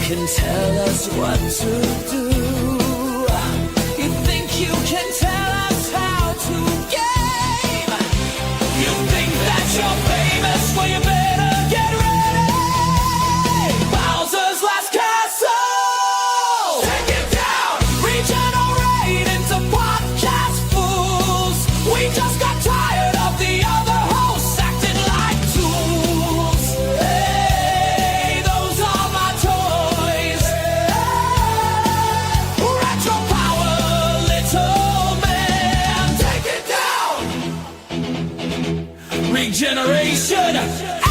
can tell us what to do. You think you can tell us how to game. You think that you're famous, well you better get ready. Bowser's Last Castle. Take it down. Regenerate into podcast fools. We just got tired of the other hosts acting like tools. Hey, those are my toys. Retro power, little man. Take it down. Regeneration. Action.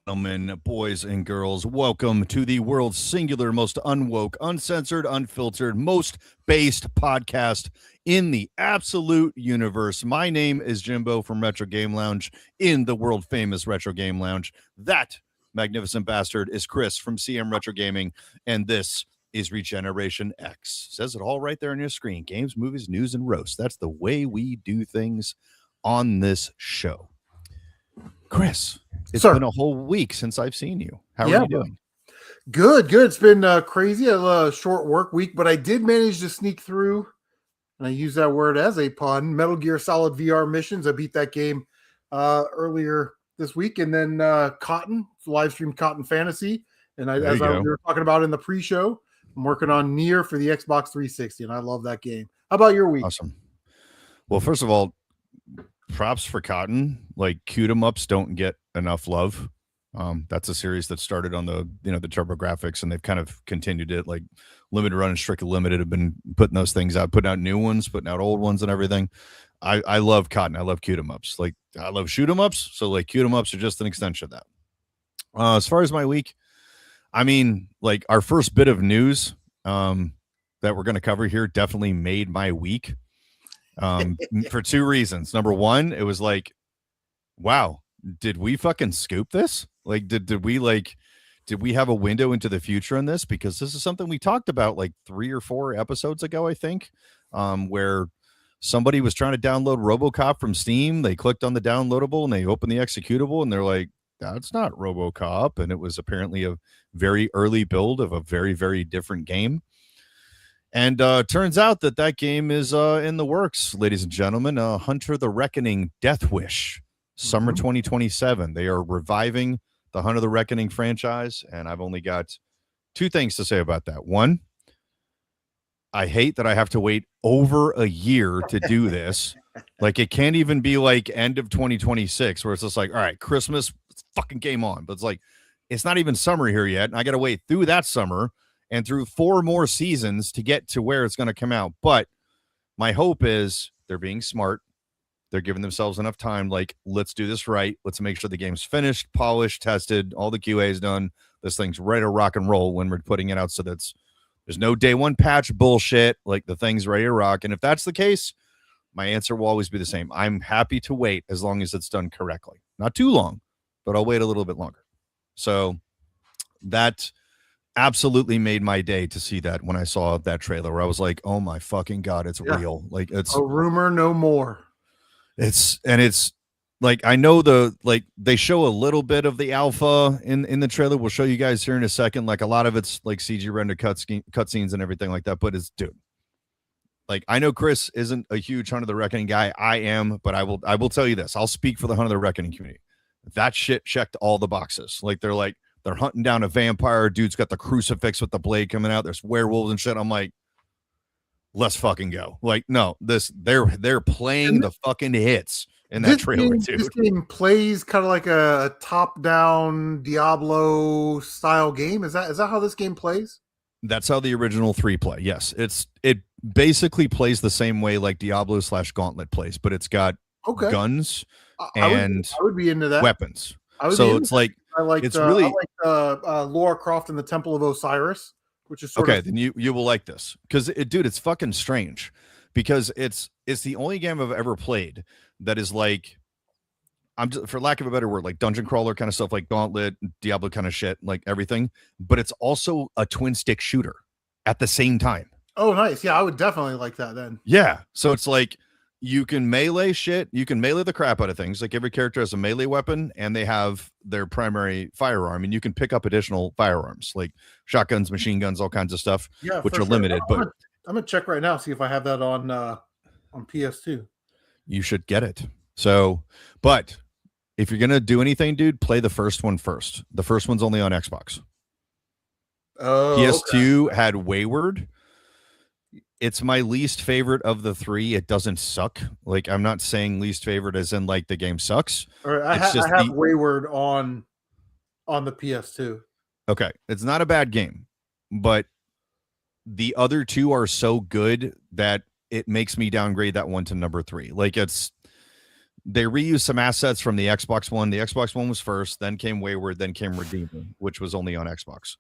Gentlemen, boys and girls, welcome to the world's singular, most unwoke, uncensored, unfiltered, most based podcast in the absolute universe. My name is Jimbo from Retro Game Lounge in the world famous Retro Game Lounge. That magnificent bastard is Chris from CM Retro Gaming, and this is Regeneration X. Says it all right there on your screen. Games, movies, news, and roast. That's the way we do things on this show. Chris, it's been a whole week since I've seen you. How are you doing? Good. It's been crazy, a short work week, but I did manage to sneak through, and I use that word as a pun, Metal Gear Solid VR Missions. I beat that game earlier this week, and then Cotton, live streamed Cotton Fantasy, and we were talking about in the pre-show, I'm working on Nier for the Xbox 360, and I love that game. How about your week? Awesome. Well, first of all, props for Cotton. Like, cute 'em ups don't get enough love. That's a series that started on the the TurboGrafx, and they've kind of continued it. Like Limited Run and Strictly Limited have been putting those things out, putting out new ones, putting out old ones, and everything. I love Cotton. I love cute 'em ups. Like, I love shoot 'em ups, so like cute 'em ups are just an extension of that. As far as my week, I mean, like, our first bit of news that we're going to cover here definitely made my week. For two reasons. Number one, it was like, wow, did we fucking scoop this? Like, did we have a window into the future in this? Because this is something we talked about like 3 or 4 episodes ago, I think, where somebody was trying to download RoboCop from Steam. They clicked on the downloadable and they opened the executable and they're like, that's not RoboCop. And it was apparently a very early build of a very, very different game. And turns out that game is in the works, ladies and gentlemen. Hunter the Reckoning Death Wish, summer 2027. They are reviving the Hunter the Reckoning franchise, and I've only got 2 things to say about that. One, I hate that I have to wait over a year to do this. Like, it can't even be like end of 2026, where it's just like, all right, Christmas, fucking game on. But it's like, it's not even summer here yet, and I got to wait through that summer and through 4 more seasons to get to where it's going to come out. But my hope is they're being smart. They're giving themselves enough time. Like, let's do this right. Let's make sure the game's finished, polished, tested, all the QA's done. This thing's ready to rock and roll when we're putting it out, so there's no day one patch bullshit. Like, the thing's ready to rock. And if that's the case, my answer will always be the same. I'm happy to wait as long as it's done correctly. Not too long, but I'll wait a little bit longer. So that absolutely made my day to see that when I saw that trailer, where I was like, oh my fucking God, it's real. Like, it's a rumor no more. It's like, I know they show a little bit of the alpha in the trailer. We'll show you guys here in a second. Like, a lot of it's like CG render cutscenes and everything like that. But it's, dude, like, I know Chris isn't a huge Hunter the Reckoning guy. I am, but I will tell you this. I'll speak for the Hunter the Reckoning community. That shit checked all the boxes. Like, they're hunting down a vampire. Dude's got the crucifix with the blade coming out. There's werewolves and shit. I'm like, let's fucking go. Like, no, they're playing the fucking hits in that trailer, too. This game plays kind of like a top-down Diablo style game. Is that how this game plays? That's how the original 3 play. Yes, it basically plays the same way like Diablo / Gauntlet plays, but it's got guns and I would be into that. Weapons. So it's like, I like Lara Croft in the Temple of Osiris, which is okay. Then you will like this, because dude, it's fucking strange, because it's the only game I've ever played that is like I'm just, for lack of a better word, like dungeon crawler kind of stuff, like Gauntlet, Diablo kind of shit, like everything. But it's also a twin stick shooter at the same time. Oh, nice. Yeah, I would definitely like that then. Yeah. So it's like you can melee shit. You can melee the crap out of things. Like every character has a melee weapon and they have their primary firearm, and you can pick up additional firearms like shotguns, machine guns, all kinds of stuff, Yeah, which for are sure. limited. But I'm gonna check right now, see if I have that on PS2. you should get it. So, but if you're gonna do anything, dude, play the first one first. The first one's only on Xbox. Oh, PS2 okay. had Wayward. It's my least favorite of the three. It doesn't suck. Like, I'm not saying least favorite as in like the game sucks. All right, It's just I have Wayward on the PS2. Okay, it's not a bad game, but the other two are so good that it makes me downgrade that one to number 3. Like, they reuse some assets from the Xbox One. The Xbox One was first, then came Wayward, then came Redeemer, which was only on Xbox.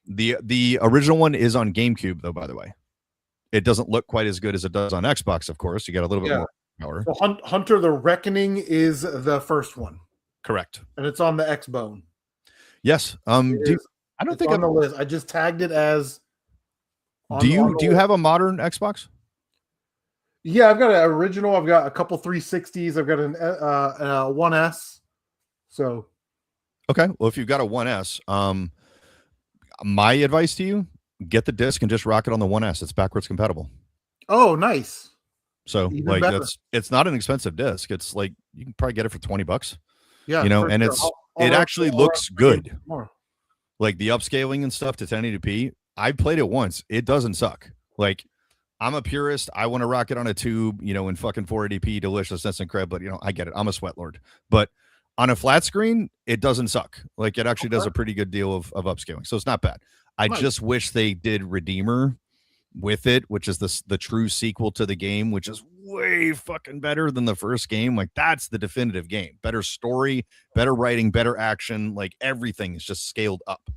The original one is on GameCube, though, by the way. It doesn't look quite as good as it does on Xbox, of course. You got a little bit more power. So Hunter the Reckoning is the first one. Correct. And it's on the Xbone. Yes. I don't think on the list. I just tagged it as do you have a modern Xbox? Yeah, I've got an original. I've got a couple 360s. I've got an 1S. So okay. Well, if you've got a 1S, my advice to you, get the disc and just rock it on the 1S. It's backwards compatible. Oh, nice. So Even like better. it's not an expensive disc. It's like you can probably get it for $20. Yeah, you know, and sure. it actually looks good. More. Like the upscaling and stuff to 1080p. I played it once. It doesn't suck. Like, I'm a purist. I want to rock it on a tube, you know, in fucking 480p deliciousness and crap. But you know, I get it. I'm a sweat lord. But on a flat screen, it doesn't suck. Like, it actually does a pretty good deal of upscaling. So it's not bad. I just wish they did Redeemer with it, which is the true sequel to the game, which is way fucking better than the first game. Like, that's the definitive game. Better story, better writing, better action. Like, everything is just scaled up.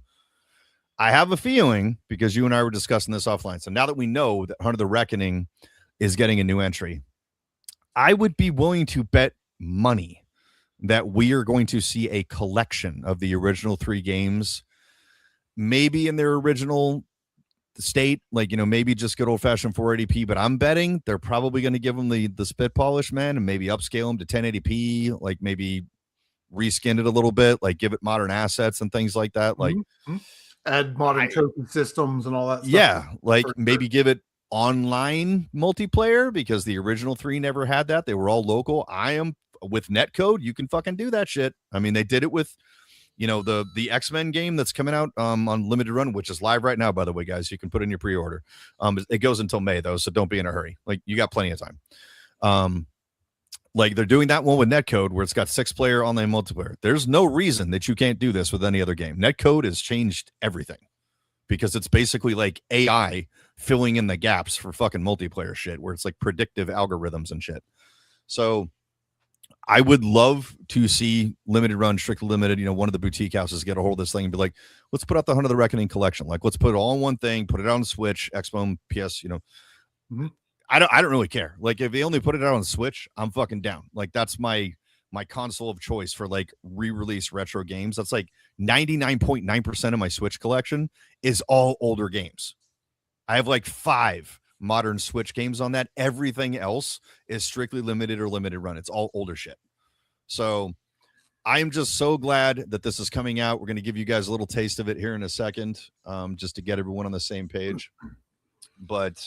I have a feeling, because you and I were discussing this offline, so now that we know that Hunter the Reckoning is getting a new entry, I would be willing to bet money that we are going to see a collection of the original 3 games, maybe in their original state, like, you know, maybe just good old-fashioned 480p, but I'm betting they're probably going to give them the spit polish, man, and maybe upscale them to 1080p, like maybe reskin it a little bit, like give it modern assets and things like that. Like, add modern token systems and all that stuff. Yeah, like maybe give it online multiplayer, because the original 3 never had that. They were all local. I am with netcode. You can fucking do that shit. I mean, they did it with, you know, the X-Men game that's coming out on limited run, which is live right now, by the way, guys. You can put in your pre-order. It goes until May, though, so don't be in a hurry. Like, you got plenty of time. Like, they're doing that one with netcode where it's got 6-player online multiplayer. There's no reason that you can't do this with any other game. Netcode has changed everything, because it's basically like AI filling in the gaps for fucking multiplayer shit, where it's like predictive algorithms and shit. So I would love to see limited run, strictly limited, you know, one of the boutique houses get a hold of this thing and be like, let's put out the Hunter the Reckoning collection. Like, let's put it all in one thing, put it on Switch, Xbox, PS, you know. I don't really care. Like, if they only put it out on Switch, I'm fucking down. Like, that's my console of choice for like re-release retro games. That's like 99.9% of my Switch collection is all older games. I have like 5 modern Switch games on that. Everything else is strictly limited or limited run. It's all older shit. So I'm just so glad that this is coming out. We're going to give you guys a little taste of it here in a second, just to get everyone on the same page. But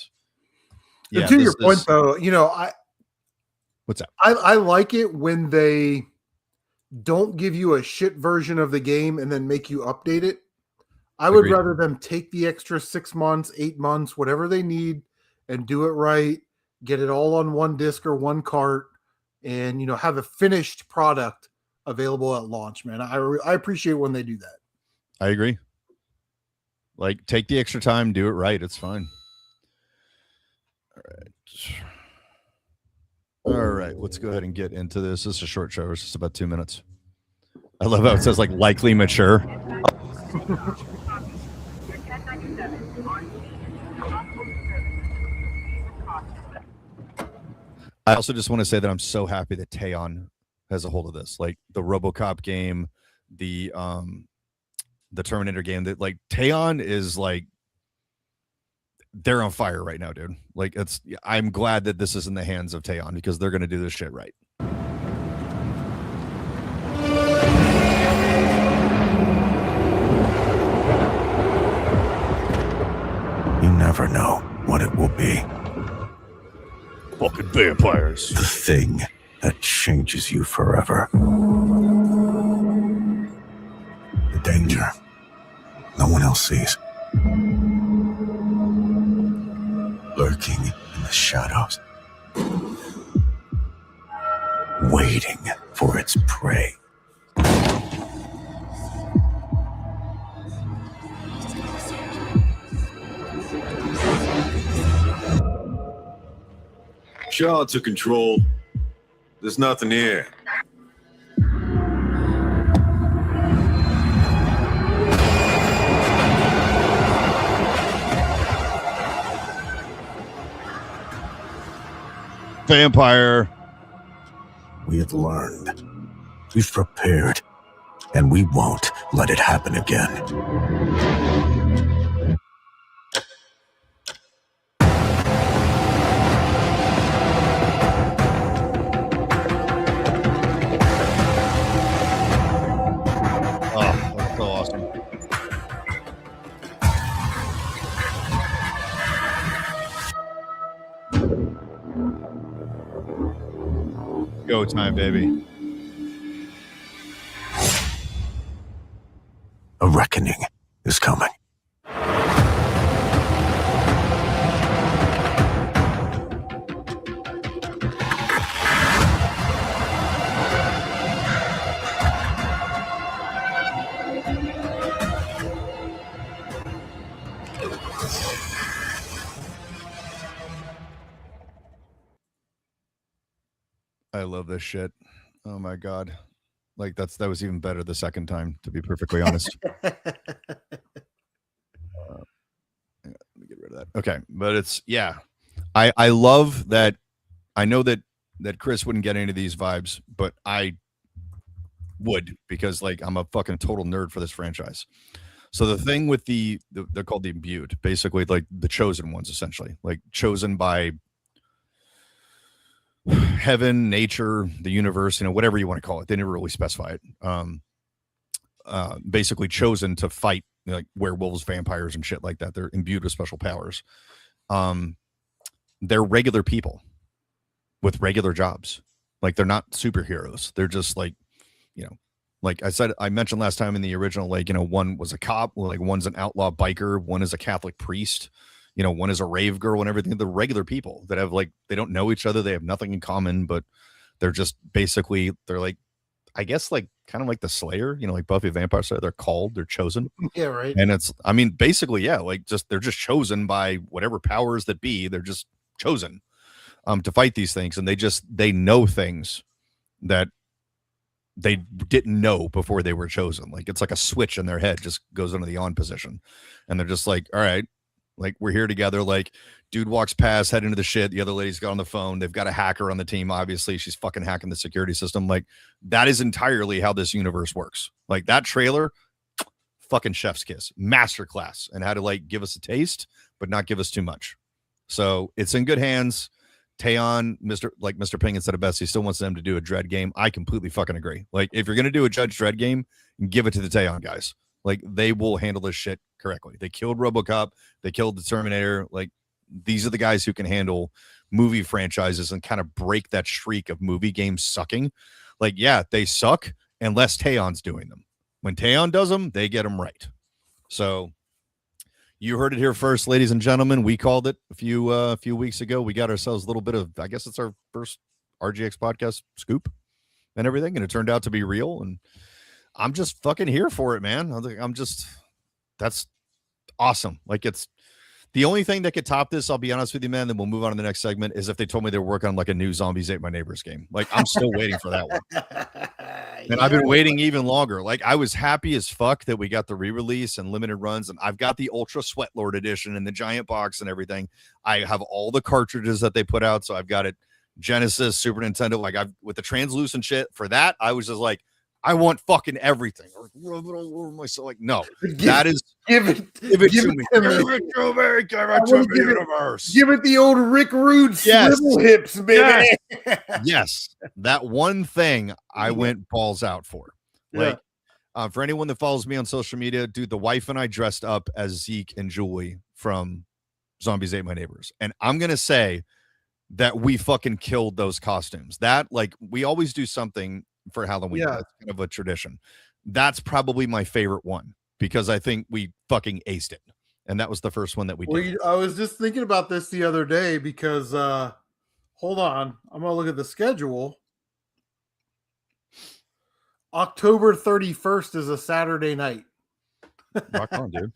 yeah, to your point, though, you know, what's that? I like it when they don't give you a shit version of the game and then make you update it. I would rather them take the extra 6 months, 8 months, whatever they need, and do it right, get it all on one disc or one cart, and, you know, have a finished product available at launch, man. I appreciate when they do that. I agree. Like, take the extra time, do it right. It's fine. All right. Let's go ahead and get into this. This is a short show. It's just about 2 minutes. I love how it says like likely mature. I also just want to say that I'm so happy that Taeyeon has a hold of this, like the RoboCop game, the Terminator game. That like Teon is like they're on fire right now, dude. Like I'm glad that this is in the hands of Teon because they're gonna do this shit right. You never know what it will be. Fucking vampires. The thing that changes you forever. The danger no one else sees. Lurking in the shadows. Waiting for its prey. Shaw took control. There's nothing here. Vampire. We have learned. We've prepared. And we won't let it happen again. Oh, that's so awesome. Go time, baby. A reckoning is coming. I love this shit. Oh my god. Like that was even better the second time, to be perfectly honest. Let me get rid of that. Okay, but it's I love that. I know that Chris wouldn't get any of these vibes, but I would because like I'm a fucking total nerd for this franchise. So the thing with they're called the imbued, basically like the chosen ones, essentially, like chosen by heaven, nature, the universe, whatever you want to call it. They never really specify it. Basically chosen to fight like werewolves, vampires, and shit like that. They're imbued with special powers. They're regular people with regular jobs. Like they're not superheroes. They're just like, like I mentioned last time in the original, like, one was a cop, like one's an outlaw biker, one is a Catholic priest, one is a rave girl and everything. The regular people that have like, they don't know each other. They have nothing in common, but they're just basically, they're like, I guess like kind of like the Slayer, like Buffy the Vampire Slayer, they're chosen. Yeah, right. And basically, yeah, like they're just chosen by whatever powers that be. They're just chosen to fight these things. And they know things that they didn't know before they were chosen. Like it's like a switch in their head just goes into the on position. And they're just like, all right, like we're here together. Like dude walks past, head into the shit. The other lady's got on the phone. They've got a hacker on the team. Obviously she's fucking hacking the security system. Like that is entirely how this universe works. Like that trailer, fucking chef's kiss, masterclass, and how to like give us a taste, but not give us too much. So it's in good hands. Teon, Mr. Ping said it best. He still wants them to do a Dredd game. I completely fucking agree. Like if you're going to do a Judge Dredd game, give it to the Teon guys. Like they will handle this shit correctly. They killed RoboCop. They killed the Terminator. Like these are the guys who can handle movie franchises and kind of break that streak of movie games sucking. Like, yeah, they suck unless Teon's doing them. When Teon does them, they get them right. So you heard it here first, ladies and gentlemen. We called it a few weeks ago. We got ourselves a little bit of, I guess it's our first RGX podcast scoop and everything, and it turned out to be real. And I'm just fucking here for it, man. That's awesome. Like it's the only thing that could top this, I'll be honest with you, man, then we'll move on to the next segment, is if they told me they're working on like a new Zombies Ate My Neighbors game. Like I'm still waiting for that one. And I've been waiting even longer. Like I was happy as fuck that we got the re-release and limited runs, and I've got the Ultra Sweat Lord edition and the giant box and everything. I have all the cartridges that they put out, so I've got it Genesis, Super Nintendo. Like I've with the translucent shit for that, I was just like, I want fucking everything. So like, no, that is give it to me. Give it to me. Universe. Give it the old Rick Rude swivel hips, baby. Yes. That one thing I went balls out for. Like, for anyone that follows me on social media, dude, the wife and I dressed up as Zeke and Julie from Zombies Ate My Neighbors. And I'm going to say that we fucking killed those costumes. That, like, we always do something for Halloween. That's kind of a tradition. That's probably my favorite one because I think we fucking aced it. And that was the first one that we did. I was just thinking about this the other day because, hold on, I'm going to look at the schedule. October 31st is a Saturday night. Rock on, dude.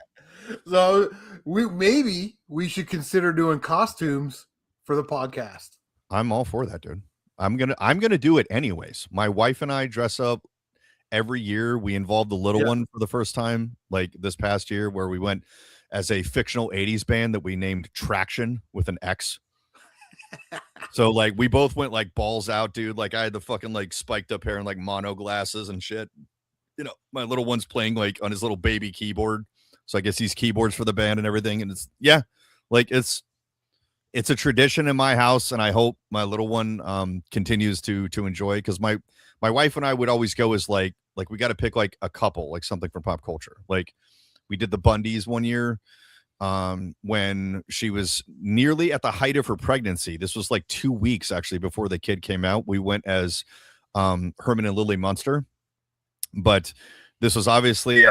So we should consider doing costumes for the podcast. I'm all for that, dude. I'm gonna do it anyways. My wife and I dress up every year. We involved the little one for the first time, like this past year, where we went as a fictional 80s band that we named Traction with an X. So like we both went like balls out, dude. Like I had the fucking like spiked up hair and like mono glasses and shit. You know, my little one's playing like on his little baby keyboard. So I guess he's keyboards for the band and everything. And it's like it's a tradition in my house, and I hope my little one continues to enjoy it because my wife and I would always go as like we got to pick like a couple, like something from pop culture. Like we did the Bundys one year. When she was nearly at the height of her pregnancy. This was like 2 weeks actually before the kid came out. We went as Herman and Lily Munster, but this was obviously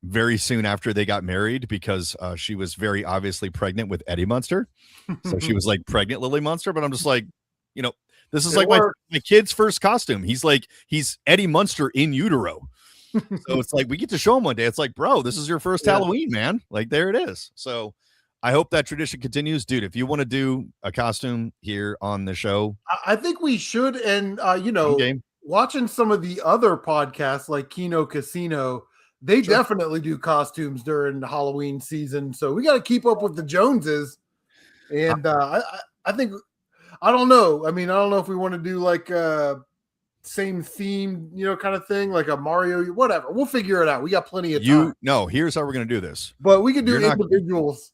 very soon after they got married because she was very obviously pregnant with Eddie Munster. So she was like pregnant Lily Munster, but I'm just like, you know, this is like my kid's first costume. He's Eddie Munster in utero. So it's like we get to show him one day. It's like, bro, this is your first Halloween, man. Like there it is. So I hope that tradition continues, dude. If you want to do a costume here on the show, I think we should. And watching some of the other podcasts like Kino Casino, they definitely do costumes during the Halloween season. So we got to keep up with the Joneses. And I think I don't know. I mean, I don't know if we want to do like same theme, kind of thing, like a Mario, whatever. We'll figure it out. We got plenty of time. No, here's how we're gonna do this. But we can do individuals.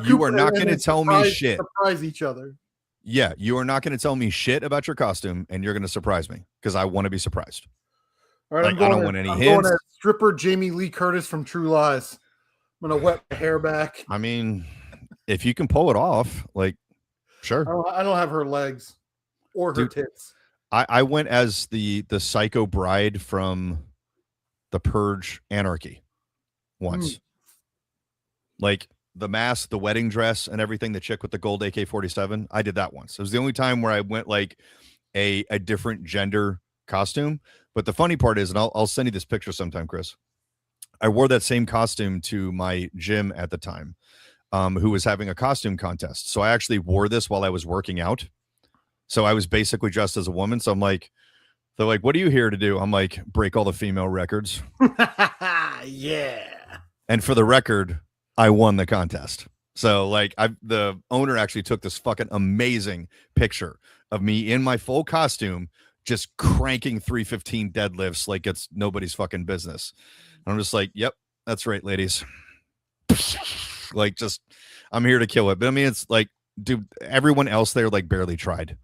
You are not gonna tell me shit. Surprise each other. Yeah, you are not gonna tell me shit about your costume, and you're gonna surprise me because I want to be surprised. All right, like, I don't want any hints. Going as stripper Jamie Lee Curtis from True Lies. I'm gonna wet my hair back. I mean, if you can pull it off, like, sure. I don't have her legs or her tits. I went as the psycho bride from the Purge Anarchy once. Like the mask, the wedding dress, and everything, the chick with the gold AK-47. I did that once. It was the only time where I went like a different gender costume. But the funny part is, and I'll send you this picture sometime, Chris. I wore that same costume to my gym at the time, who was having a costume contest. So I actually wore this while I was working out. So I was basically dressed as a woman. So I'm like, they're like, what are you here to do? I'm like, break all the female records. Yeah. And for the record, I won the contest. So like the owner actually took this fucking amazing picture of me in my full costume, just cranking 315 deadlifts like it's nobody's fucking business. And I'm just like, yep, that's right, ladies. Like, just, I'm here to kill it. But I mean, it's like, dude, everyone else there like barely tried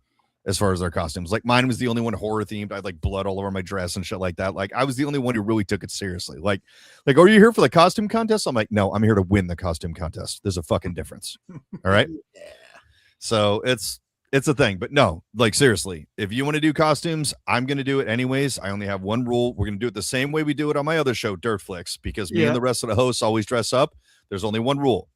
as far as their costumes. Like mine was the only one horror themed. I had like blood all over my dress and shit like that. Like I was the only one who really took it seriously. Like, are you here for the costume contest? I'm like, no, I'm here to win the costume contest. There's a fucking difference. All right. Yeah. So it's a thing, but no, like seriously, if you want to do costumes, I'm going to do it anyways. I only have one rule. We're going to do it the same way we do it on my other show, Dirt Flicks, because me and the rest of the hosts always dress up. There's only one rule.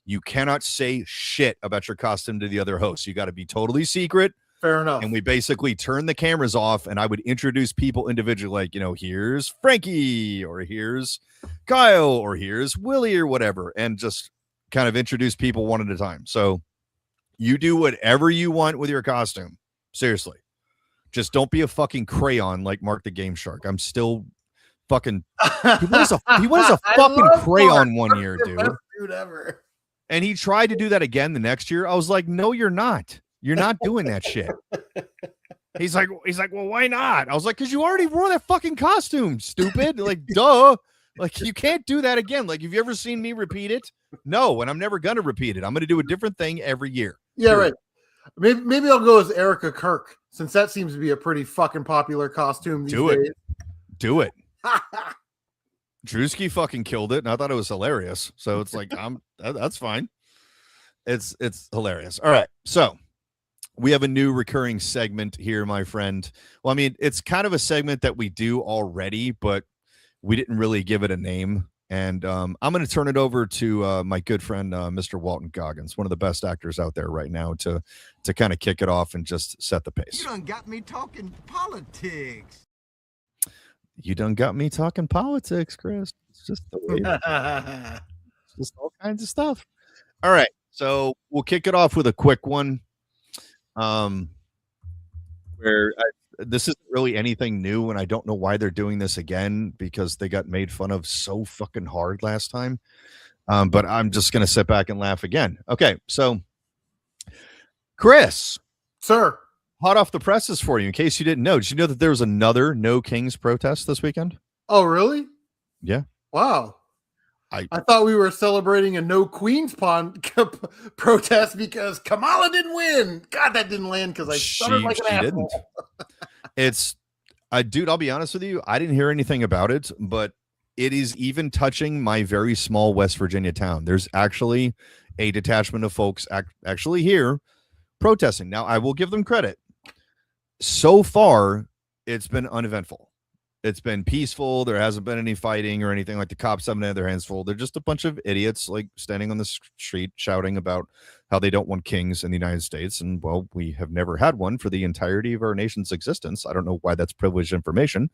You cannot say shit about your costume to the other hosts. You got to be totally secret. Fair enough. And we basically turn the cameras off, and I would introduce people individually, like, here's Frankie, or here's Kyle, or here's Willie, or whatever, and just kind of introduce people one at a time. So you do whatever you want with your costume. Seriously. Just don't be a fucking crayon like Mark the Game Shark. I'm still fucking... He was a fucking crayon Mark. one year, dude. Best dude ever. And he tried to do that again the next year. I was like, no, you're not. You're not doing that shit. He's like, well, why not? I was like, because you already wore that fucking costume, stupid. Like, duh. Like, you can't do that again. Like, have you ever seen me repeat it? No, and I'm never gonna repeat it. I'm gonna do a different thing every year. Yeah, right. Maybe I'll go as Erica Kirk, since that seems to be a pretty fucking popular costume these days. Do it. Drewski fucking killed it, and I thought it was hilarious. So it's like, that's fine. It's hilarious. All right, so we have a new recurring segment here, my friend. Well, I mean, it's kind of a segment that we do already, but we didn't really give it a name. And I'm going to turn it over to my good friend, Mr. Walton Goggins, one of the best actors out there right now, to kind of kick it off and just set the pace. You done got me talking politics. You done got me talking politics, Chris. It's just the way it's just all kinds of stuff. All right, so we'll kick it off with a quick one. This isn't really anything new, and I don't know why they're doing this again, because they got made fun of so fucking hard last time. But I'm just going to sit back and laugh again. Okay, so Chris. Sir. Hot off the presses for you, in case you didn't know. Did you know that there was another No Kings protest this weekend? Oh, really? Yeah. Wow. I thought we were celebrating a No Queens protest because Kamala didn't win. God, that didn't land because I stuttered like an asshole. It's, dude, I'll be honest with you. I didn't hear anything about it, but it is even touching my very small West Virginia town. There's actually a detachment of folks actually here protesting. Now, I will give them credit. So far, it's been uneventful. It's been peaceful. There hasn't been any fighting or anything. Like, the cops haven't had their hands full. They're just a bunch of idiots, like, standing on the street shouting about how they don't want kings in the United States. And, well, we have never had one for the entirety of our nation's existence. I don't know why that's privileged information.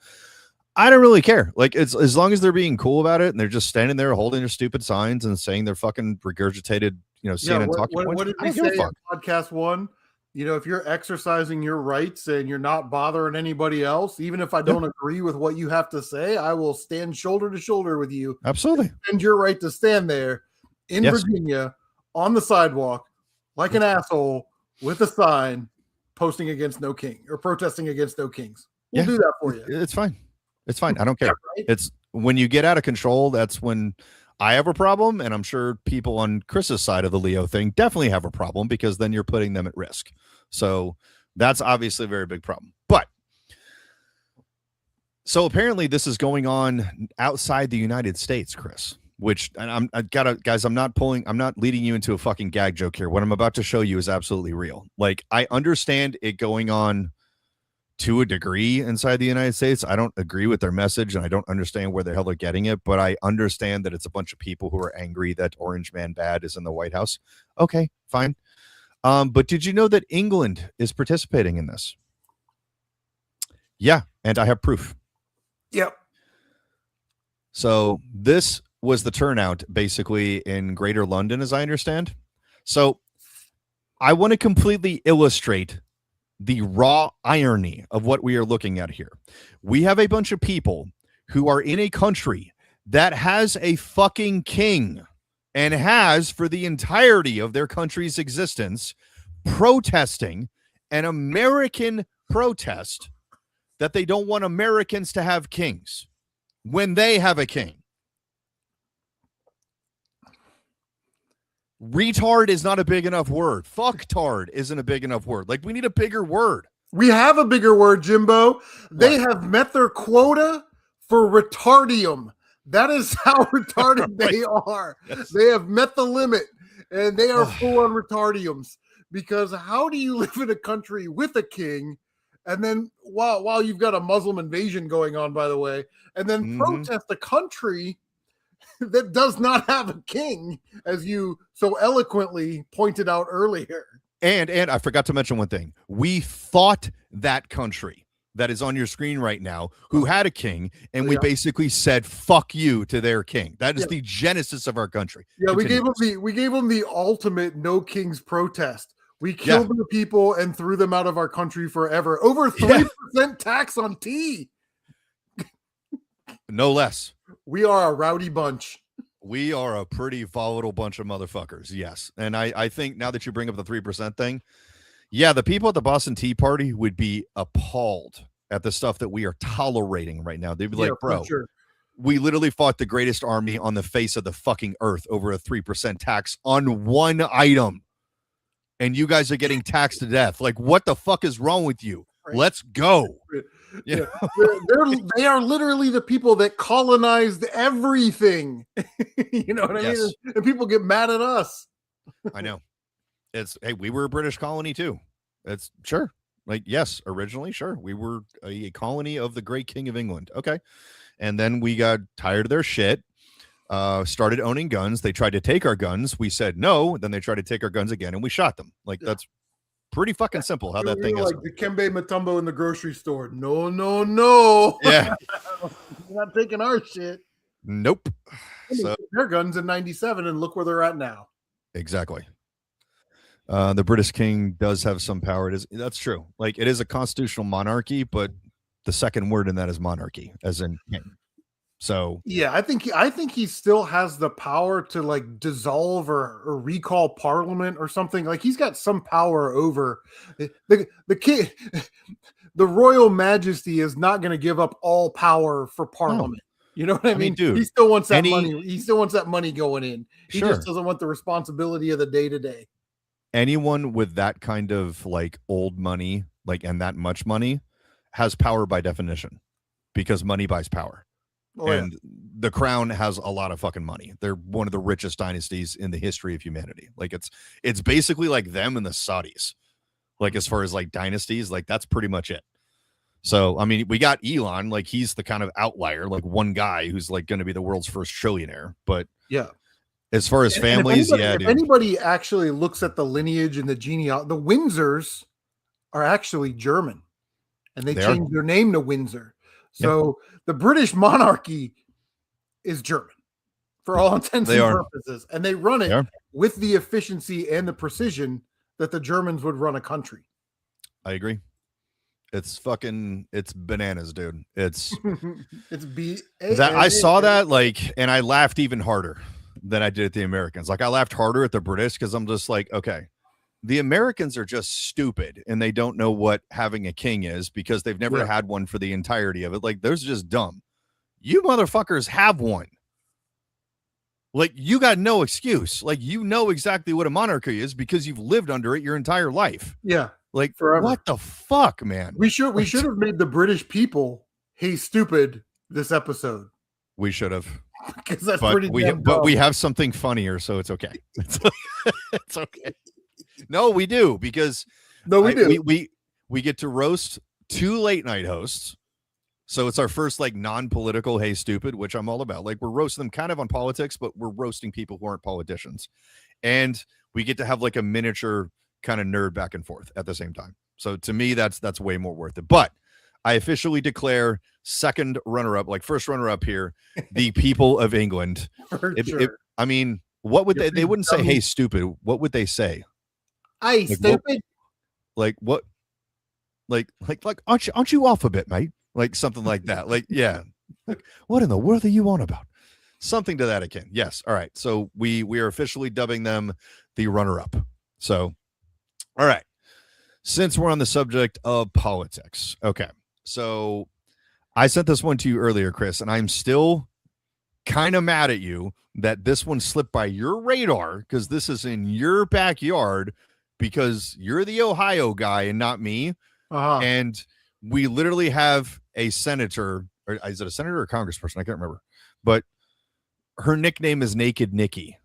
I don't really care. Like, it's as long as they're being cool about it and they're just standing there holding their stupid signs and saying their fucking regurgitated, CNN talking points. What did we say in podcast 1? If you're exercising your rights and you're not bothering anybody else, even if I don't agree with what you have to say, I will stand shoulder to shoulder with you. Absolutely. And your right to stand there in Virginia on the sidewalk like an asshole with a sign posting against No King or protesting against No Kings. We'll do that for you. It's fine. It's fine. I don't care. Right? It's when you get out of control, that's when I have a problem, and I'm sure people on Chris's side of the Leo thing definitely have a problem, because then you're putting them at risk. So that's obviously a very big problem. But so apparently this is going on outside the United States, Chris, which, and guys, I'm not leading you into a fucking gag joke here. What I'm about to show you is absolutely real. Like, I understand it going on to a degree inside the United States. I don't agree with their message, and I don't understand where the hell they're getting it, but I understand that it's a bunch of people who are angry that Orange Man Bad is in the White House. Okay, fine. But did you know that England is participating in this? Yeah, and I have proof. Yep. So this was the turnout basically in Greater London, as I understand. So I want to completely illustrate the raw irony of what we are looking at here. We have a bunch of people who are in a country that has a fucking king and has for the entirety of their country's existence protesting an American protest that they don't want Americans to have kings when they have a king. Retard is not a big enough word. Fucktard isn't a big enough word. Like, we need a bigger word. We have a bigger word, Jimbo. They have met their quota for retardium. That is how retarded they are. Yes. They have met the limit, and they are full on retardiums. Because how do you live in a country with a king, and then while you've got a Muslim invasion going on, by the way, and then protest a country that does not have a king, as you so eloquently pointed out earlier. And I forgot to mention one thing. We fought that country that is on your screen right now, who had a king, and we basically said "fuck you" to their king. That is the genesis of our country. Yeah, we gave them the ultimate No Kings protest. We killed the people and threw them out of our country forever. Over 3% tax on tea. No less. We are a rowdy bunch. We are a pretty volatile bunch of motherfuckers. Yes. And I think now that you bring up the 3% thing, Yeah, the people at the Boston Tea Party would be appalled at the stuff that we are tolerating right now. They'd be Yeah, like, for bro, sure. we literally fought the greatest army on the face of the fucking earth over a 3% tax on one item. And you guys are getting taxed to death. Like, what the fuck is wrong with you? Right. Let's go. Yeah. They are literally the people that colonized everything. You know what I Yes. mean? And people get mad at us. I know. It's, hey, we were a British colony too. It's sure. Like, yes, originally, sure. We were a colony of the great King of England. Okay. And then we got tired of their shit, started owning guns. They tried to take our guns. We said no. Then they tried to take our guns again and we shot them. Like, that's pretty fucking simple how that thing is. Like the Kembe Mutombo in the grocery store. No, no, no. Yeah. You're not taking our shit. Nope. So, Their guns in 97 and look where they're at now. exactly. The British king does have some power. That's true. Like, it is a constitutional monarchy, but the second word in that is monarchy, as in king. So Yeah, I think he still has the power to like dissolve or recall parliament or something. Like he's got some power over the king. The royal majesty is not going to give up all power for parliament. You know what I mean? Dude, he still wants that money. He still wants that money going in. He Sure. just doesn't want the responsibility of the day to day. anyone with that kind of like old money, like, and that much money has power by definition because money buys power. Oh, yeah. And the crown has a lot of fucking money. They're one of the richest dynasties in the history of humanity. Like it's basically like them and the Saudis. Like as far as like dynasties, like that's pretty much it. So, I mean, we got Elon, like he's the kind of outlier, like one guy who's like going to be the world's first trillionaire. But Yeah. as far as families, if anybody actually looks at the lineage and the genealogy, the Windsors are actually German, and they changed their name to Windsor. So the British monarchy is German for all intents and purposes, and they run it with the efficiency and the precision that the Germans would run a country. I agree. It's bananas, dude. It's I saw that like, and I laughed even harder than I did at the Americans. Like I laughed harder at the British because I'm just like, okay, the Americans are just stupid and they don't know what having a king is because they've never had one for the entirety of it. Like those are just dumb. You motherfuckers have one. Like you got no excuse. Like you know exactly what a monarchy is because you've lived under it your entire life. Yeah. Like forever. What the fuck, man? We should have made the British people hey stupid this episode. We should have. Because that's but pretty but we have something funnier, so it's okay. It's okay. No, we do because we get to roast two late night hosts. So it's our first like non-political hey stupid, which I'm all about. Like we're roasting them kind of on politics, but we're roasting people who aren't politicians. And we get to have like a miniature kind of nerd back and forth at the same time. So to me, that's way more worth it. But I officially declare second runner-up, like first runner-up here, the people of England. I mean, what would they wouldn't say, hey, stupid. What would they say? Hey, like, stupid. What? Like, aren't you off a bit, mate? Like something like that. Like, yeah. Like, what in the world are you on about? Something to that akin. Yes. All right. So we are officially dubbing them the runner-up. So, all right. Since we're on the subject of politics. Okay. So I sent this one to you earlier, Chris, and I'm still kind of mad at you that this one slipped by your radar because this is in your backyard because you're the Ohio guy and not me. And we literally have a senator, or is it a senator or a congressperson? I can't remember, but her nickname is Naked Nikki.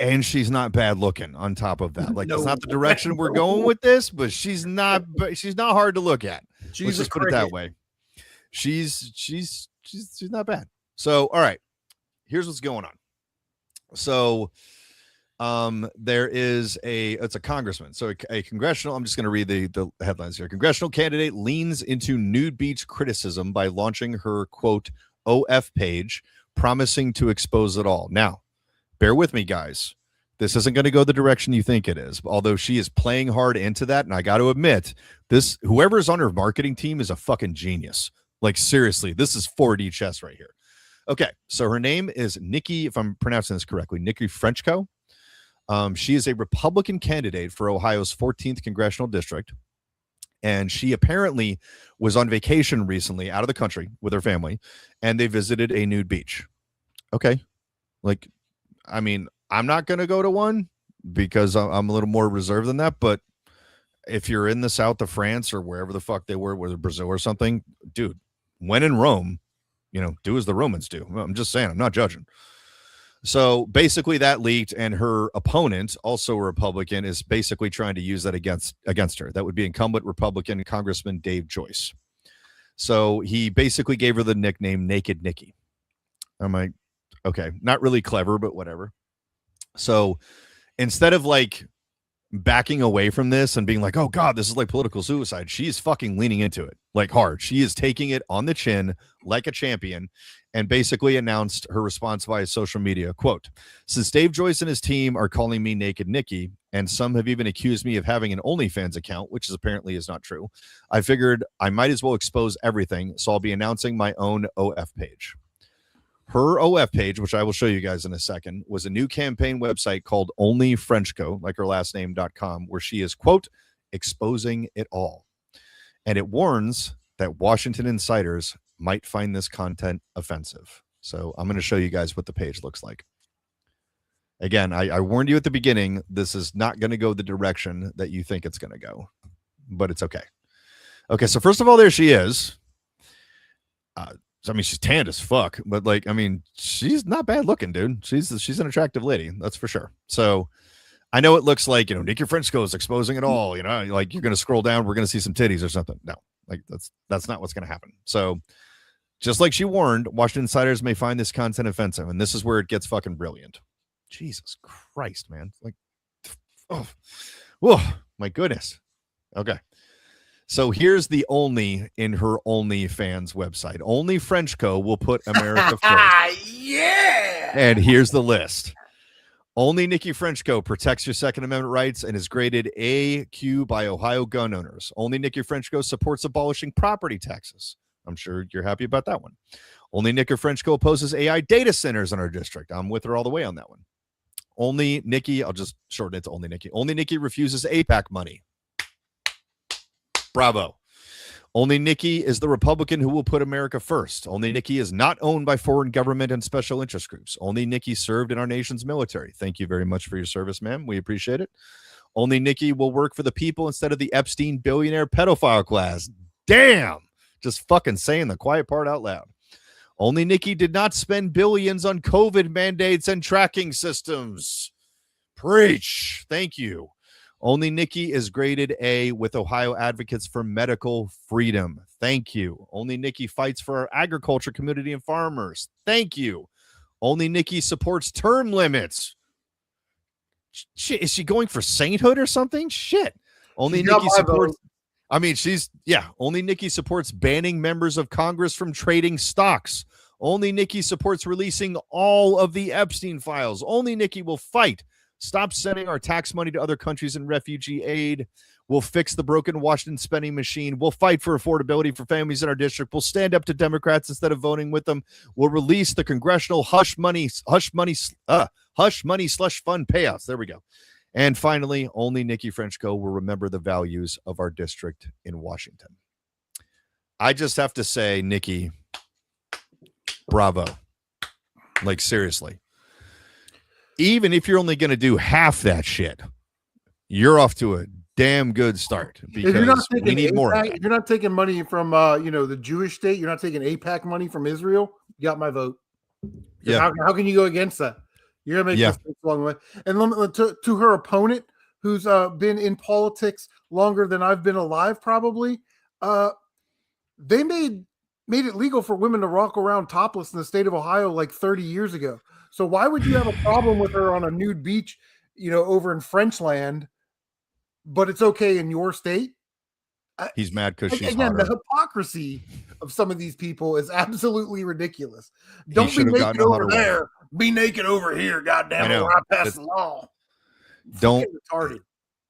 And she's not bad looking on top of that. Like, that's not the direction we're going with this, but she's not hard to look at. Let's just put it that way. She's not bad. So, all right, here's what's going on. So, there is it's a congressman. So a congressional, I'm just going to read the headlines here. Congressional candidate leans into nude beach criticism by launching her quote OF page, promising to expose it all. Now, bear with me, guys. This isn't going to go the direction you think it is, although she is playing hard into that. And I got to admit, whoever's on her marketing team is a fucking genius. Like, seriously, this is 4D chess right here. Okay, so her name is Nikki, if I'm pronouncing this correctly, Nikki Frenchko. She is a Republican candidate for Ohio's 14th congressional district. And she apparently was on vacation recently out of the country with her family, and they visited a nude beach. Okay. Like, I mean, I'm not going to go to one because I'm a little more reserved than that. But if you're in the south of France or wherever the fuck they were, whether Brazil or something, dude, when in Rome, do as the Romans do. I'm just saying, I'm not judging. So basically that leaked, and her opponent, also a Republican, is basically trying to use that against her. That would be incumbent Republican Congressman Dave Joyce. So he basically gave her the nickname Naked Nikki. I'm like, okay, not really clever, but whatever. So instead of like backing away from this and being like, oh God, this is like political suicide, she's fucking leaning into it like hard. She is taking it on the chin like a champion, and basically announced her response via social media. Quote, since Dave Joyce and his team are calling me Naked Nikki, and some have even accused me of having an OnlyFans account, which is apparently is not true, I figured I might as well expose everything, so I'll be announcing my own OF page. Her OF page, which I will show you guys in a second, was a new campaign website called Only Frenchco, like her last name.com, where she is, quote, exposing it all. And it warns that Washington insiders might find this content offensive. So I'm going to show you guys what the page looks like. Again, I warned you at the beginning, this is not going to go the direction that you think it's going to go, but it's okay. Okay, so first of all, there she is. I mean, she's tanned as fuck, but like, I mean, she's not bad looking, dude. She's an attractive lady, that's for sure. So I know it looks like, Nikki Frenchco is exposing it all, like you're going to scroll down, we're going to see some titties or something. No, like that's not what's going to happen. So just like she warned, Washington insiders may find this content offensive, and this is where it gets fucking brilliant. Jesus Christ, man. Like, oh, my goodness. Okay. So here's the only in her OnlyFans website. Only Frenchco will put America first. Yeah. And here's the list. Only Nikki Frenchco protects your Second Amendment rights and is graded AQ by Ohio gun owners. Only Nikki Frenchco supports abolishing property taxes. I'm sure you're happy about that one. Only Nikki Frenchco opposes AI data centers in our district. I'm with her all the way on that one. Only Nikki, I'll just shorten it to Only Nikki. Only Nikki refuses APAC money. Bravo. Only Nikki is the Republican who will put America first. Only Nikki is not owned by foreign government and special interest groups. Only Nikki served in our nation's military. Thank you very much for your service, ma'am. We appreciate it. Only Nikki will work for the people instead of the Epstein billionaire pedophile class. Damn. Just fucking saying the quiet part out loud. Only Nikki did not spend billions on COVID mandates and tracking systems. Preach. Thank you. Only Nikki is graded A with Ohio Advocates for Medical Freedom. Thank you. Only Nikki fights for our agriculture community and farmers. Thank you. Only Nikki supports term limits. Shit, is she going for sainthood or something? Shit. Only Nikki supports. I mean, only Nikki supports banning members of Congress from trading stocks. Only Nikki supports releasing all of the Epstein files. Only Nikki will fight. Stop sending our tax money to other countries in refugee aid. We'll fix the broken Washington spending machine. We'll fight for affordability for families in our district. We'll stand up to Democrats instead of voting with them. We'll release the congressional hush money slush fund payouts. There we go. And finally, only Nikki Frenchco will remember the values of our district in Washington. I just have to say, Nikki, bravo. Like, seriously. Even if you're only going to do half that shit, you're off to a damn good start, because we need more of that. If you're not taking money from the Jewish state, you're not taking APAC money from Israel, you got my vote. Yeah. How can you go against that? You're gonna make mistakes along the way. And to her opponent, who's been in politics longer than I've been alive, probably, they made it legal for women to walk around topless in the state of Ohio like 30 years ago. So why would you have a problem with her on a nude beach, over in French land, but it's okay in your state? He's mad because she's again, hotter. the hypocrisy of some of these people is absolutely ridiculous. Don't be naked over there. Be naked over here. Goddamn it, I pass the law. Don't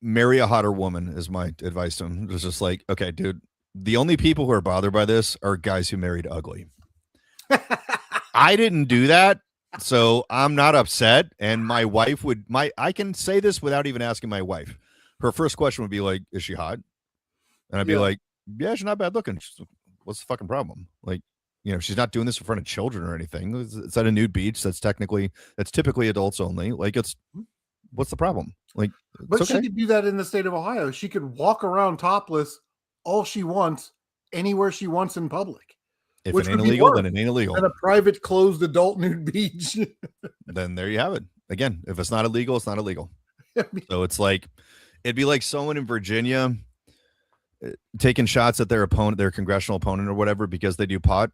marry a hotter woman is my advice to him. It's just like, okay, dude, the only people who are bothered by this are guys who married ugly. I didn't do that. So I'm not upset. And my wife I can say this without even asking my wife. Her first question would be like, is she hot? And I'd be Yeah. like, yeah, she's not bad looking. She's like, what's the fucking problem? Like, she's not doing this in front of children or anything. It's at a nude beach. That's typically adults only. Like, what's the problem? Like, But it's she okay. could do that in the state of Ohio. She could walk around topless all she wants, anywhere she wants in public. If Which it ain't would be illegal, worse then it ain't illegal. than a private closed adult nude beach. Then there you have it. Again, if it's not illegal, it's not illegal. I mean, So it's like, it'd be like someone in Virginia taking shots at their opponent, their congressional opponent or whatever, because they do pot.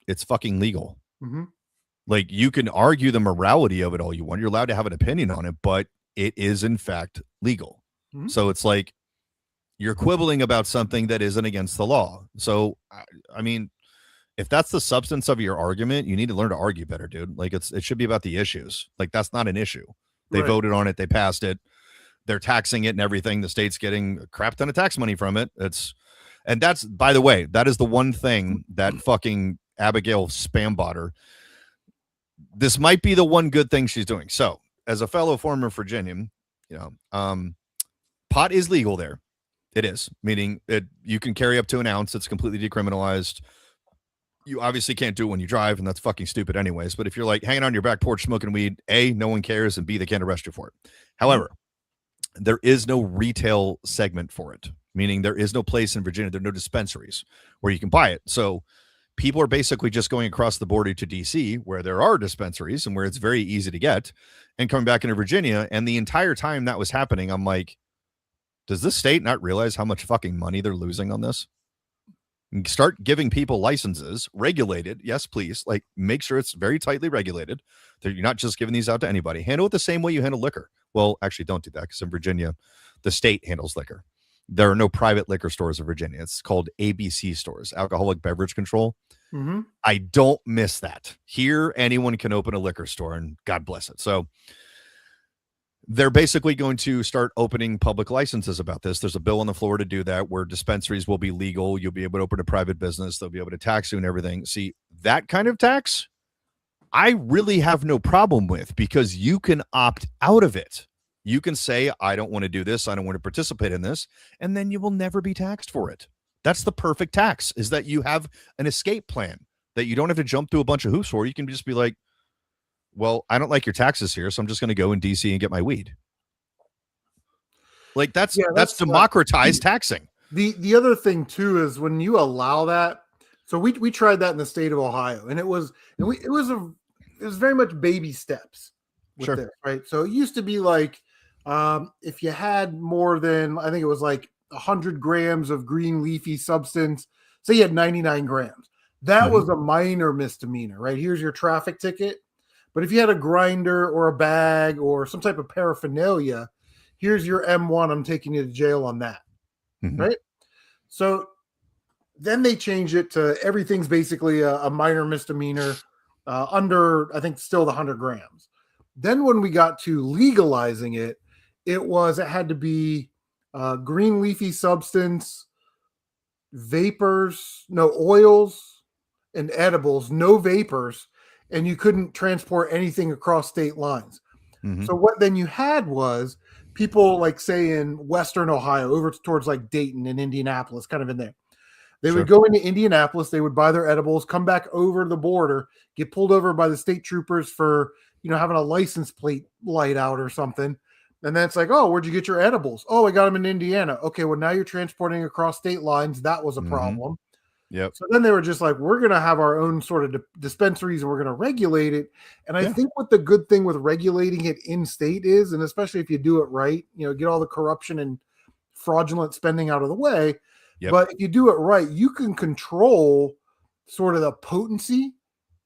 It's fucking legal. mhm. Like, you can argue the morality of it all you want. You're allowed to have an opinion on it, but it is in fact legal. Mhm. So it's like you're quibbling about something that isn't against the law. So I mean, if that's the substance of your argument, you need to learn to argue better, dude. Like, it should be about the issues. Like, that's not an issue. They Right. voted on it, they passed it, they're taxing it and everything. The state's getting a crap ton of tax money from it. And that's, by the way, that is the one thing that fucking Abigail Spambotter, this might be the one good thing she's doing. So, as a fellow former Virginian, pot is legal there. It is, meaning you can carry up to an ounce. It's completely decriminalized. You obviously can't do it when you drive, and that's fucking stupid anyways. But if you're like hanging on your back porch smoking weed, A, no one cares, and B, they can't arrest you for it. However, there is no retail segment for it, meaning there is no place in Virginia, there are no dispensaries where you can buy it. So people are basically just going across the border to DC, where there are dispensaries and where it's very easy to get, and coming back into Virginia. And the entire time that was happening, I'm like, does this state not realize how much fucking money they're losing on this? Start giving people licenses, regulated. Yes, please. Like, make sure it's very tightly regulated. That you're not just giving these out to anybody. Handle it the same way you handle liquor. Well, actually, don't do that, because in Virginia, the state handles liquor. There are no private liquor stores in Virginia. It's called ABC stores, alcoholic beverage control. Mhm. I don't miss that. Here, anyone can open a liquor store, and God bless it. So they're basically going to start opening public licenses about this. There's a bill on the floor to do that, where dispensaries will be legal. You'll be able to open a private business. They'll be able to tax you and everything. See, that kind of tax, I really have no problem with, because you can opt out of it. You can say, I don't want to do this. I don't want to participate in this. And then you will never be taxed for it. That's the perfect tax, is that you have an escape plan that you don't have to jump through a bunch of hoops for. You can just be like, well, I don't like your taxes here, so I'm just going to go in DC and get my weed. Like, that's democratized taxing. The other thing too is when you allow that. So we tried that in the state of Ohio, and it was very much baby steps with Sure. this, right? So it used to be like if you had more than, I think it was like 100 grams of green leafy substance, say you had 99 grams, that was a minor misdemeanor, right? Here's your traffic ticket. But if you had a grinder or a bag or some type of paraphernalia, here's your M1. I'm taking you to jail on that. Mhm. Right. So then they changed it to everything's basically a minor misdemeanor under, I think, still the 100 grams. Then when we got to legalizing it, it had to be green leafy substance, vapors, no oils and edibles, no vapors, and you couldn't transport anything across state lines. Mhm. So what then you had was people, like, say in Western Ohio, over towards like Dayton and Indianapolis, kind of in there. They Sure. would go into Indianapolis, they would buy their edibles, come back over the border, get pulled over by the state troopers for, having a license plate light out or something. And then it's like, oh, where'd you get your edibles? Oh, I got them in Indiana. Okay, well, now you're transporting across state lines. That was a Mhm. problem. Yep. So then they were just like, we're going to have our own sort of dispensaries, and we're going to regulate it. And I think what the good thing with regulating it in state is, and especially if you do it right, get all the corruption and fraudulent spending out of the way. Yep. But if you do it right, you can control sort of the potency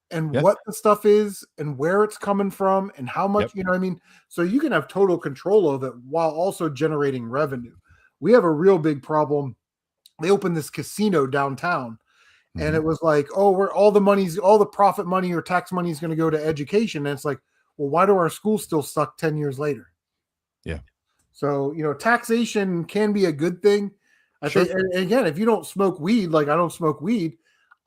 and what the stuff is and where it's coming from and how much, you know what I mean? So you can have total control of it while also generating revenue. We have a real big problem. They opened this casino downtown, and it was like, oh, where all the profit money or tax money is going to go to education. And it's like, well, why do our schools still suck 10 years later? Yeah. So, taxation can be a good thing. I think, and again, if you don't smoke weed, like I don't smoke weed,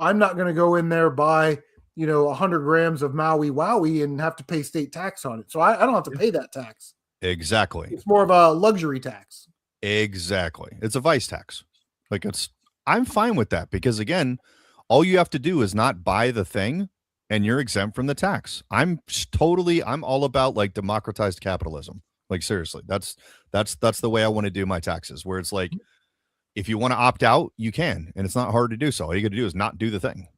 I'm not going to go in there, buy 100 grams of Maui Wowie and have to pay state tax on it. So I don't have to pay that tax. Exactly. It's more of a luxury tax. Exactly. It's a vice tax. Like I'm fine with that because again, all you have to do is not buy the thing and you're exempt from the tax. I'm all about like democratized capitalism. Like seriously, that's the way I want to do my taxes, where it's like, if you want to opt out, you can, and it's not hard to do so. All you got to do is not do the thing.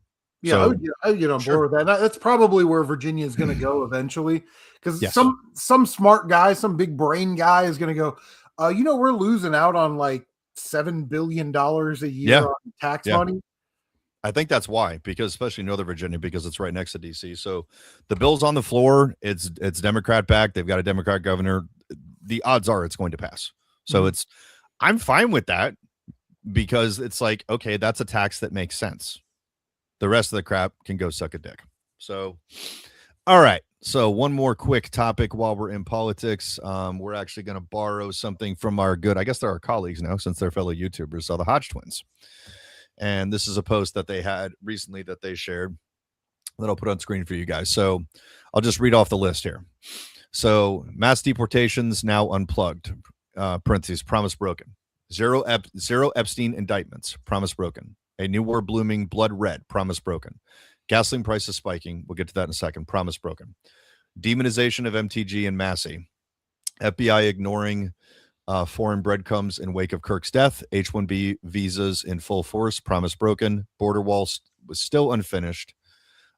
Yeah, So, I would get on board with that. That's probably where Virginia is going to go eventually, because Yes. some smart guy, some big brain guy is going to go, we're losing out on like $7 billion a year on tax money. I think that's why, because especially Northern Virginia, because it's right next to DC. So the bill's on the floor. It's Democrat backed. They've got a Democrat governor. The odds are it's going to pass. So I'm fine with that because it's like, okay, that's a tax that makes sense. The rest of the crap can go suck a dick. So, all right. So one more quick topic while we're in politics. We're actually going to borrow something from I guess they're our colleagues now since they're fellow YouTubers, so the Hodge twins. And this is a post that they had recently that they shared that I'll put on screen for you guys. So I'll just read off the list here. So mass deportations now unplugged, parentheses, promise broken. Zero Epstein indictments, promise broken. A new war blooming, blood red, promise broken. Gasoline prices spiking. We'll get to that in a second. Promise broken. Demonization of MTG and Massey. FBI ignoring foreign breadcrumbs in wake of Kirk's death. H-1B visas in full force. Promise broken. Border wall was still unfinished.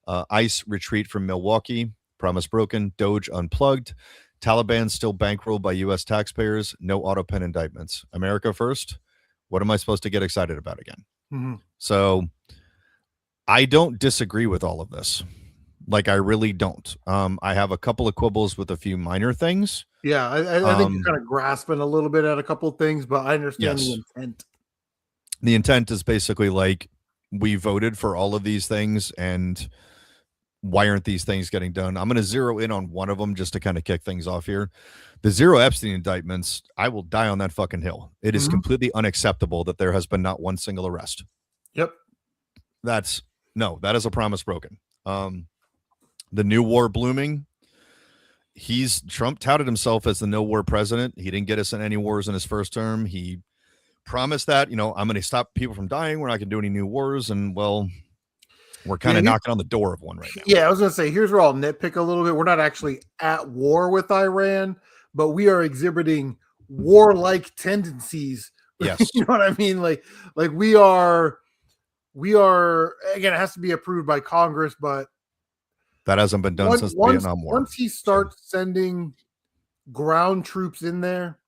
ICE retreat from Milwaukee. Promise broken. Doge unplugged. Taliban still bankrolled by U.S. taxpayers. No auto pen indictments. America first. What am I supposed to get excited about again? Mm-hmm. So I don't disagree with all of this. Like, I really don't. I have a couple of quibbles with a few minor things. Yeah, I think you're kind of grasping a little bit at a couple of things, but I understand the intent. The intent is basically like, we voted for all of these things, and why aren't these things getting done? I'm going to zero in on one of them just to kind of kick things off here. The zero Epstein indictments, I will die on that fucking hill. It is completely unacceptable that there has been not one single arrest. Yep. That is a promise broken. The new war blooming. Trump touted himself as the no war president. He didn't get us in any wars in his first term. He promised that, I'm going to stop people from dying. We're not going to do any new wars. And well, we're kind of knocking on the door of one right now. Yeah, I was going to say, here's where I'll nitpick a little bit. We're not actually at war with Iran, but we are exhibiting warlike tendencies. Yes. You know what I mean? Like we are, again, it has to be approved by Congress, but that hasn't been done since the Vietnam War. Once he starts sending ground troops in there,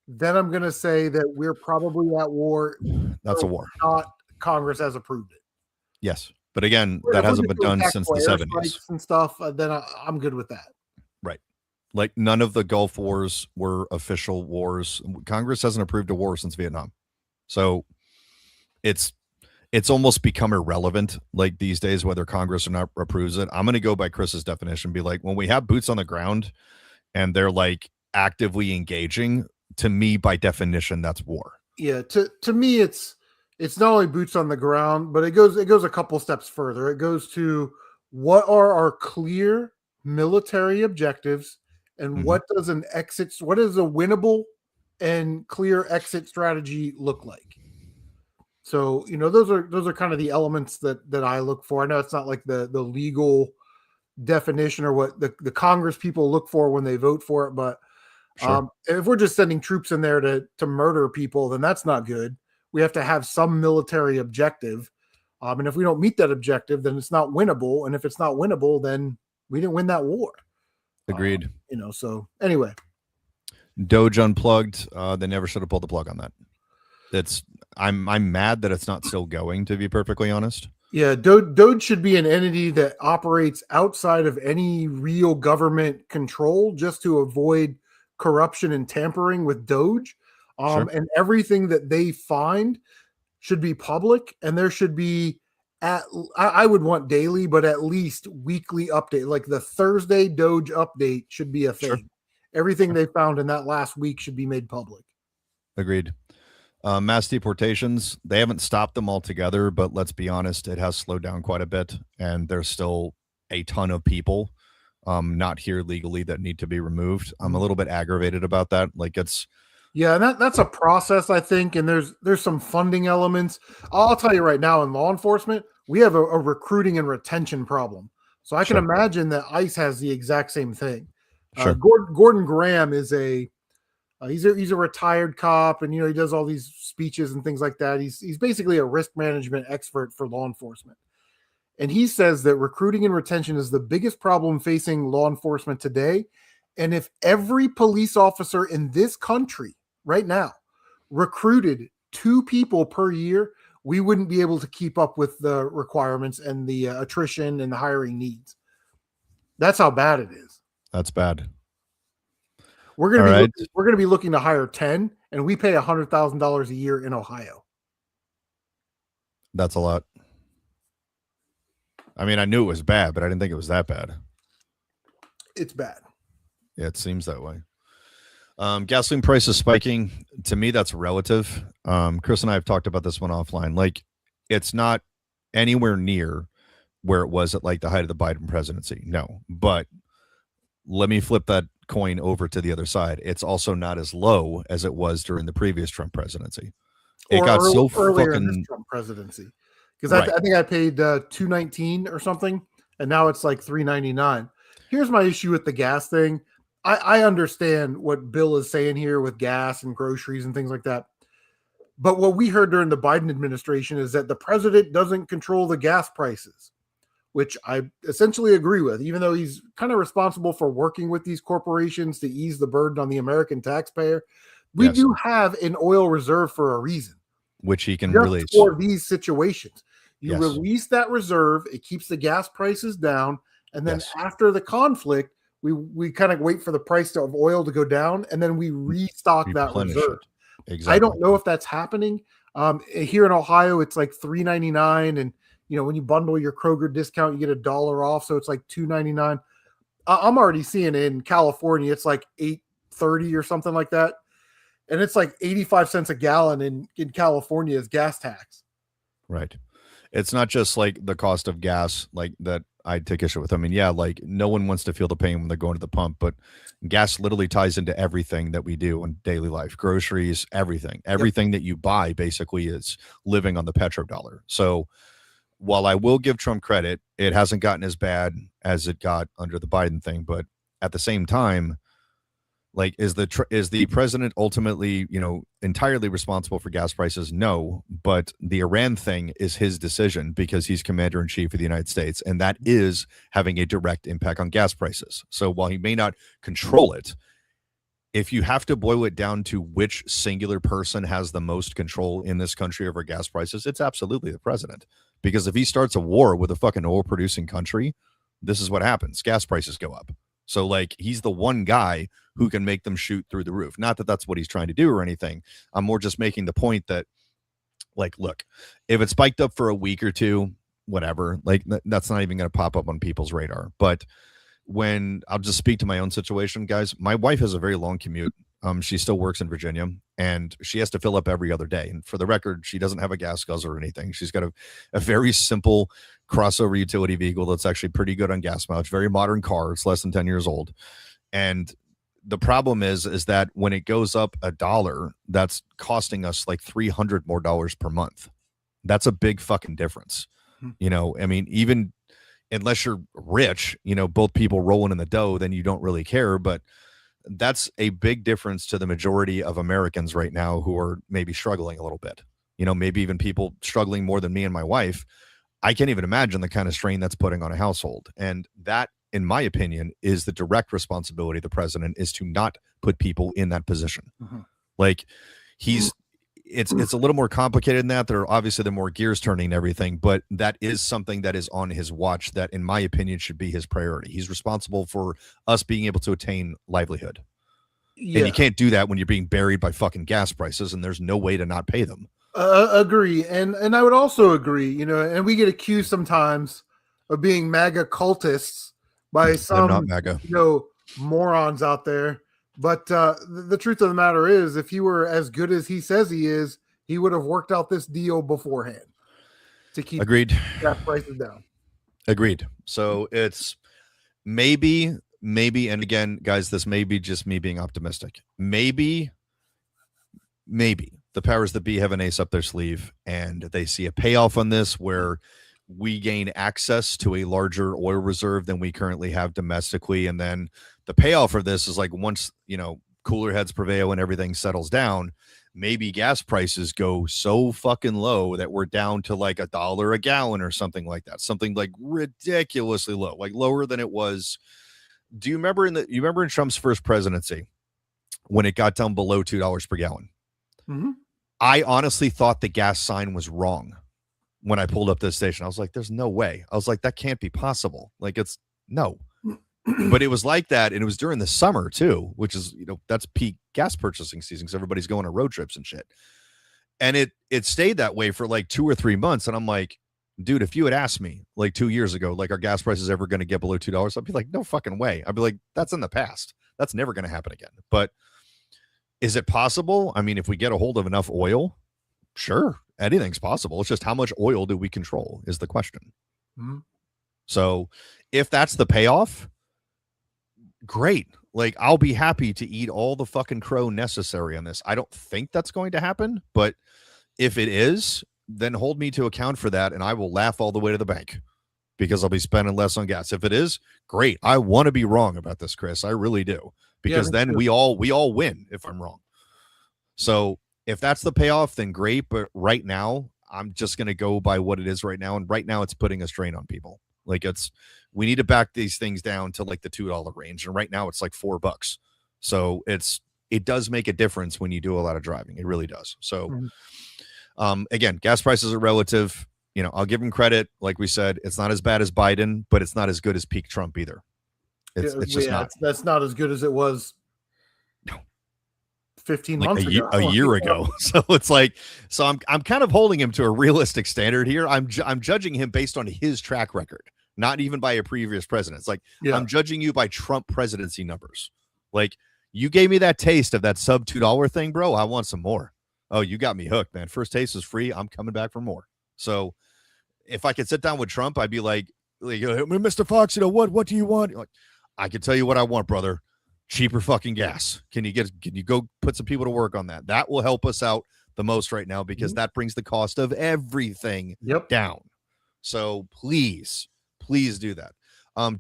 then I'm going to say that we're probably at war. That's a war. Not Congress has approved it. Yes. But again, that hasn't been done since the 70s. And stuff, then I'm good with that. Right. Like, none of the Gulf Wars were official wars. Congress hasn't approved a war since Vietnam. So it's almost become irrelevant, like, these days, whether Congress or not approves it. I'm going to go by Chris's definition, be like, when we have boots on the ground and they're like actively engaging, to me, by definition, that's war. Yeah. To me, it's not only boots on the ground, but it goes a couple steps further. It goes to, what are our clear military objectives, and what does a winnable and clear exit strategy look like? So, those are kind of the elements that I look for. I know it's not like the legal definition or what the Congress people look for when they vote for it, but Sure. If we're just sending troops in there to murder people, then that's not good. We have to have some military objective. And if we don't meet that objective, then it's not winnable. And if it's not winnable, then we didn't win that war. Agreed. So anyway. Doge unplugged. They never should have pulled the plug on that. I'm mad that it's not still going, to be perfectly honest. Yeah, Doge should be an entity that operates outside of any real government control, just to avoid corruption and tampering with Doge. Sure. And everything that they find should be public, and there should be I would want daily, but at least weekly update. Like the Thursday Doge update should be a thing. Sure. Everything they found in that last week should be made public. Agreed. Mass deportations, they haven't stopped them altogether, but let's be honest, it has slowed down quite a bit, and there's still a ton of people not here legally that need to be removed. I'm a little bit aggravated about that. Like Yeah, and that's a process, I think, and there's some funding elements. I'll tell you right now, in law enforcement, we have a recruiting and retention problem. So I can Sure. imagine that ICE has the exact same thing. Sure. Gordon Graham is he's a retired cop, and he does all these speeches and things like that. He's basically a risk management expert for law enforcement. And he says that recruiting and retention is the biggest problem facing law enforcement today. And if every police officer in this country right now recruited 2 people per year, we wouldn't be able to keep up with the requirements and the attrition and the hiring needs. That's how bad it is. That's bad. We're going to be looking to hire 10, and we pay $100,000 a year in Ohio. That's a lot. I mean, I knew it was bad, but I didn't think it was that bad. It's bad. Yeah, it seems that way. Gasoline prices spiking. To me, that's relative. Chris and I have talked about this one offline. Like, it's not anywhere near where it was at like the height of the Biden presidency. No, but let me flip that coin over to the other side. It's also not as low as it was during the previous Trump presidency. It got so earlier in fucking this Trump presidency. Because Right. I think I paid $2.19 or something, and now it's like $3.99. Here's my issue with the gas thing. I understand what Bill is saying here with gas and groceries and things like that. But what we heard during the Biden administration is that the president doesn't control the gas prices, which I essentially agree with, even though he's kind of responsible for working with these corporations to ease the burden on the American taxpayer. We Yes. do have an oil reserve for a reason. which he can Just release. for these situations. You Yes. release that reserve, it keeps the gas prices down, and then Yes. after the conflict, we kind of wait for the price of oil to go down, and then we restock that Replenish reserve. it. Exactly. I don't know if that's happening. Here in Ohio, it's like $3.99, and when you bundle your Kroger discount, you get $1 off, so it's like $2.99. I'm already seeing it in California. It's like $8.30 or something like that. And it's like 85 cents a gallon in California is gas tax. Right. It's not just like the cost of gas, like that I take issue with. I mean, yeah, like no one wants to feel the pain when they're going to the pump, but gas literally ties into everything that we do in daily life, groceries, everything. Everything that you buy basically is living on the petrodollar. So while I will give Trump credit, it hasn't gotten as bad as it got under the Biden thing. But at the same time, like, is the president ultimately, entirely responsible for gas prices? No, but the Iran thing is his decision because he's commander in chief of the United States, and that is having a direct impact on gas prices. So while he may not control it, if you have to boil it down to which singular person has the most control in this country over gas prices, it's absolutely the president. Because if he starts a war with a fucking oil producing country, this is what happens. Gas prices go up. So, like, he's the one guy who can make them shoot through the roof. Not that that's what he's trying to do or anything. I'm more just making the point that, like, look, if it spiked up for a week or two, whatever, like, that's not even going to pop up on people's radar. But when I'll just speak to my own situation, guys, my wife has a very long commute. She still works in Virginia, and she has to fill up every other day. And for the record, she doesn't have a gas guzzler or anything. She's got a very simple crossover utility vehicle that's actually pretty good on gas mileage, very modern car. It's less than 10 years old. And the problem is that when it goes up $1, that's costing us like $300 more per month. That's a big fucking difference. I mean, even unless you're rich, both people rolling in the dough, then you don't really care. But that's a big difference to the majority of Americans right now who are maybe struggling a little bit. Maybe even people struggling more than me and my wife. I can't even imagine the kind of strain that's putting on a household. And that, in my opinion, is the direct responsibility of the president, is to not put people in that position. Like, it's a little more complicated than that. There are obviously the more gears turning and everything, but that is something that is on his watch that, in my opinion, should be his priority. He's responsible for us being able to attain livelihood. Yeah. And you can't do that when you're being buried by fucking gas prices and there's no way to not pay them. Agree. And I would also agree, and we get accused sometimes of being MAGA cultists by some not MAGA. Morons out there. But the truth of the matter is, if he were as good as he says he is, He would have worked out this deal beforehand to keep Agreed. gas prices down. Agreed. So it's maybe, and again, guys, this may be just me being optimistic. Maybe the powers that be have an ace up their sleeve and they see a payoff on this where we gain access to a larger oil reserve than we currently have domestically. And then the payoff for this is like once, cooler heads prevail and everything settles down, maybe gas prices go so fucking low that we're down to like $1 a gallon or something like that. Something like ridiculously low, like lower than it was. Do you remember in Trump's first presidency when it got down below $2 per gallon? Mm-hmm. I honestly thought the gas sign was wrong when I pulled up this station. I was like, there's no way. I was like, that can't be possible. Like, it's no. But it was like that, and it was during the summer too, which is, that's peak gas purchasing season because everybody's going on road trips and shit. And it stayed that way for like 2 or 3 months. And I'm like, dude, if you had asked me like 2 years ago, like, are gas prices ever going to get below $2? I'd be like, no fucking way. I'd be like, that's in the past. That's never going to happen again. But is it possible? I mean, if we get a hold of enough oil, sure, anything's possible. It's just how much oil do we control is the question. Mm-hmm. So if that's the payoff, great. Like, I'll be happy to eat all the fucking crow necessary on this. I don't think that's going to happen, but if it is, then hold me to account for that, and I will laugh all the way to the bank because I'll be spending less on gas. If it is, great. I want to be wrong about this, Chris. I really do, because then we all win if I'm wrong. So if that's the payoff, then great. But right now, I'm just going to go by what it is right now, and right now it's putting a strain on people. Like, we need to back these things down to like the $2 range. And right now it's like $4. So it does make a difference when you do a lot of driving. It really does. So, again, gas prices are relative. I'll give him credit. Like we said, it's not as bad as Biden, but it's not as good as peak Trump either. It's just not. That's not as good as it was 15 months ago. A year ago. So it's like, I'm kind of holding him to a realistic standard here. I'm judging him based on his track record. Not even by a previous president. It's like, I'm judging you by Trump presidency numbers. Like, you gave me that taste of that sub $2 thing, bro. I want some more. Oh, you got me hooked, man. First taste is free. I'm coming back for more. So if I could sit down with Trump, I'd be like Mr. Fox, what do you want? Like, I can tell you what I want, brother. Cheaper fucking gas. Can you go put some people to work on that? That will help us out the most right now because that brings the cost of everything down. So please do that.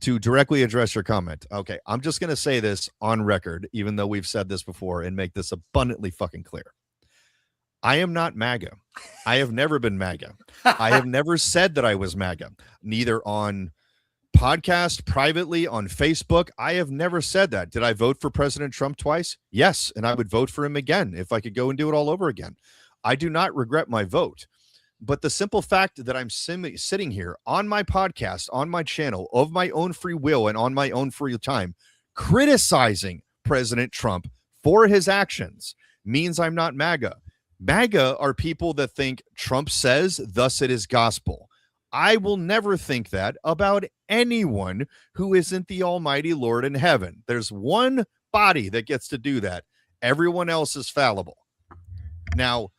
To directly address your comment. Okay, I'm just going to say this on record, even though we've said this before, and make this abundantly fucking clear. I am not MAGA. I have never been MAGA. I have never said that I was MAGA, neither on podcast, privately, on Facebook. I have never said that. Did I vote for President Trump twice? Yes, and I would vote for him again if I could go and do it all over again. I do not regret my vote. But the simple fact that I'm sitting here on my podcast, on my channel, of my own free will and on my own free time, criticizing President Trump for his actions means I'm not MAGA. MAGA are people that think Trump says, thus it is gospel. I will never think that about anyone who isn't the almighty Lord in heaven. There's one body that gets to do that. Everyone else is fallible. Now,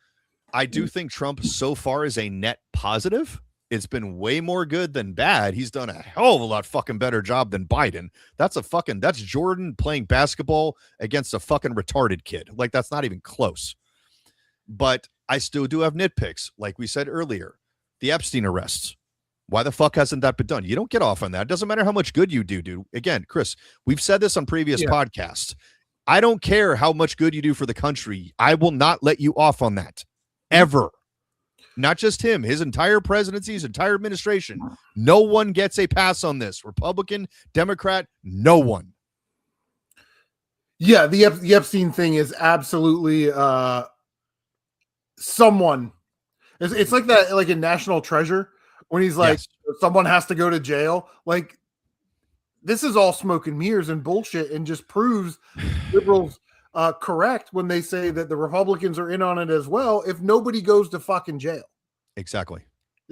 I do think Trump so far is a net positive. It's been way more good than bad. He's done a hell of a lot fucking better job than Biden. That's Jordan playing basketball against a fucking retarded kid. Like, that's not even close. But I still do have nitpicks. Like we said earlier, the Epstein arrests. Why the fuck hasn't that been done? You don't get off on that. It doesn't matter how much good you do, dude. Again, Chris, we've said this on previous podcasts. I don't care how much good you do for the country. I will not let you off on that. Ever. Not just him, his entire presidency, his entire administration. No one gets a pass on this. Republican, Democrat, no one. Yeah, the Epstein thing is absolutely someone. It's like that, like in National Treasure, when he's like, someone has to go to jail. Like, this is all smoke and mirrors and bullshit, and just proves liberals correct when they say that the Republicans are in on it as well. If nobody goes to fucking jail, exactly.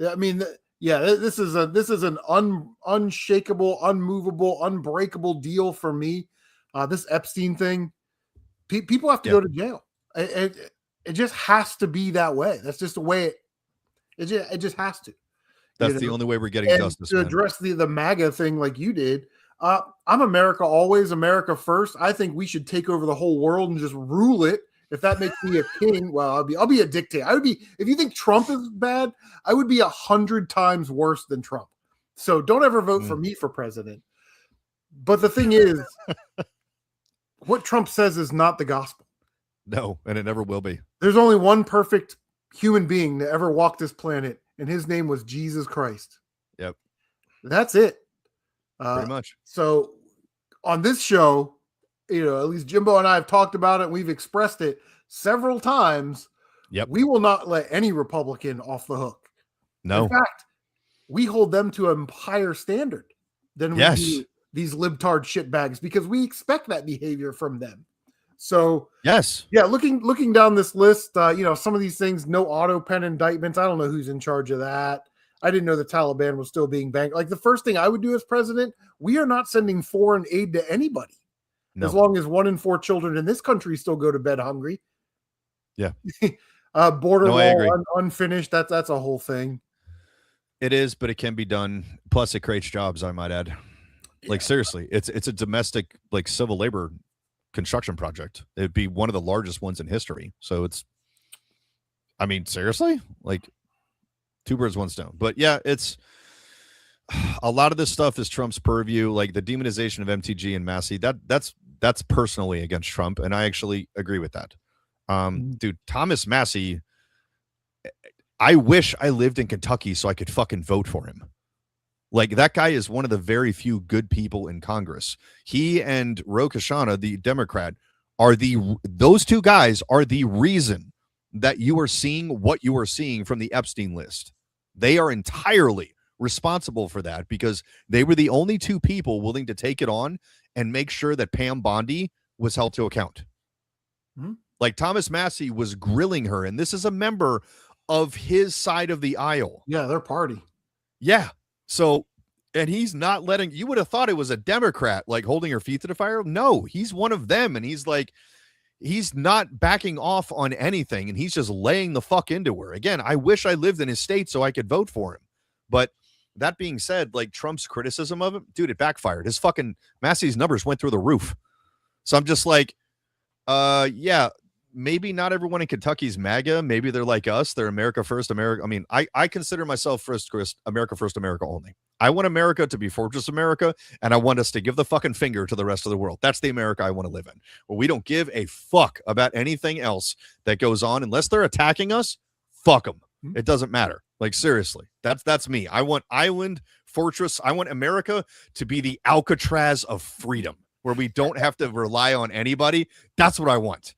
I mean, this is an unshakable, unmovable, unbreakable deal for me. This Epstein thing, people have to go to jail. It just has to be that way. That's just the way it just has to. That's the only way we're getting and justice. to address the MAGA thing like you did, I'm America always, America first. I think we should take over the whole world and just rule it. If that makes me a king, well, I'll be a dictator. I would be, if you think Trump is bad, I would be 100 times worse than Trump. So don't ever vote for me for president. But the thing is, what Trump says is not the gospel. No, and it never will be. There's only one perfect human being to ever walk this planet, and his name was Jesus Christ. Yep. That's it. Pretty much. So on this show, at least Jimbo and I have talked about it. We've expressed it several times. Yep. We will not let any Republican off the hook. No. In fact, we hold them to a higher standard than we do these libtard shitbags because we expect that behavior from them. So yes, yeah, looking down this list, some of these things, no auto pen indictments. I don't know who's in charge of that. I didn't know the Taliban was still being banked. Like the first thing I would do as president, we are not sending foreign aid to anybody. No. As long as 1 in 4 children in this country still go to bed hungry. Yeah. Border wall unfinished. That's a whole thing. It is, but it can be done. Plus it creates jobs, I might add. Yeah. Like seriously, it's a domestic like civil labor construction project. It'd be one of the largest ones in history. So seriously, like 2 birds, 1 stone. But yeah, it's a lot of this stuff is Trump's purview, like the demonization of MTG and Massey. That's personally against Trump, and I actually agree with that. Dude, Thomas Massey, I wish I lived in Kentucky so I could fucking vote for him. Like that guy is one of the very few good people in Congress. He and Ro Khanna, the Democrat, those 2 guys are the reason that you are seeing what you are seeing from the Epstein list. They are entirely responsible for that because they were the only 2 people willing to take it on and make sure that Pam Bondi was held to account. Mm-hmm. Like Thomas Massey was grilling her, and this is a member of his side of the aisle. Yeah, their party. Yeah. So, and he's not letting, you would have thought it was a Democrat, like holding her feet to the fire. No, he's one of them. And he's like, he's not backing off on anything. And he's just laying the fuck into her. Again, I wish I lived in his state so I could vote for him. But that being said, like Trump's criticism of him, dude, it backfired. His fucking Massey's numbers went through the roof. So I'm just like, yeah, maybe not everyone in Kentucky's MAGA. Maybe they're like us. They're America first, America. I mean, I consider myself America first, America only. I want America to be Fortress America, and I want us to give the fucking finger to the rest of the world. That's the America I want to live in, where we don't give a fuck about anything else that goes on. Unless they're attacking us, fuck them. It doesn't matter. Like, seriously, that's me. I want island fortress. I want America to be the Alcatraz of freedom, where we don't have to rely on anybody. That's what I want.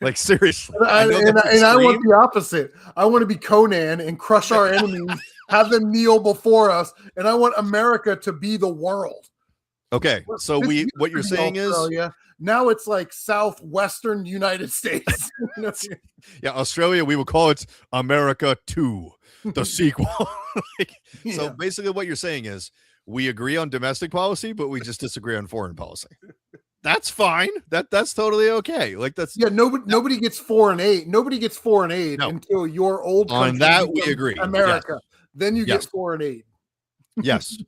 Like, seriously. I want the opposite. I want to be Conan and crush our enemies, have them kneel before us, and I want America to be the world. Okay, so what you're saying Australia. Is now it's like southwestern United States. Yeah, Australia, we will call it America 2, the sequel. So basically what you're saying is we agree on domestic policy, but we just disagree on foreign policy. That's fine. That's totally okay. Like that's nobody gets foreign aid. Nobody gets foreign aid until your old country on that we agree. America. Yes. Then you get foreign aid. Yes.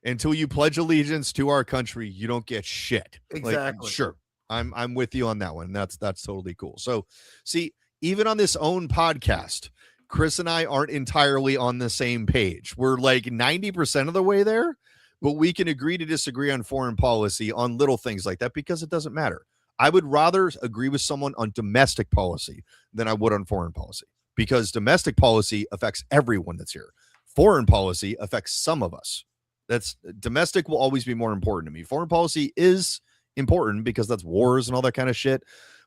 Until you pledge allegiance to our country, you don't get shit. Exactly. Like, sure. I'm with you on that one. That's totally cool. So see, even on this own podcast, Chris and I aren't entirely on the same page. We're like 90% of the way there. But we can agree to disagree on foreign policy on little things like that because it doesn't matter. I would rather agree with someone on domestic policy than I would on foreign policy because domestic policy affects everyone that's here. Foreign policy affects some of us. That's domestic will always be more important to me. Foreign policy is important because that's wars and all that kind of shit.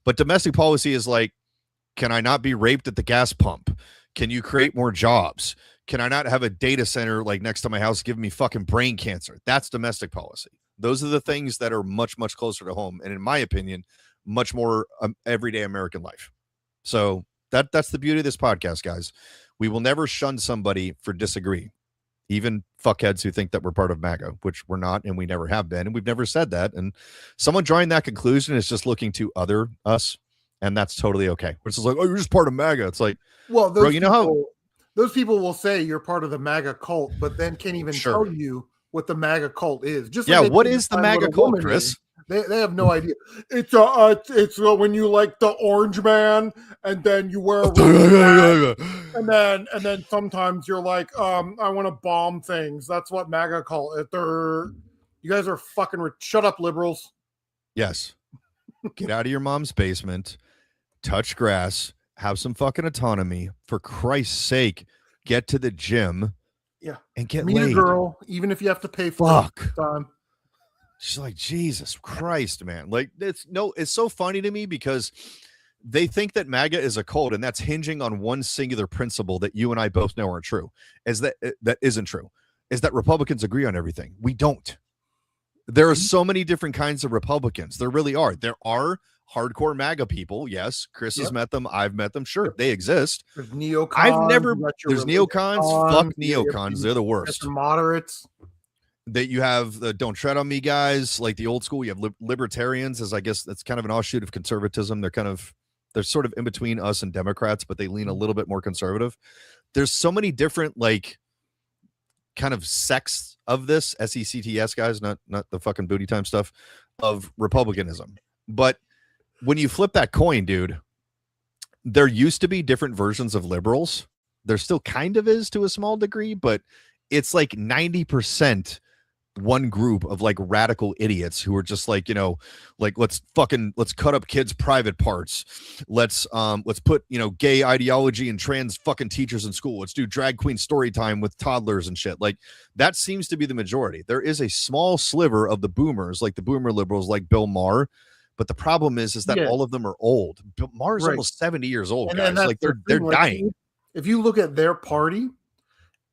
But domestic policy is like, can I not be raped at the gas pump? Can you create more jobs? Can I not have a data center like next to my house giving me fucking brain cancer? That's domestic policy. Those are the things that are much, much closer to home. And in my opinion, much more everyday American life. So that's the beauty of this podcast, guys. We will never shun somebody for disagreeing. Even fuckheads who think that we're part of MAGA, which we're not, and we never have been. And we've never said that. And someone drawing that conclusion is just looking to other us and that's totally okay. Which is like, oh, you're just part of MAGA. It's like, Well, bro, you know how those people will say you're part of the MAGA cult, but then can't even Sure. tell you what the MAGA cult is. Just yeah, like they what can't is the define what MAGA a cult, woman Chris? is. They have no idea. It's when you like the orange man, and then you wear a red hat, and then sometimes you're like, I want to bomb things. That's what MAGA call it. You guys are fucking shut up, liberals. Yes. Get out of your mom's basement, touch grass, have some fucking autonomy. For Christ's sake, get to the gym. Yeah. And get Meet laid. a girl, even if you have to pay for Fuck. time. She's like, Jesus Christ, man. Like, it's so funny to me because they think that MAGA is a cult, and that's hinging on one singular principle that you and I both know aren't true. That isn't true. Is that Republicans agree on everything. We don't. There are so many different kinds of Republicans. There really are. There are hardcore MAGA people. Yes, Chris has met them. I've met them. Sure, they exist. There's neocons. There's neocons. Fuck neocons. They're the worst. Moderates. That you have the don't tread on me guys, like the old school. You have libertarians, as I guess that's kind of an offshoot of conservatism. They're sort of in between us and Democrats, but they lean a little bit more conservative. There's so many different like kind of sects of this SECTS guys, not the fucking booty time stuff of Republicanism. But when you flip that coin, dude, there used to be different versions of liberals. There still kind of is to a small degree, but it's like 90% one group of like radical idiots who are just like, like let's cut up kids' private parts. Let's put, gay ideology and trans fucking teachers in school. Let's do drag queen story time with toddlers and shit. Like that seems to be the majority. There is a small sliver of the boomers, like the boomer liberals, like Bill Maher. But the problem is that all of them are old. Bill Maher's almost 70 years old, guys. Like they're dying. If you look at their party,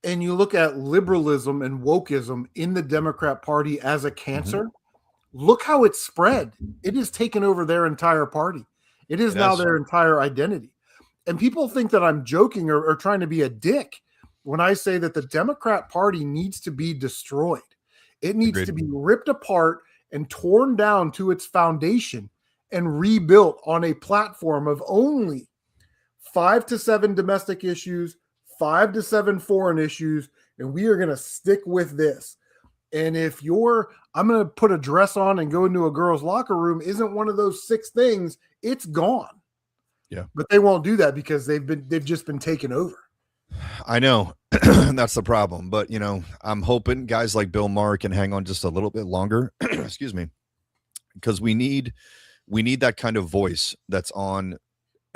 and you look at liberalism and wokeism in the Democrat Party as a cancer, look how it's spread. It has taken over their entire party. It is now their entire identity. And people think that I'm joking or trying to be a dick when I say that the Democrat Party needs to be destroyed. It needs to be ripped apart and torn down to its foundation and rebuilt on a platform of only 5 to 7 domestic issues, 5 to 7 foreign issues, and we are going to stick with this. And if I'm going to put a dress on and go into a girl's locker room isn't one of those 6 things, it's gone. Yeah. But they won't do that because they've just been taken over. I know. That's the problem. But, I'm hoping guys like Bill Maher can hang on just a little bit longer. Excuse me. Because we need that kind of voice that's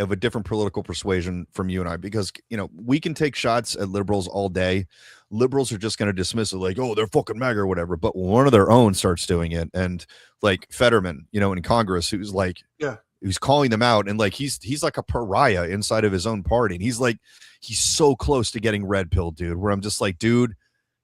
of a different political persuasion from you and I, because, we can take shots at liberals all day. Liberals are just going to dismiss it like, oh, they're fucking MAGA or whatever. But when one of their own starts doing it, and like Fetterman, in Congress, who's like, who's calling them out, and like he's like a pariah inside of his own party, and he's so close to getting red pilled, dude, where I'm just like, dude,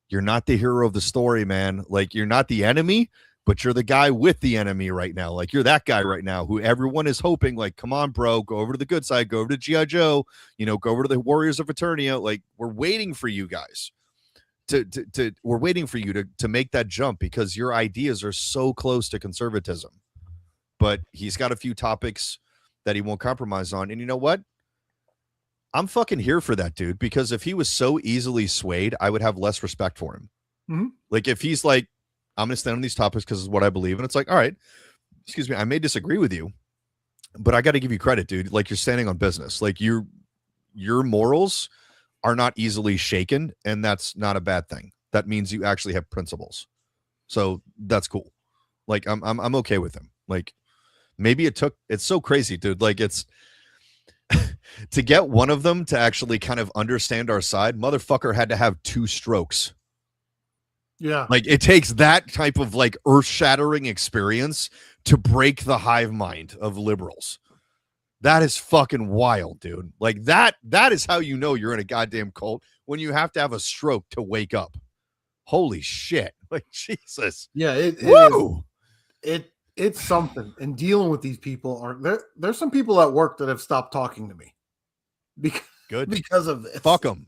you're not the hero of the story, man. Like, you're not the enemy, but you're the guy with the enemy right now. Like, you're that guy right now who everyone is hoping, like, come on, bro, go over to the good side, go over to G.I. Joe, go over to the Warriors of Eternia. Like, we're waiting for you guys we're waiting for you to make that jump, because your ideas are so close to conservatism. But he's got a few topics that he won't compromise on. And you know what? I'm fucking here for that, dude, because if he was so easily swayed, I would have less respect for him. Mm-hmm. Like, if he's like, I'm going to stand on these topics because it's what I believe. And it's like, all right, excuse me, I may disagree with you, but I got to give you credit, dude. Like, you're standing on business. Like, your morals are not easily shaken, and that's not a bad thing. That means you actually have principles. So that's cool. Like, I'm okay with him. Like, maybe it's so crazy, dude. Like, it's to get one of them to actually kind of understand our side, motherfucker had to have 2 strokes. Yeah. Like, it takes that type of like earth-shattering experience to break the hive mind of liberals. That is fucking wild, dude. Like, that is how you know you're in a goddamn cult, when you have to have a stroke to wake up. Holy shit. Like, Jesus. Yeah, it's something. And dealing with these people there's some people at work that have stopped talking to me because of this. Fuck them.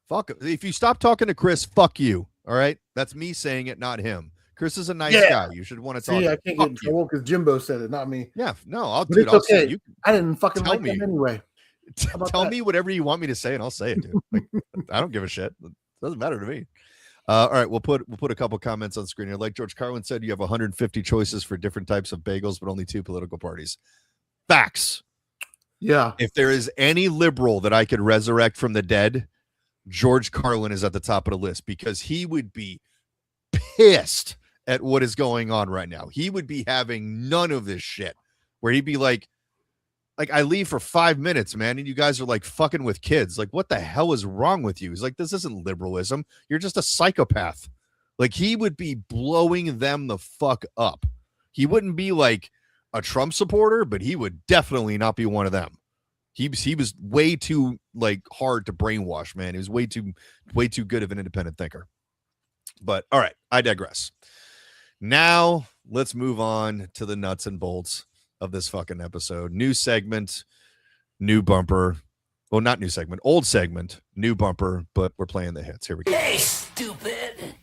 Fuck him. If you stop talking to Chris, fuck you. All right. That's me saying it, not him. Chris is a nice Yeah. guy. You should want to talk. See, I can't get in trouble because Jimbo said it, not me. Yeah, no, I'll But dude. it's I'll say okay. you. I didn't fucking tell like me. them anyway. Tell that? me whatever you want me to say, and I'll say it, dude. Like, I don't give a shit. It doesn't matter to me. All right, we'll put a couple comments on screen here. Like George Carlin said, you have 150 choices for different types of bagels, but only 2 political parties. Facts. Yeah. If there is any liberal that I could resurrect from the dead, George Carlin is at the top of the list because he would be pissed at what is going on right now. He would be having none of this shit where he'd be like, I leave for 5 minutes, man, and you guys are like fucking with kids. Like, what the hell is wrong with you? He's like, this isn't liberalism. You're just a psychopath. Like, he would be blowing them the fuck up. He wouldn't be like a Trump supporter, but he would definitely not be one of them. He was way too like hard to brainwash, man. He was way too good of an independent thinker. But all right, I digress. Now let's move on to the nuts and bolts of this fucking episode. New segment, new bumper. Well, not new segment, old segment, new bumper, but we're playing the hits. Here we go. Hey, stupid.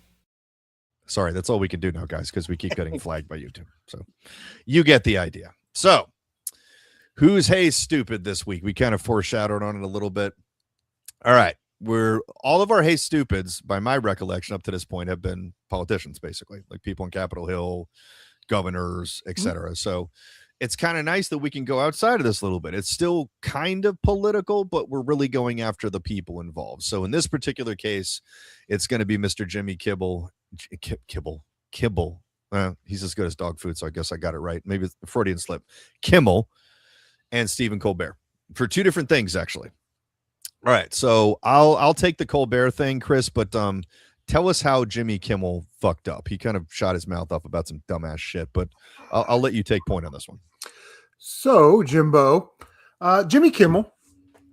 Sorry, that's all we can do now, guys, because we keep getting flagged by YouTube. So you get the idea. So who's Hey Stupid this week? We kind of foreshadowed on it a little bit. All right. All of our Hey Stupids, by my recollection up to this point, have been politicians, basically, like people on Capitol Hill, governors, etc. So it's kind of nice that we can go outside of this a little bit. It's still kind of political, but we're really going after the people involved. So in this particular case, it's going to be Mr. Jimmy Kibble. Kibble. He's as good as dog food, so I guess I got it right. Maybe it's a Freudian slip. Kimmel and Stephen Colbert for 2 different things, actually. All right, so I'll take the Colbert thing, Chris, but tell us how Jimmy Kimmel fucked up. He kind of shot his mouth off about some dumbass shit, but I'll let you take point on this one. So, Jimbo, Jimmy Kimmel,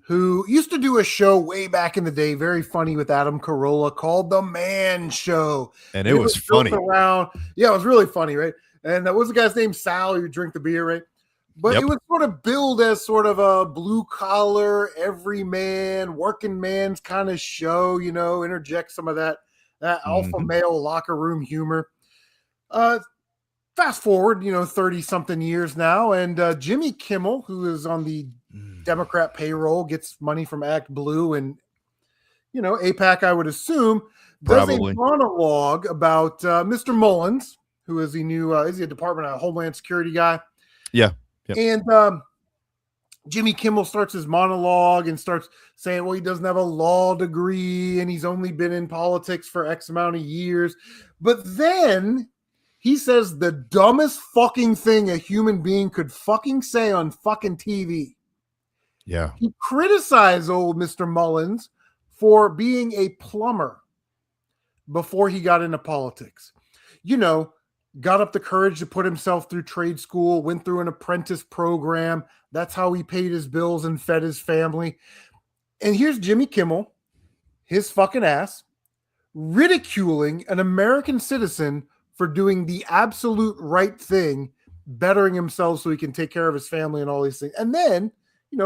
who used to do a show way back in the day, very funny with Adam Carolla, called The Man Show. And it was funny. Yeah, it was really funny, right? And what was the guy's name? Sal, who drink the beer, right? But It was sort of billed as sort of a blue-collar, everyman, working man's kind of show, interject some of that alpha male locker room humor. Fast forward, 30-something years now, and Jimmy Kimmel, who is on the Democrat payroll, gets money from Act Blue and, AIPAC, I would assume, does a monologue about Mr. Mullins, who is the new, is he a Department of Homeland Security guy? Yeah. Yep. And Jimmy Kimmel starts his monologue and starts saying, well, he doesn't have a law degree and he's only been in politics for X amount of years. But then he says the dumbest fucking thing a human being could fucking say on fucking TV. Yeah. He criticized old Mr. Mullins for being a plumber before he got into politics. Got up the courage to put himself through trade school, went through an apprentice program. That's how he paid his bills and fed his family. And here's Jimmy Kimmel, his fucking ass, ridiculing an American citizen for doing the absolute right thing, bettering himself so he can take care of his family and all these things. And then,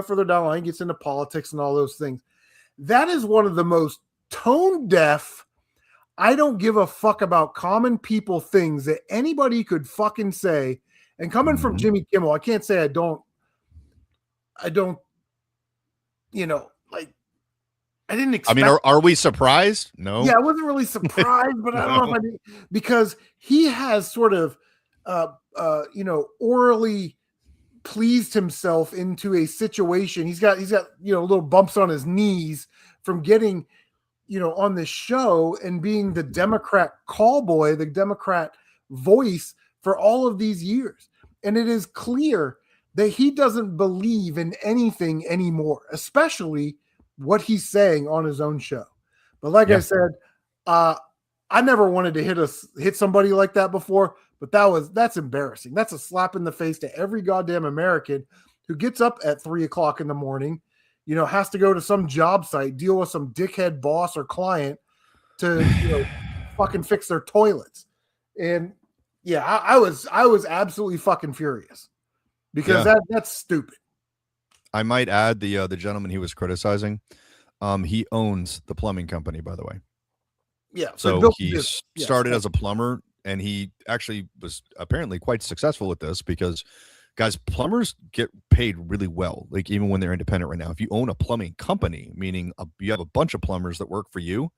further down the line, gets into politics and all those things. That is one of the most tone deaf, I don't give a fuck about common people things that anybody could fucking say. And coming from Jimmy Kimmel, I can't say I don't, I didn't expect. I mean, are we surprised? No. Yeah, I wasn't really surprised, but I don't know if I did, because he has sort of, orally pleased himself into a situation. He's got, little bumps on his knees from getting, on this show and being the Democrat call boy, the Democrat voice for all of these years. And it is clear that he doesn't believe in anything anymore, especially what he's saying on his own show. But like I said, I never wanted to hit somebody like that before, but that's embarrassing. That's a slap in the face to every goddamn American who gets up at 3:00 in the morning, has to go to some job site, deal with some dickhead boss or client to, fucking fix their toilets. And yeah, I was absolutely fucking furious because that's stupid. I might add the gentleman he was criticizing. He owns the plumbing company, by the way. Yeah. So he started as as a plumber And he actually was apparently quite successful with this because, guys, plumbers get paid really well, like even when they're independent right now. If you own a plumbing company, meaning you have a bunch of plumbers that work for you,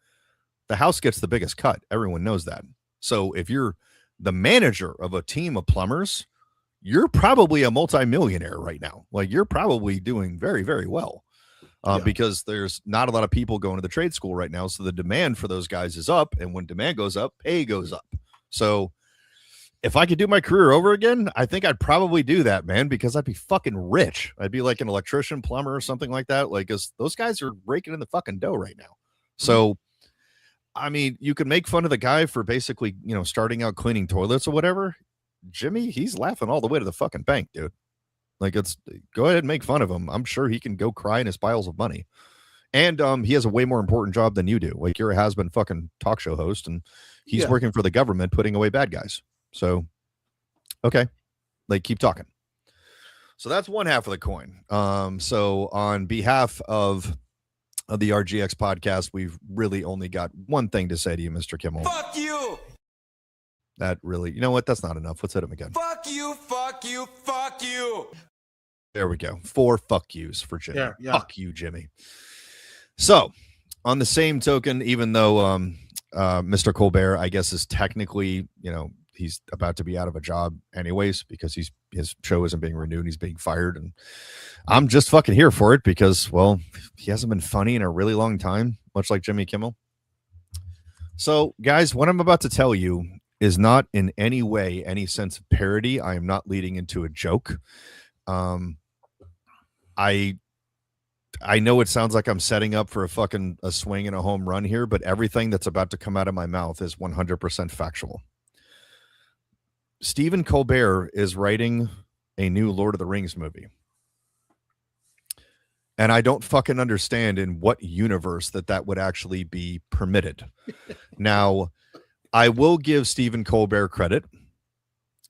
the house gets the biggest cut. Everyone knows that. So if you're the manager of a team of plumbers, you're probably a multimillionaire right now. Like you're probably doing very, very well because there's not a lot of people going to the trade school right now. So the demand for those guys is up. And when demand goes up, pay goes up. So if I could do my career over again, I think I'd probably do that, man, because I'd be fucking rich. I'd be like an electrician, plumber, or something like that. Like, cause those guys are raking in the fucking dough right now. So, I mean, you could make fun of the guy for basically, starting out cleaning toilets or whatever. Jimmy, he's laughing all the way to the fucking bank, dude. Like, go ahead and make fun of him. I'm sure he can go cry in his piles of money. And he has a way more important job than you do. Like, you're a has-been fucking talk show host, and he's working for the government, putting away bad guys. So, okay, like, keep talking. So that's one half of the coin. So on behalf of the RGX podcast, we've really only got one thing to say to you, Mr. Kimmel. Fuck you! That really, you know what? That's not enough. Let's hit him again. Fuck you, fuck you, fuck you! There we go. 4 fuck yous for Jimmy. Yeah. Fuck you, Jimmy. So, on the same token, even though Mr. Colbert, I guess, is technically, he's about to be out of a job anyways because his show isn't being renewed. He's being fired. And I'm just fucking here for it because, well, he hasn't been funny in a really long time, much like Jimmy Kimmel. So, guys, what I'm about to tell you is not in any way any sense of parody. I am not leading into a joke. I know it sounds like I'm setting up for a swing and a home run here, but everything that's about to come out of my mouth is 100% factual. Stephen Colbert is writing a new Lord of the Rings movie. And I don't fucking understand in what universe that would actually be permitted. Now, I will give Stephen Colbert credit.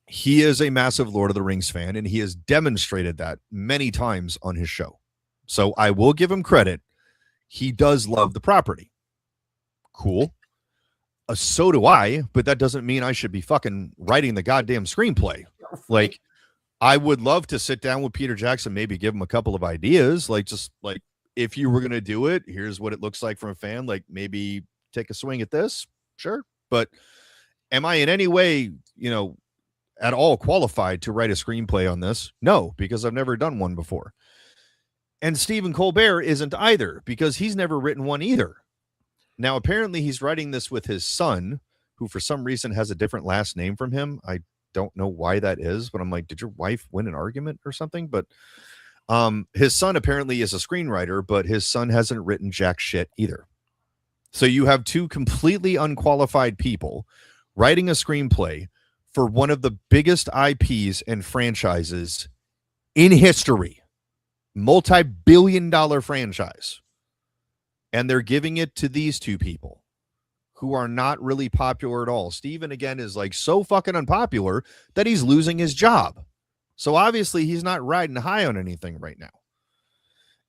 He is a massive Lord of the Rings fan, and he has demonstrated that many times on his show. So I will give him credit. He does love the property. Cool. So do I, but that doesn't mean I should be fucking writing the goddamn screenplay. Like, I would love to sit down with Peter Jackson, maybe give him a couple of ideas. Like, just like, if you were going to do it, here's what it looks like from a fan. Like, maybe take a swing at this. Sure. But am I in any way, at all qualified to write a screenplay on this? No, because I've never done one before. And Stephen Colbert isn't either, because he's never written one either. Now, apparently he's writing this with his son, who for some reason has a different last name from him. I don't know why that is, but I'm like, did your wife win an argument or something? But his son apparently is a screenwriter, but his son hasn't written jack shit either. So you have two completely unqualified people writing a screenplay for one of the biggest IPs and franchises in history, multi-billion-dollar franchise. And they're giving it to these two people who are not really popular at all. Steven, again, is like so fucking unpopular that he's losing his job. So obviously he's not riding high on anything right now.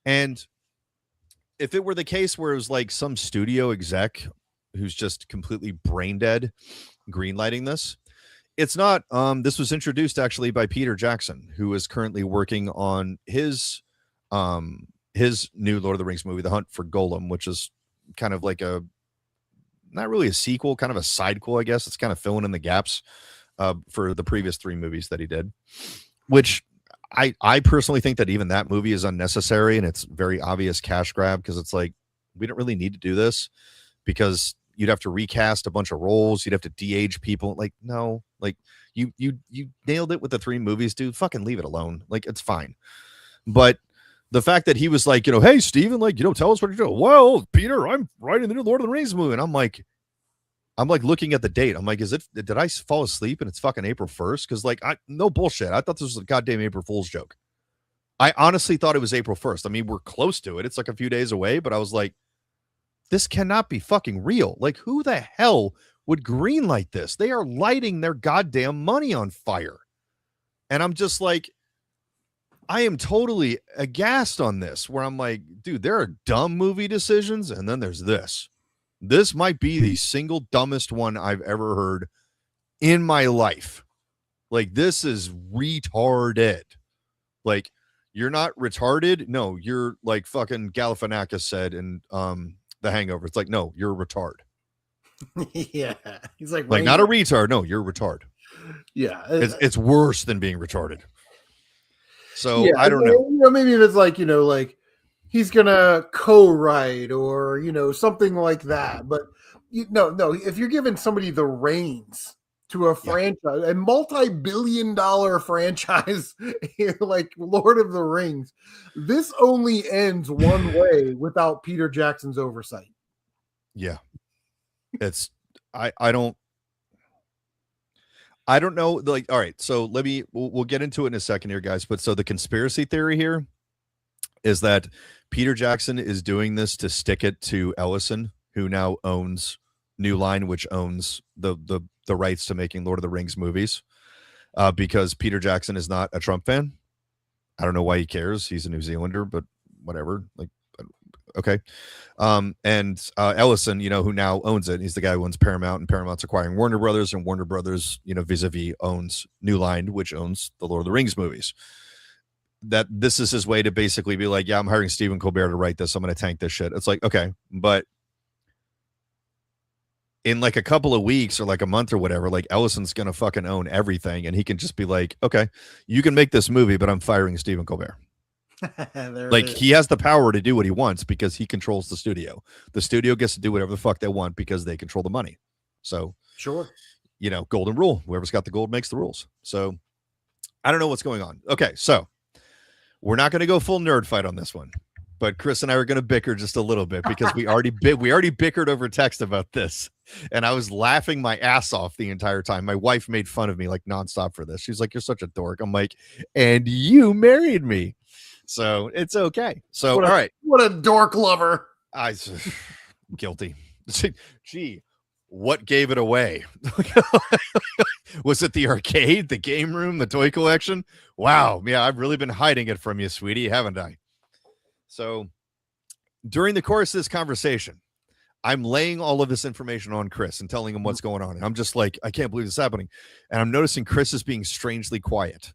And if it were the case where it was like some studio exec who's just completely brain dead greenlighting this, it's not. This was introduced actually by Peter Jackson, who is currently working on his new Lord of the Rings movie, The Hunt for Golem, which is kind of like not really a sequel, kind of a sidequel, I guess. It's kind of filling in the gaps for the previous 3 movies that he did, which I personally think that even that movie is unnecessary, and it's very obvious cash grab, because it's like, we don't really need to do this, because you'd have to recast a bunch of roles. You'd have to de-age people. Like, no, like you nailed it with the 3 movies, dude. Fucking leave it alone. Like, it's fine. But the fact that he was like, hey, Steven, like, tell us what you're doing. Well, Peter, I'm writing the new Lord of the Rings movie. And I'm like looking at the date. I'm like, did I fall asleep and it's fucking April 1st? Because like, no bullshit. I thought this was a goddamn April Fool's joke. I honestly thought it was April 1st. I mean, we're close to it. It's like a few days away, but I was like, this cannot be fucking real. Like, who the hell would greenlight this? They are lighting their goddamn money on fire. And I'm just like, I am totally aghast on this, where I'm like, dude, there are dumb movie decisions, and then there's this. This might be the single dumbest one I've ever heard in my life. Like, this is retarded. Like, you're not retarded. No, you're like fucking Galifianakis said in The Hangover. It's like, no, you're a retard. Yeah, he's like Not a retard. No, you're a retard. Yeah, It's worse than being retarded. So yeah, I don't know. Maybe if it's like like he's gonna co-write or something like that. But no, if you're giving somebody the reins to a franchise, a multi-billion-dollar franchise like Lord of the Rings, this only ends one way without Peter Jackson's oversight. Yeah, it's I don't know. Like, all right, so we'll get into it in a second here, guys. But so the conspiracy theory here is that Peter Jackson is doing this to stick it to Ellison, who now owns New Line, which owns the rights to making Lord of the Rings movies, because Peter Jackson is not a Trump fan. I don't know why he cares. He's a New Zealander, but whatever. Like, okay. And Ellison, who now owns it, he's the guy who owns Paramount, and Paramount's acquiring Warner Brothers, and Warner Brothers, vis-a-vis owns New Line, which owns the Lord of the Rings movies. That this is his way to basically be like, yeah, I'm hiring Stephen Colbert to write this. I'm going to tank this shit. It's like, okay, but in like a couple of weeks or like a month or whatever, like Ellison's going to fucking own everything. And he can just be like, okay, you can make this movie, but I'm firing Stephen Colbert. Like, he has the power to do what he wants because he controls the studio. The studio gets to do whatever the fuck they want because they control the money. So sure, golden rule, whoever's got the gold makes the rules. So I don't know what's going on. Okay. So we're not going to go full nerd fight on this one, but Chris and I are going to bicker just a little bit because we already bickered over text about this. And I was laughing my ass off the entire time. My wife made fun of me like nonstop for this. She's like, you're such a dork. I'm like, and you married me. So it's okay. So, all right. What a dork lover. Guilty. Gee, what gave it away? Was it the arcade, the game room, the toy collection? Wow. Yeah, I've really been hiding it from you, sweetie, haven't I? So during the course of this conversation, I'm laying all of this information on Chris and telling him what's going on. And I'm just like, I can't believe this is happening. And I'm noticing Chris is being strangely quiet.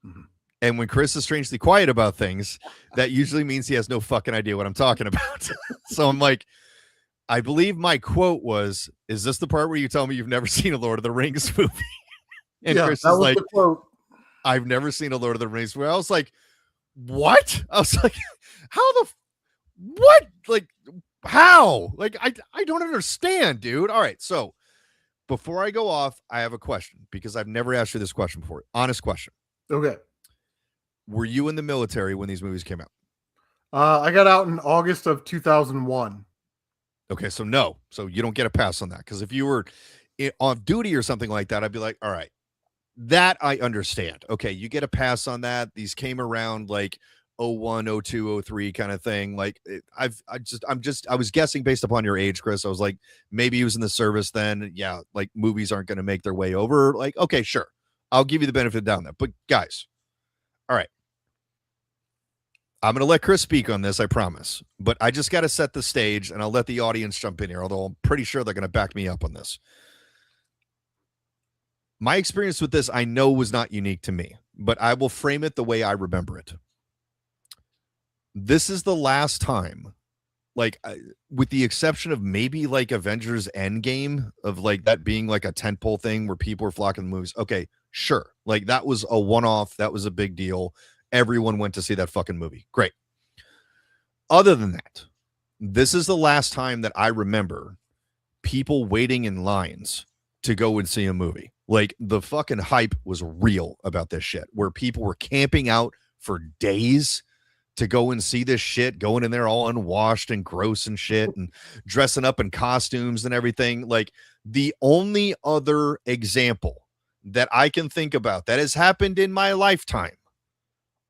Mm-hmm. And when Chris is strangely quiet about things, that usually means he has no fucking idea what I'm talking about. So I'm like, I believe my quote was, is this the part where you tell me you've never seen a Lord of the Rings movie? And yeah, Chris is like, I've never seen a Lord of the Rings movie. I was like, what? I was like, what? Like, how? Like, I don't understand, dude. All right. So before I go off, I have a question because I've never asked you this question before. Honest question. Okay. Were you in the military when these movies came out? I got out in August of 2001. Okay. So no. So you don't get a pass on that. Because if you were on duty or something like that, I'd be like, all right, that I understand. Okay. You get a pass on that. These came around like 01, 02, 03 kind of thing. Like I was guessing based upon your age, Chris. I was like, maybe he was in the service then. Yeah. Like movies aren't going to make their way over. Like, okay, sure. I'll give you the benefit down there. But guys, all right. I'm going to let Chris speak on this, I promise. But I just got to set the stage and I'll let the audience jump in here, although I'm pretty sure they're going to back me up on this. My experience with this, I know, was not unique to me, but I will frame it the way I remember it. This is the last time, like, with the exception of maybe like Avengers Endgame, of like that being like a tentpole thing where people were flocking to the movies. Okay, sure. Like that was a one-off. That was a big deal. Everyone went to see that fucking movie. Great. Other than that, this is the last time that I remember people waiting in lines to go and see a movie. Like the fucking hype was real about this shit, where people were camping out for days to go and see this shit, going in there all unwashed and gross and shit and dressing up in costumes and everything. Like the only other example that I can think about that has happened in my lifetime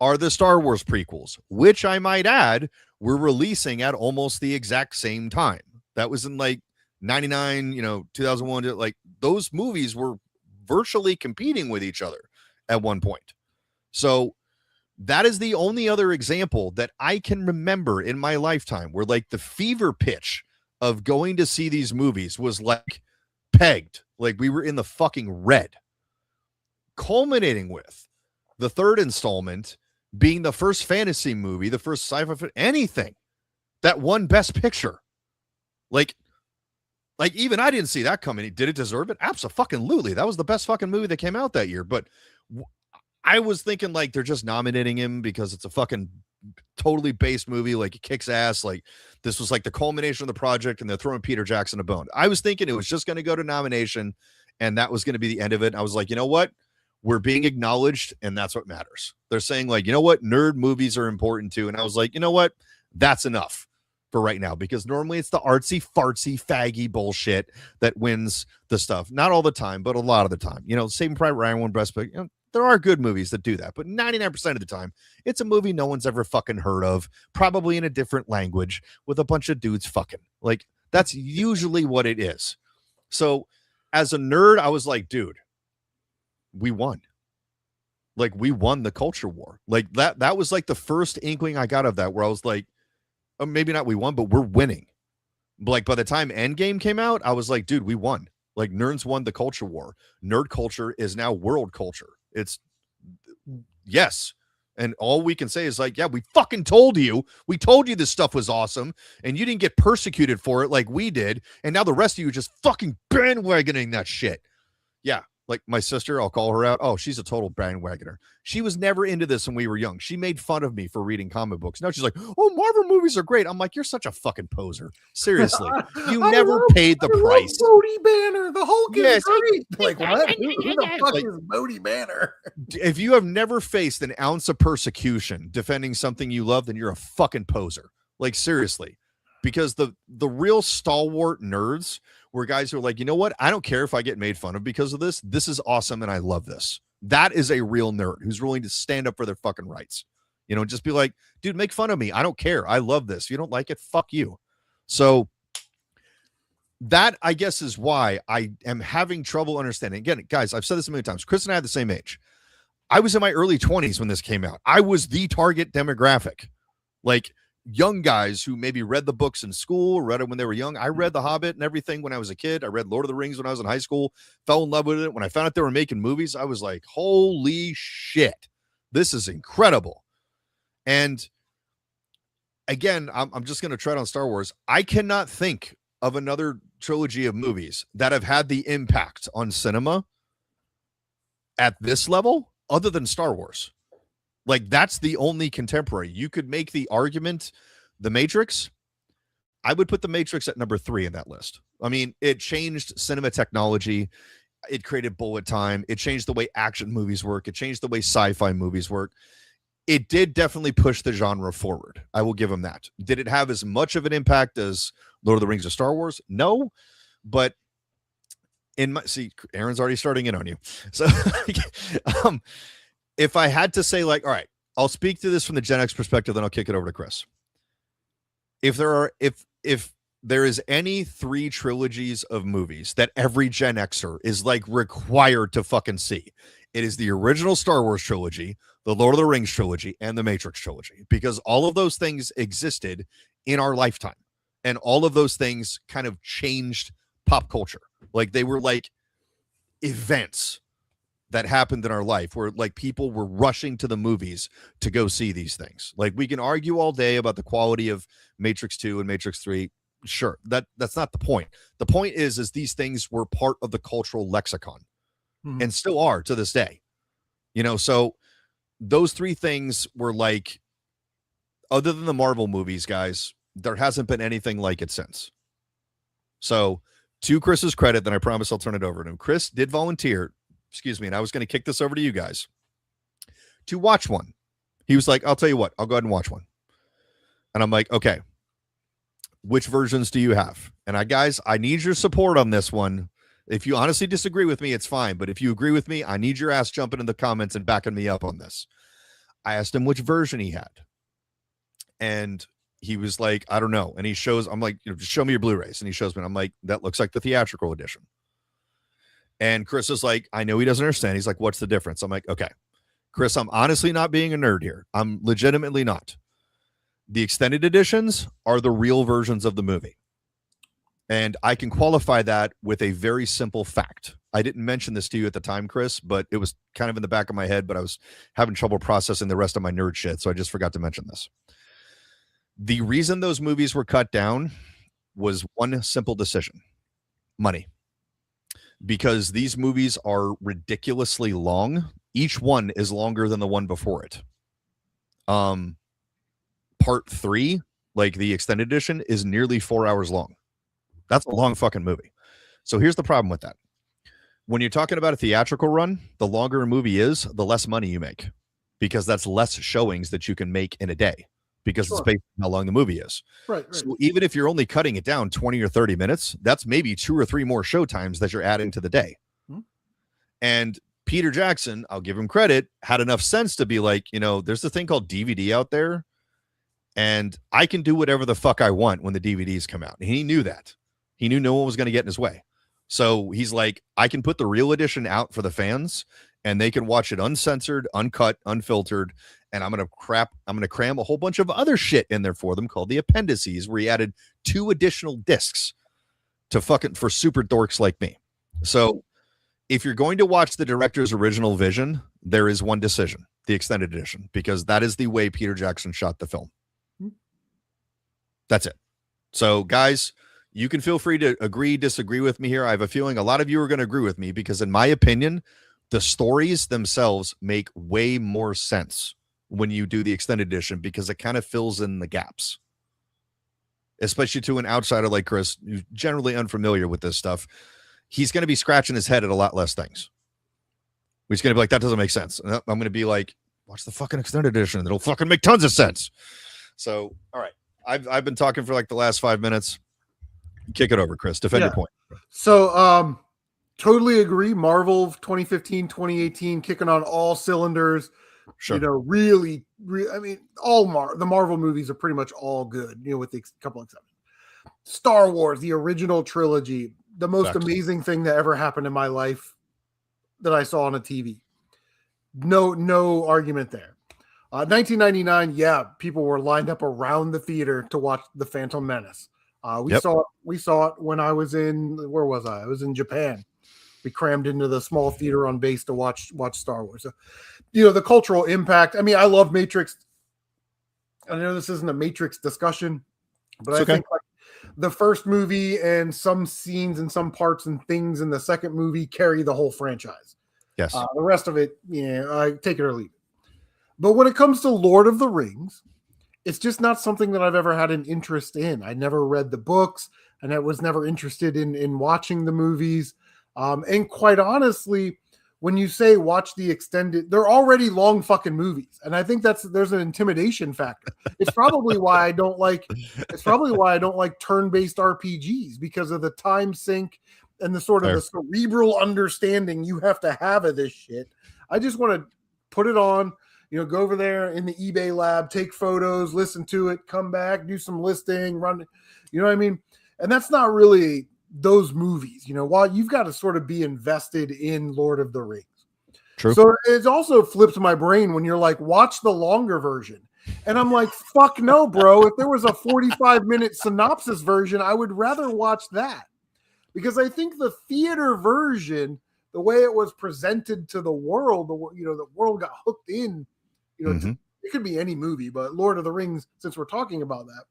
are the Star Wars prequels, which I might add were releasing at almost the exact same time. That was in like 99, 2001. Like those movies were virtually competing with each other at one point. So that is the only other example that I can remember in my lifetime where like the fever pitch of going to see these movies was like pegged. Like we were in the fucking red. Culminating with the third installment being the first fantasy movie, the first sci-fi, anything that won Best Picture. Like even I didn't see that coming. Did it deserve it? Absolutely. That was the best fucking movie that came out that year. But I was thinking like they're just nominating him because it's a fucking totally based movie. Like it kicks ass. Like this was like the culmination of the project and they're throwing Peter Jackson a bone. I was thinking it was just going to go to nomination and that was going to be the end of it. And I was like, you know what? We're being acknowledged and that's what matters. They're saying like, you know what? Nerd movies are important too. And I was like, you know what? That's enough for right now, because normally it's the artsy fartsy faggy bullshit that wins the stuff. Not all the time, but a lot of the time. You know, Saving Private Ryan won Best Picture. You know, there are good movies that do that, but 99% of the time, it's a movie no one's ever fucking heard of, probably in a different language with a bunch of dudes fucking. Like that's usually what it is. So as a nerd, I was like, dude, we won. Like we won the culture war. Like that was like the first inkling I got of that, where I was like, oh, maybe not we won, but we're winning. Like by the time Endgame came out, I was like, dude, we won. Like nerds won the culture war. Nerd culture is now world culture. It's yes. And all we can say is like, yeah, we fucking told you. We told you this stuff was awesome and you didn't get persecuted for it like we did. And now the rest of you are just fucking bandwagoning that shit. Yeah. Like my sister, I'll call her out. Oh, she's a total bandwagoner. She was never into this when we were young. She made fun of me for reading comic books. Now she's like, oh, Marvel movies are great. I'm like, you're such a fucking poser. Seriously. You never paid the price. Bodhi Banner. The Hulk is Yes. great. Like, what? Who the fuck is Bodhi Banner? If you have never faced an ounce of persecution defending something you love, then you're a fucking poser. Like, seriously. Because the real stalwart nerds were guys who are like, you know what? I don't care if I get made fun of because of this. This is awesome and I love this. That is a real nerd who's willing to stand up for their fucking rights. You know, just be like, dude, make fun of me. I don't care. I love this. If you don't like it, fuck you. So that, I guess, is why I am having trouble understanding. Again, guys, I've said this a million times. Chris and I had the same age. I was in my early 20s when this came out. I was the target demographic. Like, young guys who maybe read the books in school, read it when they were young. I read The Hobbit and everything when I was a kid. I read Lord of the Rings when I was in high school, fell in love with it. When I found out they were making movies, I was like, holy shit, this is incredible. And again, I'm just going to tread on Star Wars. I cannot think of another trilogy of movies that have had the impact on cinema at this level other than Star Wars. Like, that's the only contemporary. You could make the argument, The Matrix. I would put The Matrix at number 3 in that list. I mean, it changed cinema technology. It created bullet time. It changed the way action movies work. It changed the way sci-fi movies work. It did definitely push the genre forward. I will give them that. Did it have as much of an impact as Lord of the Rings or Star Wars? No, but see, Aaron's already starting in on you. So, if I had to say, like, all right, I'll speak to this from the Gen X perspective, then I'll kick it over to Chris. If there is any 3 trilogies of movies that every Gen Xer is like required to fucking see, it is the original Star Wars trilogy, the Lord of the Rings trilogy, and the Matrix trilogy, because all of those things existed in our lifetime, and all of those things kind of changed pop culture. Like, they were like events that happened in our life where like people were rushing to the movies to go see these things. Like, we can argue all day about the quality of Matrix 2 and Matrix 3. Sure. That's not the point. The point is these things were part of the cultural lexicon and still are to this day, you know? So those 3 things were like, other than the Marvel movies, guys, there hasn't been anything like it since. So to Chris's credit, then I promise I'll turn it over to him. Chris did volunteer, and I was going to kick this over to you guys to watch one. He was like, I'll tell you what, I'll go ahead and watch one. And I'm like, okay, which versions do you have? And I need your support on this one. If you honestly disagree with me, it's fine. But if you agree with me, I need your ass jumping in the comments and backing me up on this. I asked him which version he had. And he was like, I don't know. And he shows, I'm like, just show me your Blu-rays. And he shows me, and I'm like, that looks like the theatrical edition. And Chris is like, I know he doesn't understand. He's like, what's the difference? I'm like, okay, Chris, I'm honestly not being a nerd here. I'm legitimately not. The extended editions are the real versions of the movie. And I can qualify that with a very simple fact. I didn't mention this to you at the time, Chris, but it was kind of in the back of my head, but I was having trouble processing the rest of my nerd shit, so I just forgot to mention this. The reason those movies were cut down was one simple decision: money. Because these movies are ridiculously long. Each one is longer than the one before it. Part 3, like the extended edition, is nearly 4 hours long. That's a long fucking movie. So here's the problem with that. When you're talking about a theatrical run, the longer a movie is, the less money you make, because that's less showings that you can make in a day, because it's based on how long the movie is. Right. So even if you're only cutting it down 20 or 30 minutes, that's maybe 2 or 3 more show times that you're adding to the day. And Peter Jackson, I'll give him credit, had enough sense to be like, there's a thing called DVD out there, and I can do whatever the fuck I want when the DVDs come out. And he knew that. He knew no one was going to get in his way. So he's like, I can put the real edition out for the fans, and they can watch it uncensored, uncut, unfiltered. And I'm going to cram a whole bunch of other shit in there for them called the appendices, where he added 2 additional discs for super dorks like me. So if you're going to watch the director's original vision, there is one decision: the extended edition, because that is the way Peter Jackson shot the film. That's it. So guys, you can feel free to agree, disagree with me here. I have a feeling a lot of you are going to agree with me, because in my opinion, the stories themselves make way more sense when you do the extended edition, because it kind of fills in the gaps, especially to an outsider like Chris, who's generally unfamiliar with this stuff. He's going to be scratching his head at a lot less things. He's going to be like, that doesn't make sense. And I'm going to be like, watch the fucking extended edition. It'll fucking make tons of sense. So, all right. I've been talking for like the last 5 minutes. Kick it over, Chris. Defend your point. So, totally agree. Marvel 2015, 2018, kicking on all cylinders. Sure. Really, I mean, the Marvel movies are pretty much all good, with a couple of exceptions. Star Wars, the original trilogy, the most amazing thing that ever happened in my life that I saw on a TV. No argument there. 1999, yeah, people were lined up around the theater to watch The Phantom Menace. We saw it when I was where was I? I was in Japan. We crammed into the small theater on base to watch Star Wars. So, the cultural impact. I mean, I love Matrix. I know this isn't a Matrix discussion, but I think like the first movie and some scenes and some parts and things in the second movie carry the whole franchise. Yes. The rest of it, I take it or leave it. But when it comes to Lord of the Rings, it's just not something that I've ever had an interest in. I never read the books, and I was never interested in watching the movies. And quite honestly, when you say watch the extended, they're already long fucking movies. And I think there's an intimidation factor. It's probably why I don't like turn-based RPGs, because of the time sink and the sort of the cerebral understanding you have to have of this shit. I just want to put it on, go over there in the eBay lab, take photos, listen to it, come back, do some listing, run, you know what I mean? And that's not really those movies, while you've got to sort of be invested in Lord of the Rings. True. So it also flips my brain when you're like, watch the longer version. And I'm like, fuck no, bro. If there was a 45-minute synopsis version, I would rather watch that, because I think the theater version, the way it was presented to the world, the world got hooked in, it could be any movie, but Lord of the Rings, since we're talking about that,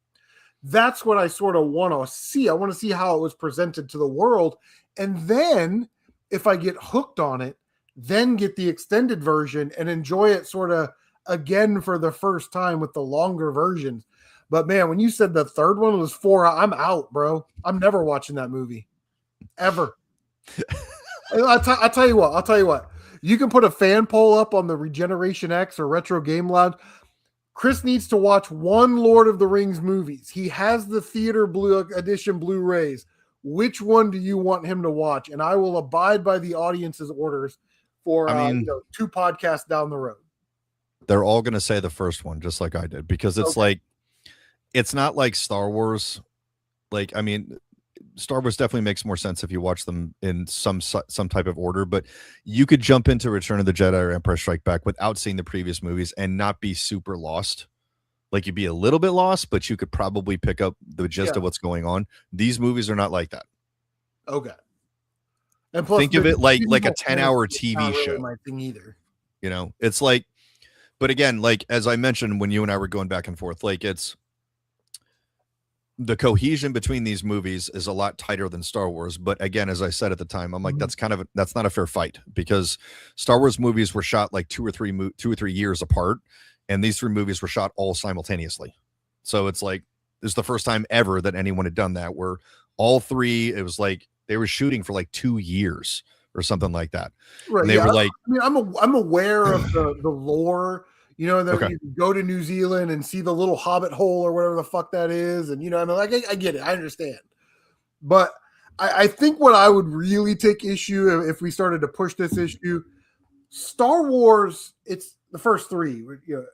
that's what I sort of want to see. I want to see how it was presented to the world. And then if I get hooked on it, then get the extended version and enjoy it sort of again for the first time with the longer versions. But man, when you said the third one was 4, I'm out, bro. I'm never watching that movie ever. I'll tell you what. You can put a fan poll up on the Regeneration X or Retro Game Lounge. Chris needs to watch one Lord of the Rings movies. He has the theater edition Blu-rays. Which one do you want him to watch? And I will abide by the audience's orders for 2 podcasts down the road. They're all going to say the first one, just like I did, because it's like, it's not like Star Wars. Like, I mean, Star Wars definitely makes more sense if you watch them in some type of order, but you could jump into Return of the Jedi or Empire Strike Back without seeing the previous movies and not be super lost. Like you'd be a little bit lost, but you could probably pick up the gist of what's going on. These movies are not like that. Okay. And plus, think of it like a medieval 10-hour fantasy is TV not really show. my thing either. You know, it's like, but again, like as I mentioned when you and I were going back and forth, like it's the cohesion between these movies is a lot tighter than Star Wars. But again, as I said at the time, I'm like, that's not a fair fight, because Star Wars movies were shot like 2 or 3 years apart, and these 3 movies were shot all simultaneously. So it's like, this is the first time ever that anyone had done that, where all 3, it was like they were shooting for like 2 years or something like that. Right. And they were like, I mean, I'm aware of the lore. You know, that you go to New Zealand and see the little hobbit hole or whatever the fuck that is. And, you know, I mean, like, I get it. I understand. But I think what I would really take issue if we started to push this issue, Star Wars, it's the first 3, you know,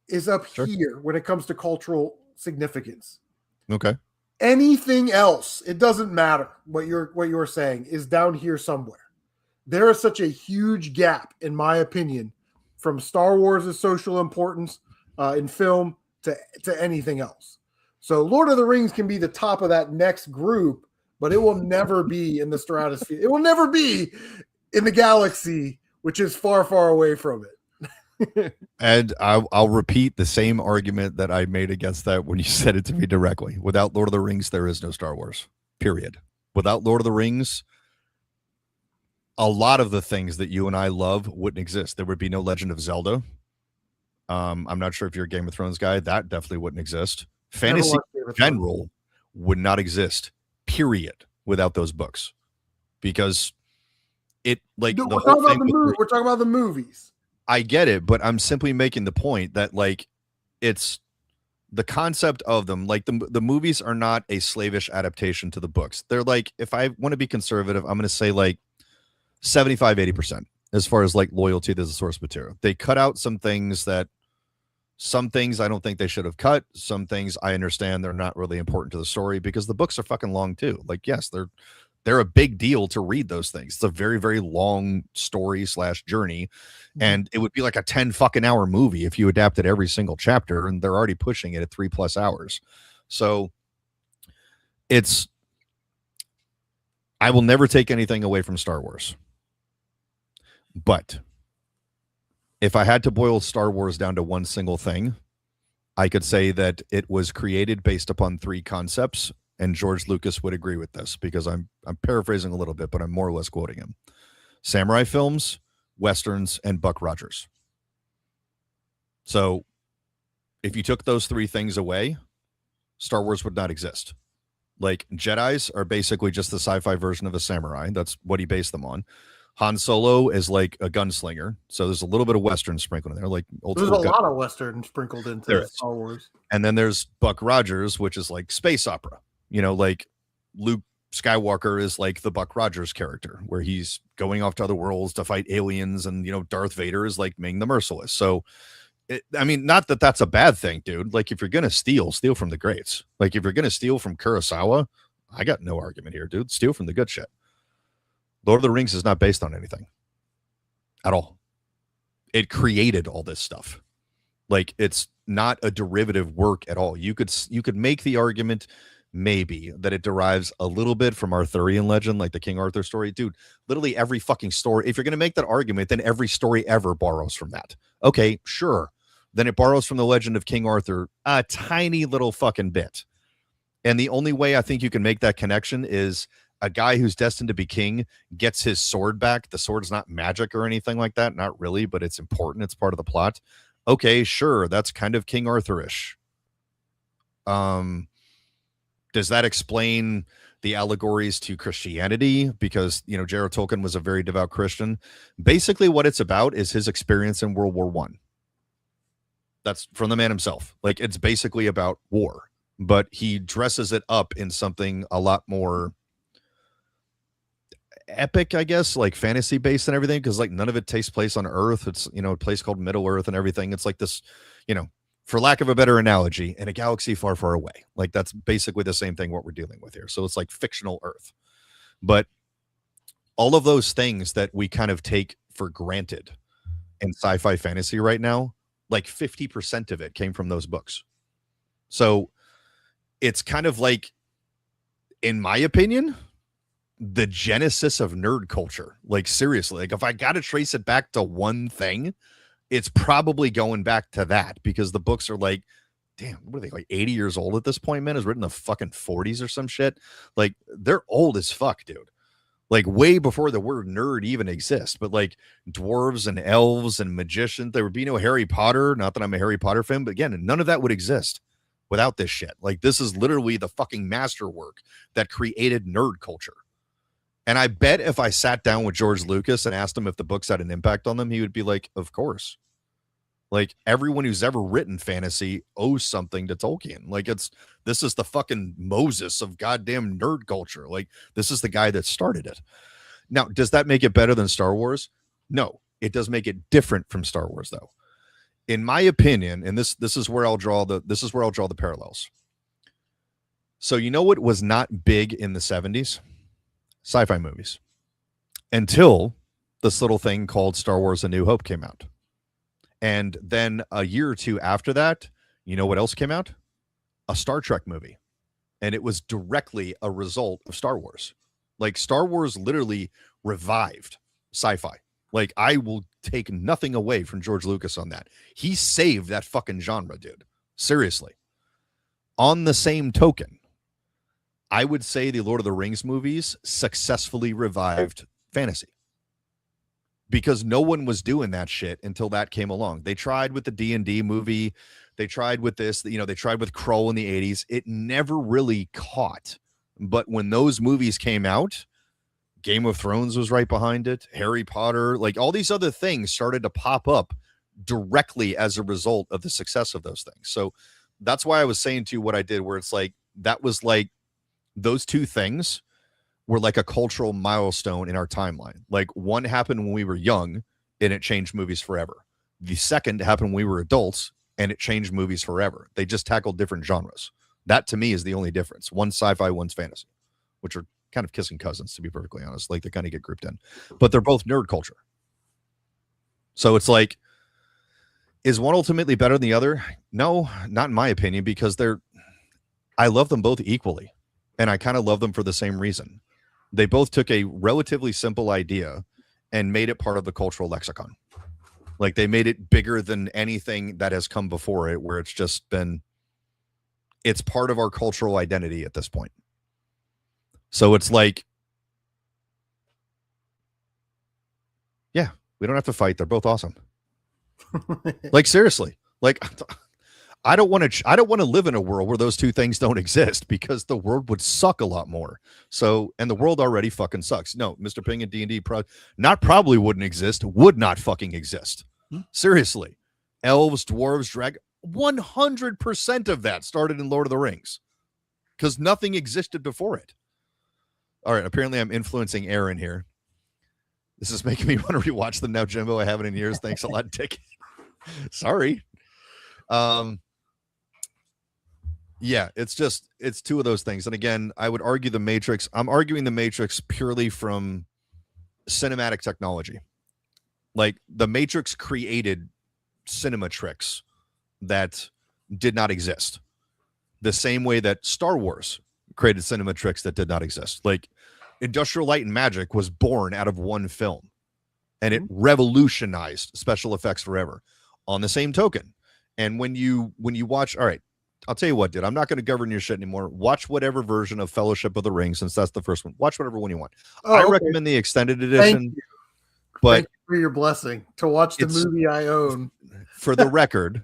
is up here when it comes to cultural significance. Okay. Anything else, it doesn't matter what you're saying, is down here somewhere. There is such a huge gap, in my opinion, from Star Wars' social importance in film to anything else. So Lord of the Rings can be the top of that next group, but it will never be in the stratosphere. It will never be in the galaxy, which is far, far away from it. And I'll repeat the same argument that I made against that when you said it to me directly. Without Lord of the Rings, there is no Star Wars, period. Without Lord of the Rings, a lot of the things that you and I love wouldn't exist. There would be no Legend of Zelda. I'm not sure if you're a Game of Thrones guy. That definitely wouldn't exist. Fantasy in general would not exist, period, without those books. Because it, like, we're talking about the movies. I get it, but I'm simply making the point that, like, it's the concept of them. Like, the movies are not a slavish adaptation to the books. They're like, if I want to be conservative, I'm going to say like 75-80% as far as like loyalty to the source material. They cut out some things I don't think they should have cut. Some things I understand they're not really important to the story, because the books are fucking long too. Like, yes, they're a big deal to read those things. It's a very, very long story / journey. And it would be like a 10 fucking hour movie if you adapted every single chapter, and they're already pushing it at 3+ hours. So I will never take anything away from Star Wars. But if I had to boil Star Wars down to one single thing, I could say that it was created based upon 3 concepts, and George Lucas would agree with this, because I'm paraphrasing a little bit, but I'm more or less quoting him. Samurai films, Westerns, and Buck Rogers. So if you took those 3 things away, Star Wars would not exist. Like, Jedis are basically just the sci-fi version of a samurai. That's what he based them on. Han Solo is like a gunslinger, so there's a little bit of Western sprinkled in there. Like, there's a lot of Western sprinkled into Star Wars. And then there's Buck Rogers, which is like space opera. You know, like Luke Skywalker is like the Buck Rogers character, where he's going off to other worlds to fight aliens, and, you know, Darth Vader is like Ming the Merciless. So, I mean, not that that's a bad thing, dude. Like, if you're gonna steal from the greats. Like, if you're gonna steal from Kurosawa, I got no argument here, dude. Steal from the good shit. Lord of the Rings is not based on anything at all. It created all this stuff. Like, it's not a derivative work at all. You could make the argument maybe that it derives a little bit from Arthurian legend, like the King Arthur story. Dude, literally every fucking story, if you're going to make that argument, then every story ever borrows from that. Okay, sure. Then it borrows from the legend of King Arthur a tiny little fucking bit. And the only way I think you can make that connection is a guy who's destined to be king gets his sword back. The sword's not magic or anything like that. Not really, but it's important. It's part of the plot. Okay, sure. That's kind of King Arthur-ish. Does that explain the allegories to Christianity? Because, you know, J.R.R. Tolkien was a very devout Christian. Basically, what it's about is his experience in World War I. That's from the man himself. Like, it's basically about war, but he dresses it up in something a lot more epic, I guess, like fantasy based and everything, because like none of it takes place on Earth. It's, you know, a place called Middle Earth and everything. It's like this, you know, for lack of a better analogy, in a galaxy far, far away. Like, that's basically the same thing what we're dealing with here. So it's like fictional Earth. But all of those things that we kind of take for granted in sci-fi fantasy right now, like 50% of it came from those books. So it's kind of like, in my opinion, the genesis of nerd culture. Like, seriously, like if I got to trace it back to one thing, it's probably going back to that, because the books are like, damn, what are they, like 80 years old at this point, man? It was written in the fucking 40s or some shit. Like, they're old as fuck, dude. Like, way before the word nerd even exists. But like dwarves and elves and magicians, there would be no Harry Potter. Not that I'm a Harry Potter fan, but again, none of that would exist without this shit. Like, this is literally the fucking masterwork that created nerd culture. And I bet if I sat down with George Lucas and asked him if the books had an impact on them, he would be like, of course. Like, everyone who's ever written fantasy owes something to Tolkien. Like, this is the fucking Moses of goddamn nerd culture. Like, this is the guy that started it. Now, does that make it better than Star Wars? No, it does make it different from Star Wars, though. In my opinion, and this is where I'll draw the parallels. So, you know what was not big in the 70s? Sci-fi movies. Until this little thing called Star Wars: A New Hope came out. And then a year or two after that, you know what else came out? A Star Trek movie. And it was directly a result of Star Wars. Like, Star Wars literally revived sci-fi. Like, I will take nothing away from George Lucas on that. He saved that fucking genre, dude. Seriously. On the same token, I would say the Lord of the Rings movies successfully revived fantasy. Because no one was doing that shit until that came along. They tried with the D&D movie. They tried with this, they tried with Kroll in the 80s. It never really caught. But when those movies came out, Game of Thrones was right behind it. Harry Potter, like all these other things started to pop up directly as a result of the success of those things. So that's why I was saying to you what I did, where it's like, that was like, those two things were like a cultural milestone in our timeline. Like, one happened when we were young and it changed movies forever. The second happened when we were adults and it changed movies forever. They just tackled different genres. That to me is the only difference. One's sci-fi, one's fantasy, which are kind of kissing cousins, to be perfectly honest. Like, they kind of get grouped in, but they're both nerd culture. So it's like, is one ultimately better than the other? No, not in my opinion, because I love them both equally. And I kind of love them for the same reason. They both took a relatively simple idea and made it part of the cultural lexicon. Like, they made it bigger than anything that has come before it, where it's just been, it's part of our cultural identity at this point. So it's like, yeah, we don't have to fight. They're both awesome. Like, seriously, like, I don't want to live in a world where those two things don't exist, because the world would suck a lot more. So, and the world already fucking sucks. No, Mr. Ping and D&D probably wouldn't exist, would not fucking exist. Seriously. Elves, dwarves, 100% of that started in Lord of the Rings, because nothing existed before it. All right, apparently I'm influencing Aaron here. This is making me want to rewatch them now, Jimbo. I haven't in years. Thanks a lot, Dick. Sorry. Yeah, it's two of those things. And again, I would argue I'm arguing the Matrix purely from cinematic technology. Like, the Matrix created cinema tricks that did not exist. The same way that Star Wars created cinema tricks that did not exist. Like, Industrial Light and Magic was born out of one film, and it revolutionized special effects forever. On the same token, and when you watch, all right, I'll tell you what, dude, I'm not going to govern your shit anymore. Watch whatever version of Fellowship of the Ring, since that's the first one. Watch whatever one you want. I recommend the extended edition. But thank you for your blessing to watch the movie I own. For the record,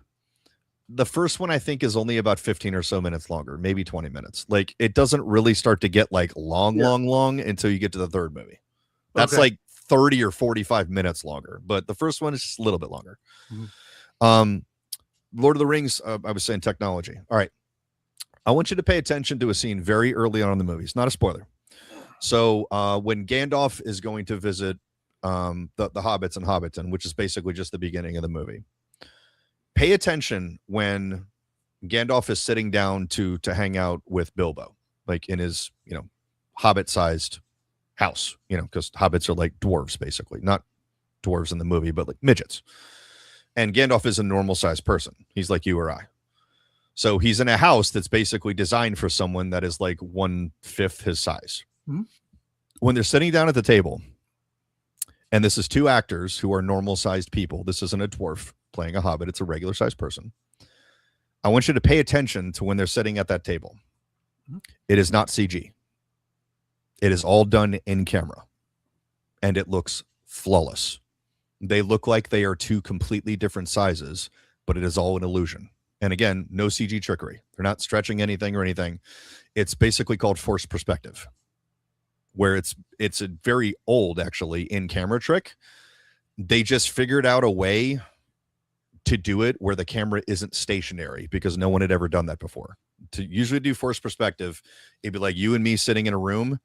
the first one I think is only about 15 or so minutes longer, maybe 20 minutes. Like, it doesn't really start to get like long until you get to the third movie. That's like 30 or 45 minutes longer, but the first one is just a little bit longer. Lord of the Rings, I was saying technology. All right. I want you to pay attention to a scene very early on in the movie. It's not a spoiler. So when Gandalf is going to visit the hobbits in Hobbiton, which is basically just the beginning of the movie, pay attention when Gandalf is sitting down to hang out with Bilbo, like in his, hobbit-sized house, because hobbits are like dwarves, basically. Not dwarves in the movie, but like midgets. And Gandalf is a normal sized person. He's like you or I. So he's in a house that's basically designed for someone that is like 1/5 his size. Mhm. When they're sitting down at the table, and this is two actors who are normal sized people. This isn't a dwarf playing a hobbit. It's a regular sized person. I want you to pay attention to when they're sitting at that table. It is not CG. It is all done in camera, and it looks flawless. They look like they are two completely different sizes, but it is all an illusion. And again, no CG trickery. They're not stretching anything or anything. It's basically called forced perspective, where it's a very old, actually, in-camera trick. They just figured out a way to do it where the camera isn't stationary, because no one had ever done that before. To usually do forced perspective, it'd be like you and me sitting in a room,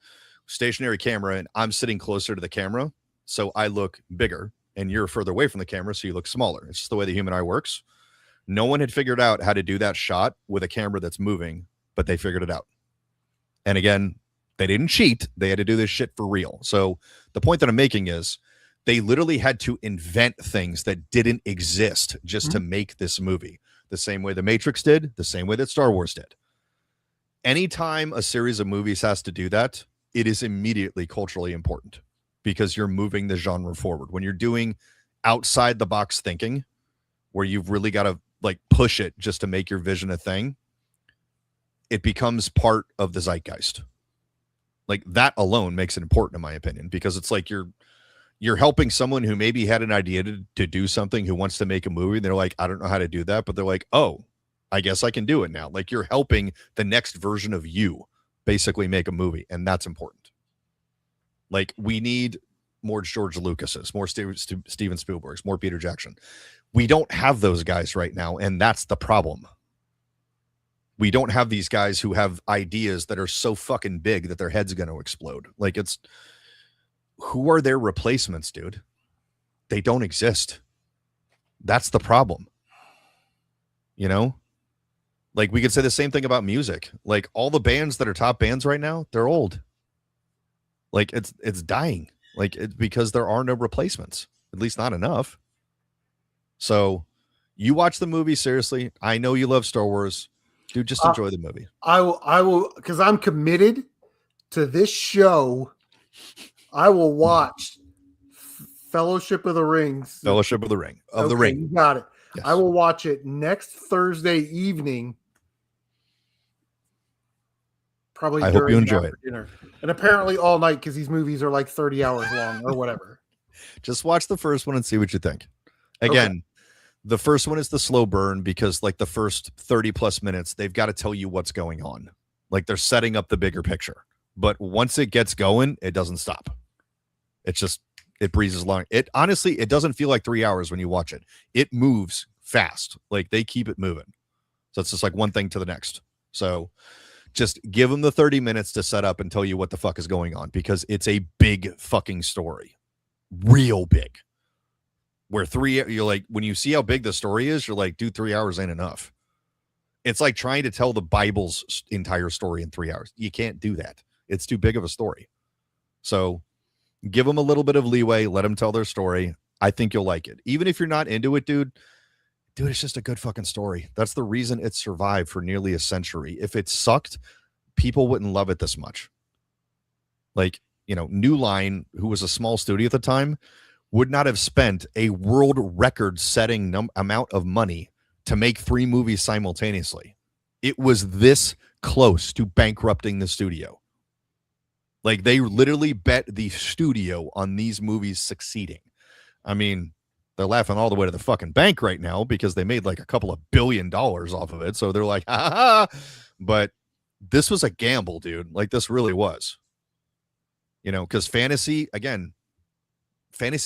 stationary camera, and I'm sitting closer to the camera, so I look bigger, and you're further away from the camera, so you look smaller. It's just the way the human eye works. No one had figured out how to do that shot with a camera that's moving, but they figured it out. And again, they didn't cheat. They had to do this shit for real. So the point that I'm making is they literally had to invent things that didn't exist just to make this movie. The same way The Matrix did, the same way that Star Wars did. Anytime a series of movies has to do that, it is immediately culturally important, because you're moving the genre forward. When you're doing outside the box thinking, where you've really got to like push it just to make your vision a thing, it becomes part of the zeitgeist. Like that alone makes it important, in my opinion, because it's like you're helping someone who maybe had an idea to do something, who wants to make a movie, and they're like, I don't know how to do that, but they're like, oh, I guess I can do it now. Like you're helping the next version of you basically make a movie, and that's important. Like we need more George Lucas's, more Steven Spielberg's, more Peter Jackson. We don't have those guys right now, and that's the problem. We don't have these guys who have ideas that are so fucking big that their head's going to explode. Like it's, who are their replacements, dude? They don't exist. That's the problem. You know? Like we could say the same thing about music. Like all the bands that are top bands right now, they're old. Like it's dying. Like it's because there are no replacements, at least not enough. So you watch the movie, seriously. I know you love Star Wars. Dude, just enjoy the movie. I will, because I'm committed to this show. I will watch Fellowship of the Rings. Fellowship of the Ring. The Ring. You got it. Yes. I will watch it next Thursday evening. Probably. I hope you enjoy it. Dinner. And apparently all night, because these movies are like 30 hours long or whatever. Just watch the first one and see what you think. Again, the first one is the slow burn, because like the first 30 plus minutes, they've got to tell you what's going on. Like they're setting up the bigger picture. But once it gets going, it doesn't stop. It's just, it breezes along. It honestly, it doesn't feel like 3 hours when you watch it. It moves fast. Like they keep it moving. So it's just like one thing to the next. So just give them the 30 minutes to set up and tell you what the fuck is going on, because it's a big fucking story. Real big. Where you're like, when you see how big the story is, you're like, dude, 3 hours ain't enough. It's like trying to tell the Bible's entire story in 3 hours. You can't do that. It's too big of a story. So give them a little bit of leeway. Let them tell their story. I think you'll like it. Even if you're not into it, dude, it's just a good fucking story. That's the reason it survived for nearly a century. If it sucked, people wouldn't love it this much. Like, you know, New Line, who was a small studio at the time, would not have spent a world record setting amount of money to make 3 movies simultaneously. It was this close to bankrupting the studio. Like they literally bet the studio on these movies succeeding. I mean, they're laughing all the way to the fucking bank right now because they made like a couple of $1 billion off of it. So they're like, ha ha. But this was a gamble, dude. Like this really was. You know, because fantasy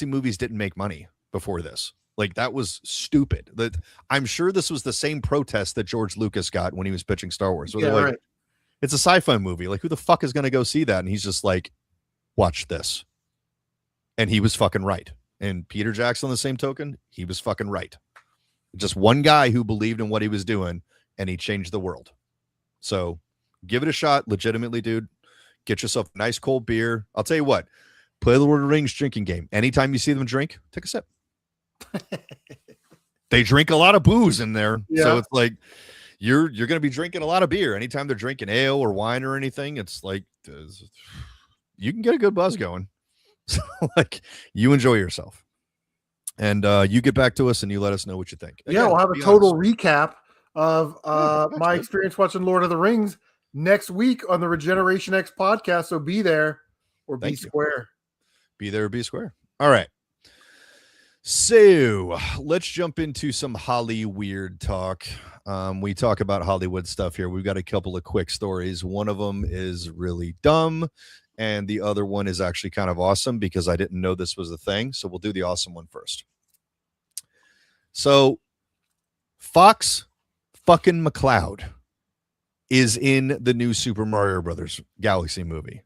movies didn't make money before this. Like that was stupid. That I'm sure this was the same protest that George Lucas got when he was pitching Star Wars. Where they're like, right. It's a sci-fi movie. Like who the fuck is going to go see that? And he's just like, watch this. And he was fucking right. And Peter Jackson, on the same token, he was fucking right. Just one guy who believed in what he was doing, and he changed the world. So give it a shot. Legitimately, dude. Get yourself a nice cold beer. I'll tell you what. Play the Lord of the Rings drinking game. Anytime you see them drink, take a sip. They drink a lot of booze in there. Yeah. So it's like, you're going to be drinking a lot of beer. Anytime they're drinking ale or wine or anything, it's like you can get a good buzz going. So like you enjoy yourself. And you get back to us and you let us know what you think. Yeah, Again, we'll have a be total honest. recap of my good. experience watching Lord of the Rings next week on the Regeneration X podcast. So be there or be Thank you. square. Be there or be square. All right. So let's jump into some HollyWEIRD talk. We talk about Hollywood stuff here. We've got a couple of quick stories. One of them is really dumb, and the other one is actually kind of awesome because I didn't know this was a thing. So we'll do the awesome one first. So Fox fucking McCloud is in the new Super Mario Brothers Galaxy movie.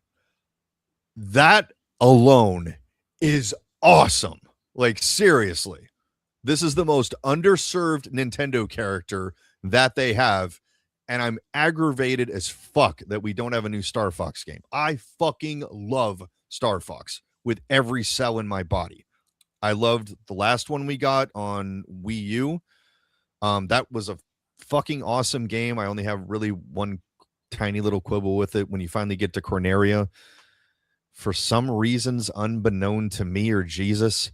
That alone is awesome. Like, seriously, this is the most underserved Nintendo character that they have, and I'm aggravated as fuck that we don't have a new Star Fox game. I fucking love Star Fox with every cell in my body. I loved the last one we got on Wii U. That was a fucking awesome game. I only have really one tiny little quibble with it. When you finally get to Corneria, for some reasons unbeknown to me or Jesus,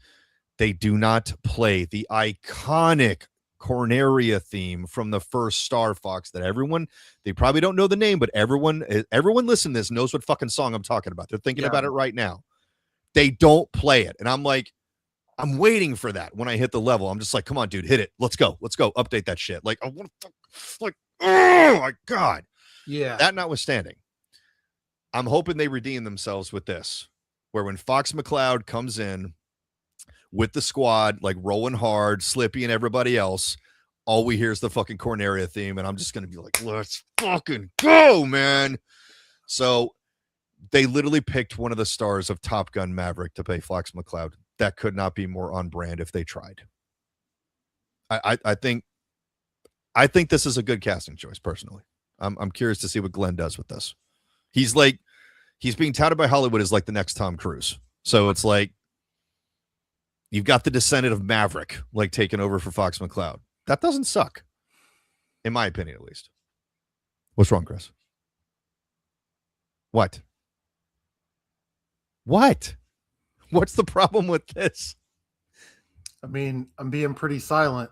they do not play the iconic Corneria theme from the first Star Fox that everyone, they probably don't know the name, but everyone listening to this knows what fucking song I'm talking about. They're thinking about it right now. They don't play it. And I'm like, I'm waiting for that when I hit the level. I'm just like, come on, dude, hit it. Let's go. Update that shit. Like, I want to oh my God. Yeah. That notwithstanding, I'm hoping they redeem themselves with this, where when Fox McCloud comes in with the squad, like rolling hard, Slippy and everybody else, all we hear is the fucking Corneria theme. And I'm just going to be like, let's fucking go, man. So they literally picked one of the stars of Top Gun Maverick to play Fox McCloud. That could not be more on brand if they tried. I think this is a good casting choice, personally. I'm curious to see what Glenn does with this. He's being touted by Hollywood as like the next Tom Cruise. So it's like, you've got the descendant of Maverick, like taking over for Fox McCloud. That doesn't suck, in my opinion, at least. What's wrong, Chris? What? What's the problem with this? I mean, I'm being pretty silent.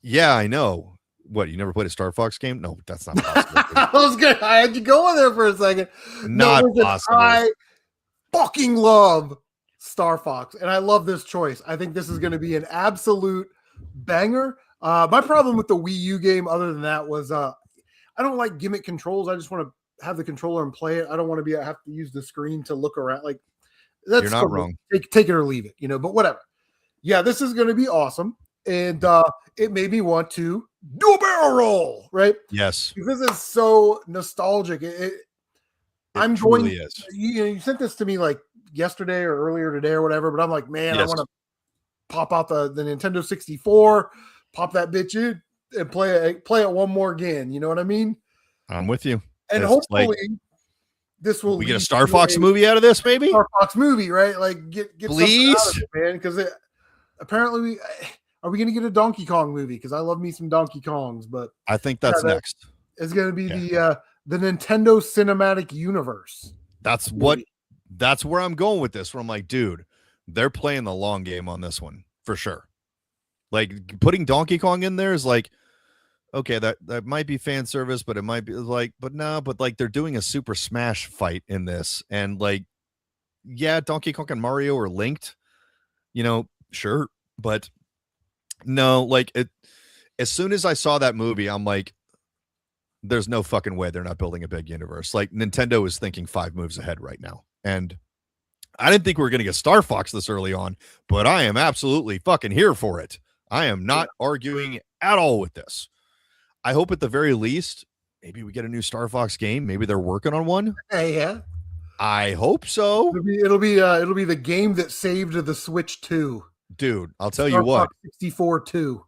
Yeah, I know. What, you never played a Star Fox game? No, that's not possible. I had you going there for a second. Not possible. I fucking love Star Fox, and I love this choice. I think this is going to be an absolute banger. My problem with the Wii U game, other than that, was I don't like gimmick controls. I just want to have the controller and play it. I don't want to have to use the screen to look around. Like, that's You're not wrong. Take it or leave it, but whatever. Yeah, this is going to be awesome, and it made me want to do a barrel roll, right? Yes, because it's so nostalgic. I'm going. Truly is. You sent this to me like yesterday or earlier today or whatever, but I'm like, man, Yes. I want to pop out the Nintendo 64, pop that bitch in, and play it one more again. You know what I mean? I'm with you. And It's hopefully, like, this will we get a lead Star to Fox movie out of this, maybe? Star Fox movie, right? Like, get Please? something out of it, man. Because apparently, are we going to get a Donkey Kong movie? Because I love me some Donkey Kongs, but I think that's next. it's going to be the Nintendo Cinematic Universe. That's where I'm going with this, where I'm like, dude, they're playing the long game on this one for sure. Like, putting Donkey Kong in there is like, okay, that might be fan service, but it might be like, but like they're doing a Super Smash fight in this. And like, yeah, Donkey Kong and Mario are linked, sure. But no, like as soon as I saw that movie, I'm like, there's no fucking way they're not building a big universe. Like, Nintendo is thinking 5 moves ahead right now. And I didn't think we were going to get Star Fox this early on, but I am absolutely fucking here for it. I am not arguing at all with this. I hope at the very least, maybe we get a new Star Fox game. Maybe they're working on one. Hey, yeah. I hope so. It'll be the game that saved the Switch 2. Dude, I'll tell Star you what. Fox 64 2.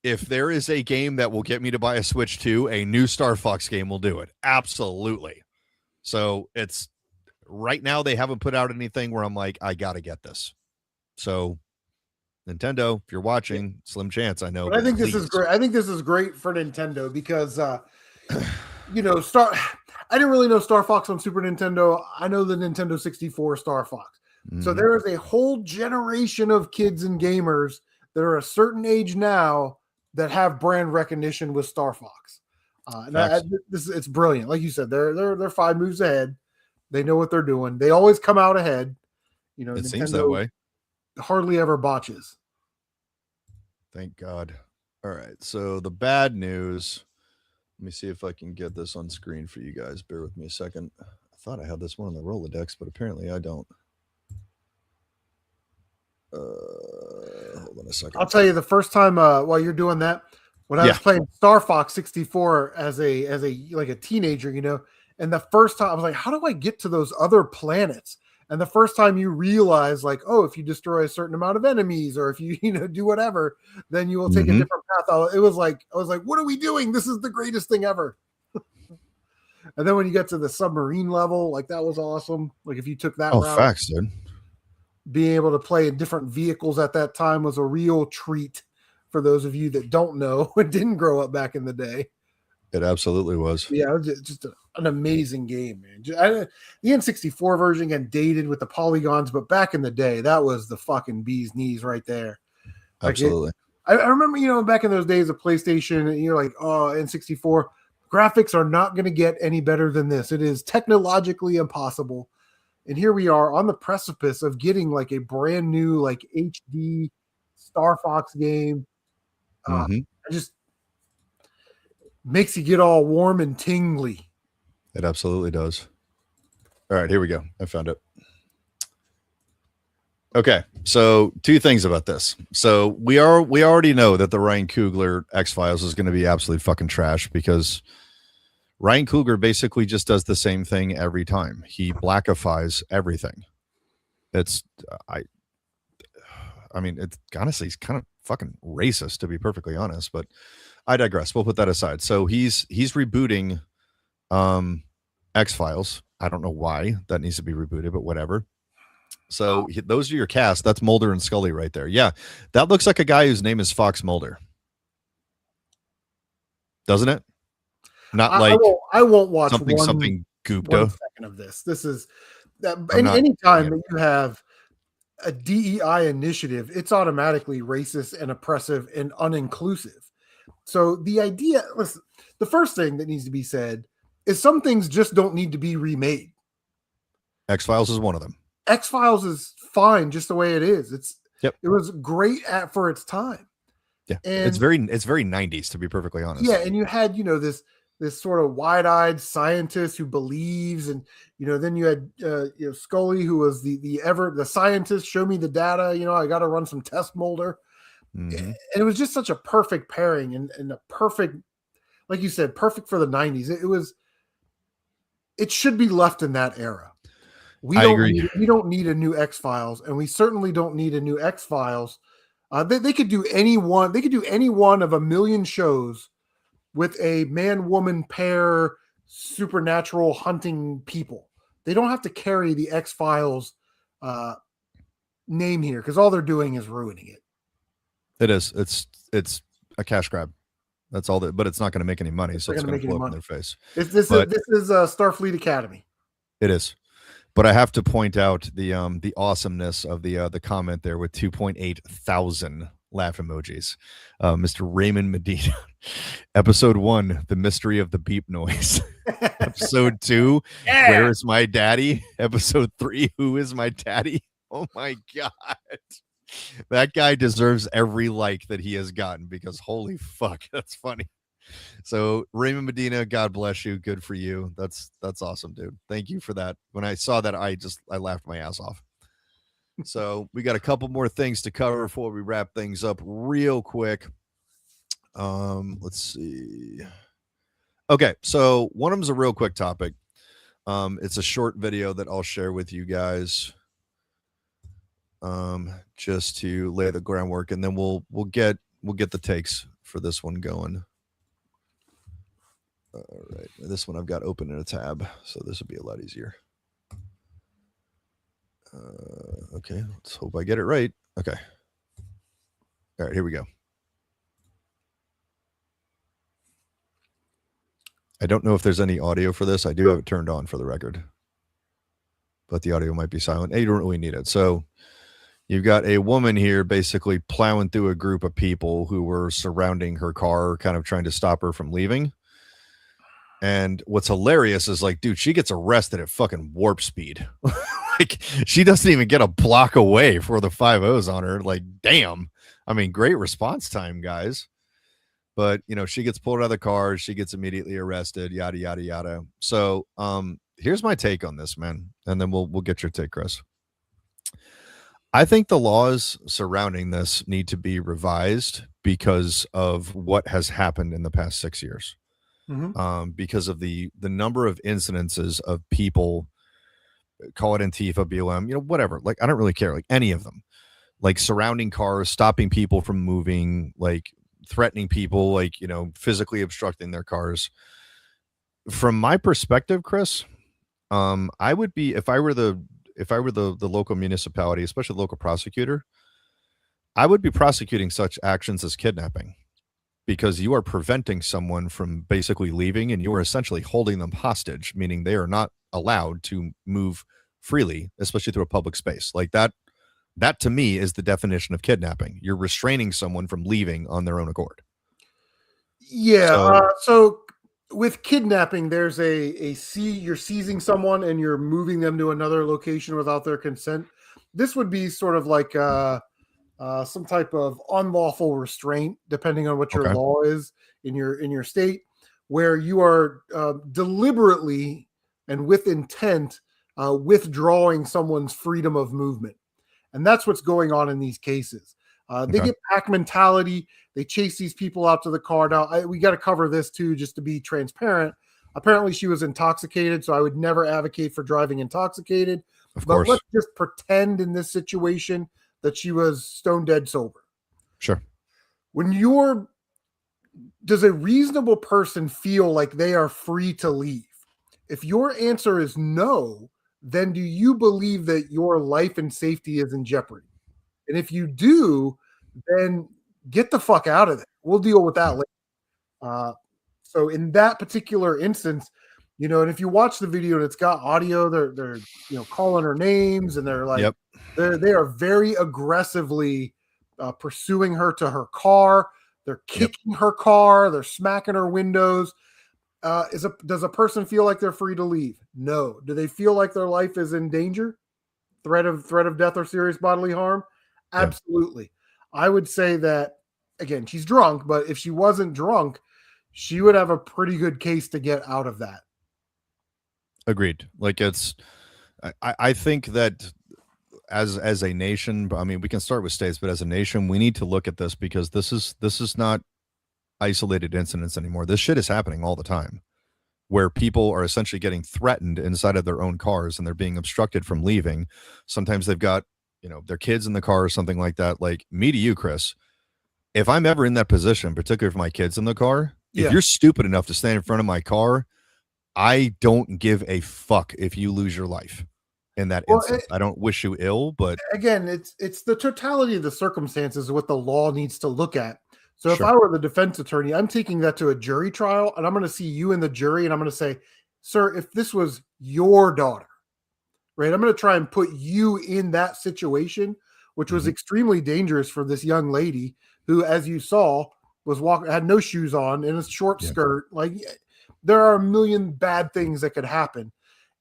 If there is a game that will get me to buy a Switch 2, a new Star Fox game will do it. Absolutely. So it's right now they haven't put out anything where I'm like, I got to get this. So Nintendo, if you're watching, slim chance, I know. But I think this please. is great. I think this is great for Nintendo because, you know, I didn't really know Star Fox on Super Nintendo. I know the Nintendo 64 Star Fox. So there is a whole generation of kids and gamers that are a certain age now that have brand recognition with Star Fox. It's brilliant. Like you said, they're 5 moves ahead. They know what they're doing. They always come out ahead. You know, It Nintendo seems that way. hardly ever botches. Thank God. All right. So the bad news. Let me see if I can get this on screen for you guys. Bear with me a second. I thought I had this one on the Rolodex, but apparently I don't. Hold on a second. I'll tell you the first time while you're doing that, when I was playing Star Fox 64 as a teenager, you know, and the first time I was like, how do I get to those other planets? And the first time you realize, like, oh, if you destroy a certain amount of enemies, or if you do whatever, then you will take a different path. I was like, what are we doing? This is the greatest thing ever. And then when you get to the submarine level, like that was awesome. Like if you took that route, facts, dude. being able to play in different vehicles at that time was a real treat for those of you that don't know and didn't grow up back in the day. It absolutely was. Yeah, it was just an amazing game, man. The N64 version got dated with the polygons, but back in the day, that was the fucking bee's knees right there. Absolutely. I remember, you know, back in those days of PlayStation, and you're like, oh, N64 graphics are not going to get any better than this. It is technologically impossible. And here we are on the precipice of getting like a brand new, like HD Star Fox game. It just makes you get all warm and tingly. It absolutely does. All right, here we go. I found it. Okay, so 2 things about this. So we already know that the Ryan Coogler X-Files is going to be absolutely fucking trash because Ryan Coogler basically just does the same thing every time. He blackifies everything. It's I mean, it's honestly, he's kind of fucking racist, to be perfectly honest, but I digress. We'll put that aside. So he's rebooting X-Files. I don't know why that needs to be rebooted, but whatever. So those are your cast. That's Mulder and Scully right there. Yeah, that looks like a guy whose name is Fox Mulder. Doesn't it? Not I won't watch something Gupta. 1 second of this. This is any time that you have a DEI initiative, it's automatically racist and oppressive and uninclusive. So the idea, listen, the first thing that needs to be said is some things just don't need to be remade. X-Files is one of them. X-Files is fine just the way it is. It was great for its time. Yeah, and it's very 90s, to be perfectly honest. Yeah, and you had, you know, this sort of wide-eyed scientist who believes, and you know, then you had Scully, who was the scientist. Show me the data. You know, I got to run some test molder. And it was just such a perfect pairing and a perfect, like you said, perfect for the 90s. It should be left in that era. We don't need a new X-Files, and we certainly don't need a new X-Files. They could do any one. They could do any one of a million shows with a man-woman pair, supernatural hunting people. They don't have to carry the X-Files name here because all they're doing is ruining it. It is. It's a cash grab. That's all that. But it's not going to make any money, so it's going to blow up in their face. This is Starfleet Academy. It is. But I have to point out the awesomeness of the comment there with 2.8 thousand laugh emojis. Mr. Raymond Medina. Episode 1, The Mystery of the Beep Noise. Episode 2, Where is my daddy? Episode 3, Who is my daddy? Oh my God. That guy deserves every like that he has gotten because holy fuck, that's funny. So Raymond Medina, God bless you. Good for you. That's awesome, dude. Thank you for that. When I saw that, I laughed my ass off. So we got a couple more things to cover before we wrap things up real quick. Let's see. Okay, so one of them's a real quick topic. It's a short video that I'll share with you guys. Just to lay the groundwork, and then we'll get the takes for this one going. All right, this one I've got open in a tab, so this will be a lot easier. Okay, let's hope I get it right. Okay. All right, here we go. I don't know if there's any audio for this. I do have it turned on for the record, but the audio might be silent. Hey, you don't really need it. So you've got a woman here basically plowing through a group of people who were surrounding her car, kind of trying to stop her from leaving. And what's hilarious is like, dude, she gets arrested at fucking warp speed. Like, she doesn't even get a block away for the 5-0s on her. Like, damn. I mean, great response time, guys. But, you know, she gets pulled out of the car. She gets immediately arrested, yada, yada, yada. So here's my take on this, man. And then we'll get your take, Chris. I think the laws surrounding this need to be revised because of what has happened in the past 6 years. Because of the number of incidences of people, call it Antifa, BLM, you know, whatever. Like, I don't really care. Like, any of them, like surrounding cars, stopping people from moving, like threatening people, like, you know, physically obstructing their cars. From my perspective, Chris, I would be, if I were the local municipality, especially the local prosecutor, I would be prosecuting such actions as kidnapping, because you are preventing someone from basically leaving, and you are essentially holding them hostage, meaning they are not allowed to move freely, especially through a public space. Like that to me is the definition of kidnapping. You're restraining someone from leaving on their own accord. Yeah. So with kidnapping, there's you're seizing someone and you're moving them to another location without their consent. This would be sort of like some type of unlawful restraint, depending on what your law is in your state, where you are deliberately and with intent withdrawing someone's freedom of movement. And that's what's going on in these cases. They get pack mentality. They chase these people out to the car. Now, we got to cover this too, just to be transparent. Apparently, she was intoxicated, so I would never advocate for driving intoxicated. Of course. Let's just pretend in this situation that she was stone dead sober. Sure. Does a reasonable person feel like they are free to leave? If your answer is no, then do you believe that your life and safety is in jeopardy? And if you do, then get the fuck out of there. We'll deal with that later. So in that particular instance, you know, and if you watch the video and it's got audio, they're you know, calling her names, and they're like, they are very aggressively pursuing her to her car. They're kicking her car. They're smacking her windows. Does a person feel like they're free to leave? No. Do they feel like their life is in danger? Threat of death or serious bodily harm? Absolutely. I would say that, again, she's drunk, but if she wasn't drunk, she would have a pretty good case to get out of that. Agreed. Like, I think that as a nation, I mean, we can start with states, but as a nation, we need to look at this, because this is not isolated incidents anymore. This shit is happening all the time, where people are essentially getting threatened inside of their own cars and they're being obstructed from leaving. Sometimes they've got, you know, their kids in the car or something like that. Like, me to you, Chris, if I'm ever in that position, particularly if my kid's in the car, if you're stupid enough to stand in front of my car, I don't give a fuck if you lose your life in that instance. I don't wish you ill, but again, it's the totality of the circumstances what the law needs to look at. So if I were the defense attorney, I'm taking that to a jury trial, and I'm going to see you in the jury, and I'm going to say, sir, if this was your daughter, right, I'm going to try and put you in that situation, which was extremely dangerous for this young lady who, as you saw, was had no shoes on in a short skirt. Like, there are a million bad things that could happen,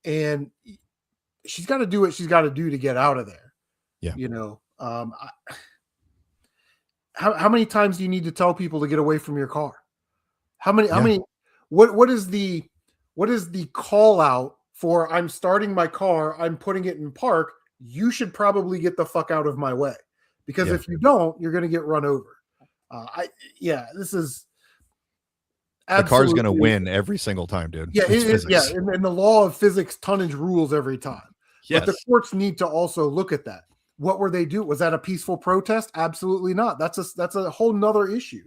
and she's got to do what she's got to do to get out of there. Yeah. You know, how many times do you need to tell people to get away from your car? What is the call out for? I'm starting my car, I'm putting it in park. You should probably get the fuck out of my way, because if you don't, you're going to get run over. This is the car's going to win every single time, dude. Yeah, it is. Yeah, and the law of physics tonnage rules every time. Yes. But the courts need to also look at that. What were they doing? Was that a peaceful protest? Absolutely not. That's a whole nother issue.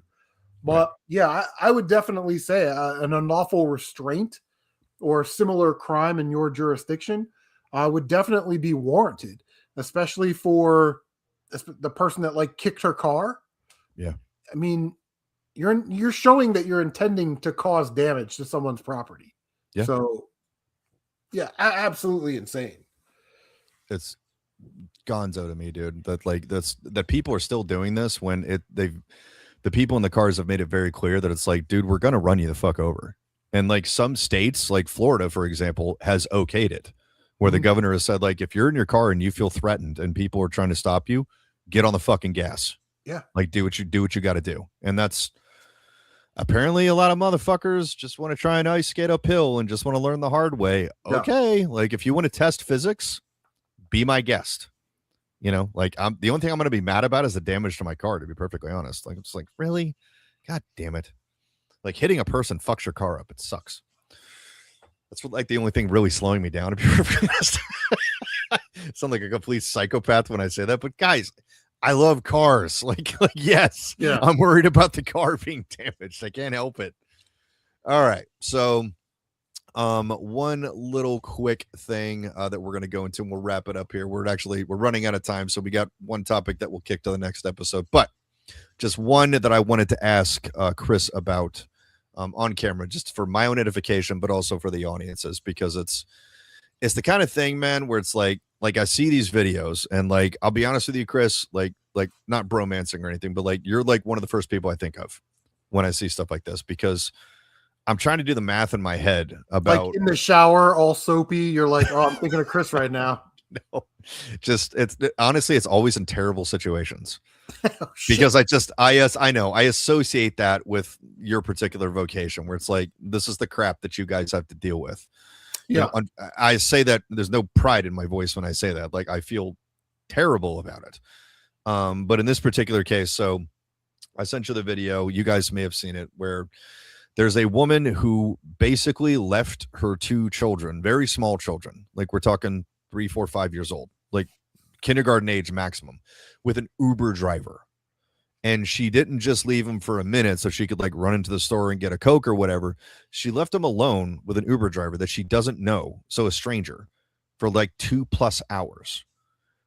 But I would definitely say an unlawful restraint or similar crime in your jurisdiction would definitely be warranted, especially for the person that like kicked her car. Yeah. I mean, you're showing that you're intending to cause damage to someone's property. Yeah. So, yeah, absolutely insane. It's gonzo to me, dude. That people are still doing this when the people in the cars have made it very clear that it's like, dude, we're gonna run you the fuck over. And like some states, like Florida, for example, has okayed it, where the governor has said, like, if you're in your car and you feel threatened and people are trying to stop you, get on the fucking gas. Yeah. Like do what you got to do. And that's apparently a lot of motherfuckers just want to try and ice skate uphill and just want to learn the hard way. Okay. Like if you want to test physics, be my guest. You know, like the only thing I'm going to be mad about is the damage to my car, to be perfectly honest. Like, it's like, really? God damn it. Like hitting a person fucks your car up. It sucks. That's what, like the only thing really slowing me down, to be perfectly honest. I sound like a complete psychopath when I say that, but guys, I love cars. Like yes, Yeah. I'm worried about the car being damaged. I can't help it. All right. So one little quick thing that we're going to go into, and we'll wrap it up here. We're running out of time, so we got one topic that we'll kick to the next episode, but just one that I wanted to ask Chris about on camera, just for my own edification, but also for the audiences, because it's the kind of thing, man, where it's like I see these videos, and like I'll be honest with you, Chris, like not bromancing or anything, but like you're like one of the first people I think of when I see stuff like this, because I'm trying to do the math in my head about, like in the shower, all soapy. You're like, oh, I'm thinking of Chris right now. no, just honestly, it's always in terrible situations. Oh, shit. Because I know I associate that with your particular vocation, where it's like, this is the crap that you guys have to deal with. Yeah. You know, I say that there's no pride in my voice when I say that. Like I feel terrible about it. But in this particular case, so I sent you the video. You guys may have seen it, where there's a woman who basically left her two children, very small children, like we're talking 3, 4, 5 years old, like kindergarten age maximum, with an Uber driver. And she didn't just leave him for a minute so she could like run into the store and get a Coke or whatever. She left him alone with an Uber driver that she doesn't know, so a stranger, for like 2+ hours.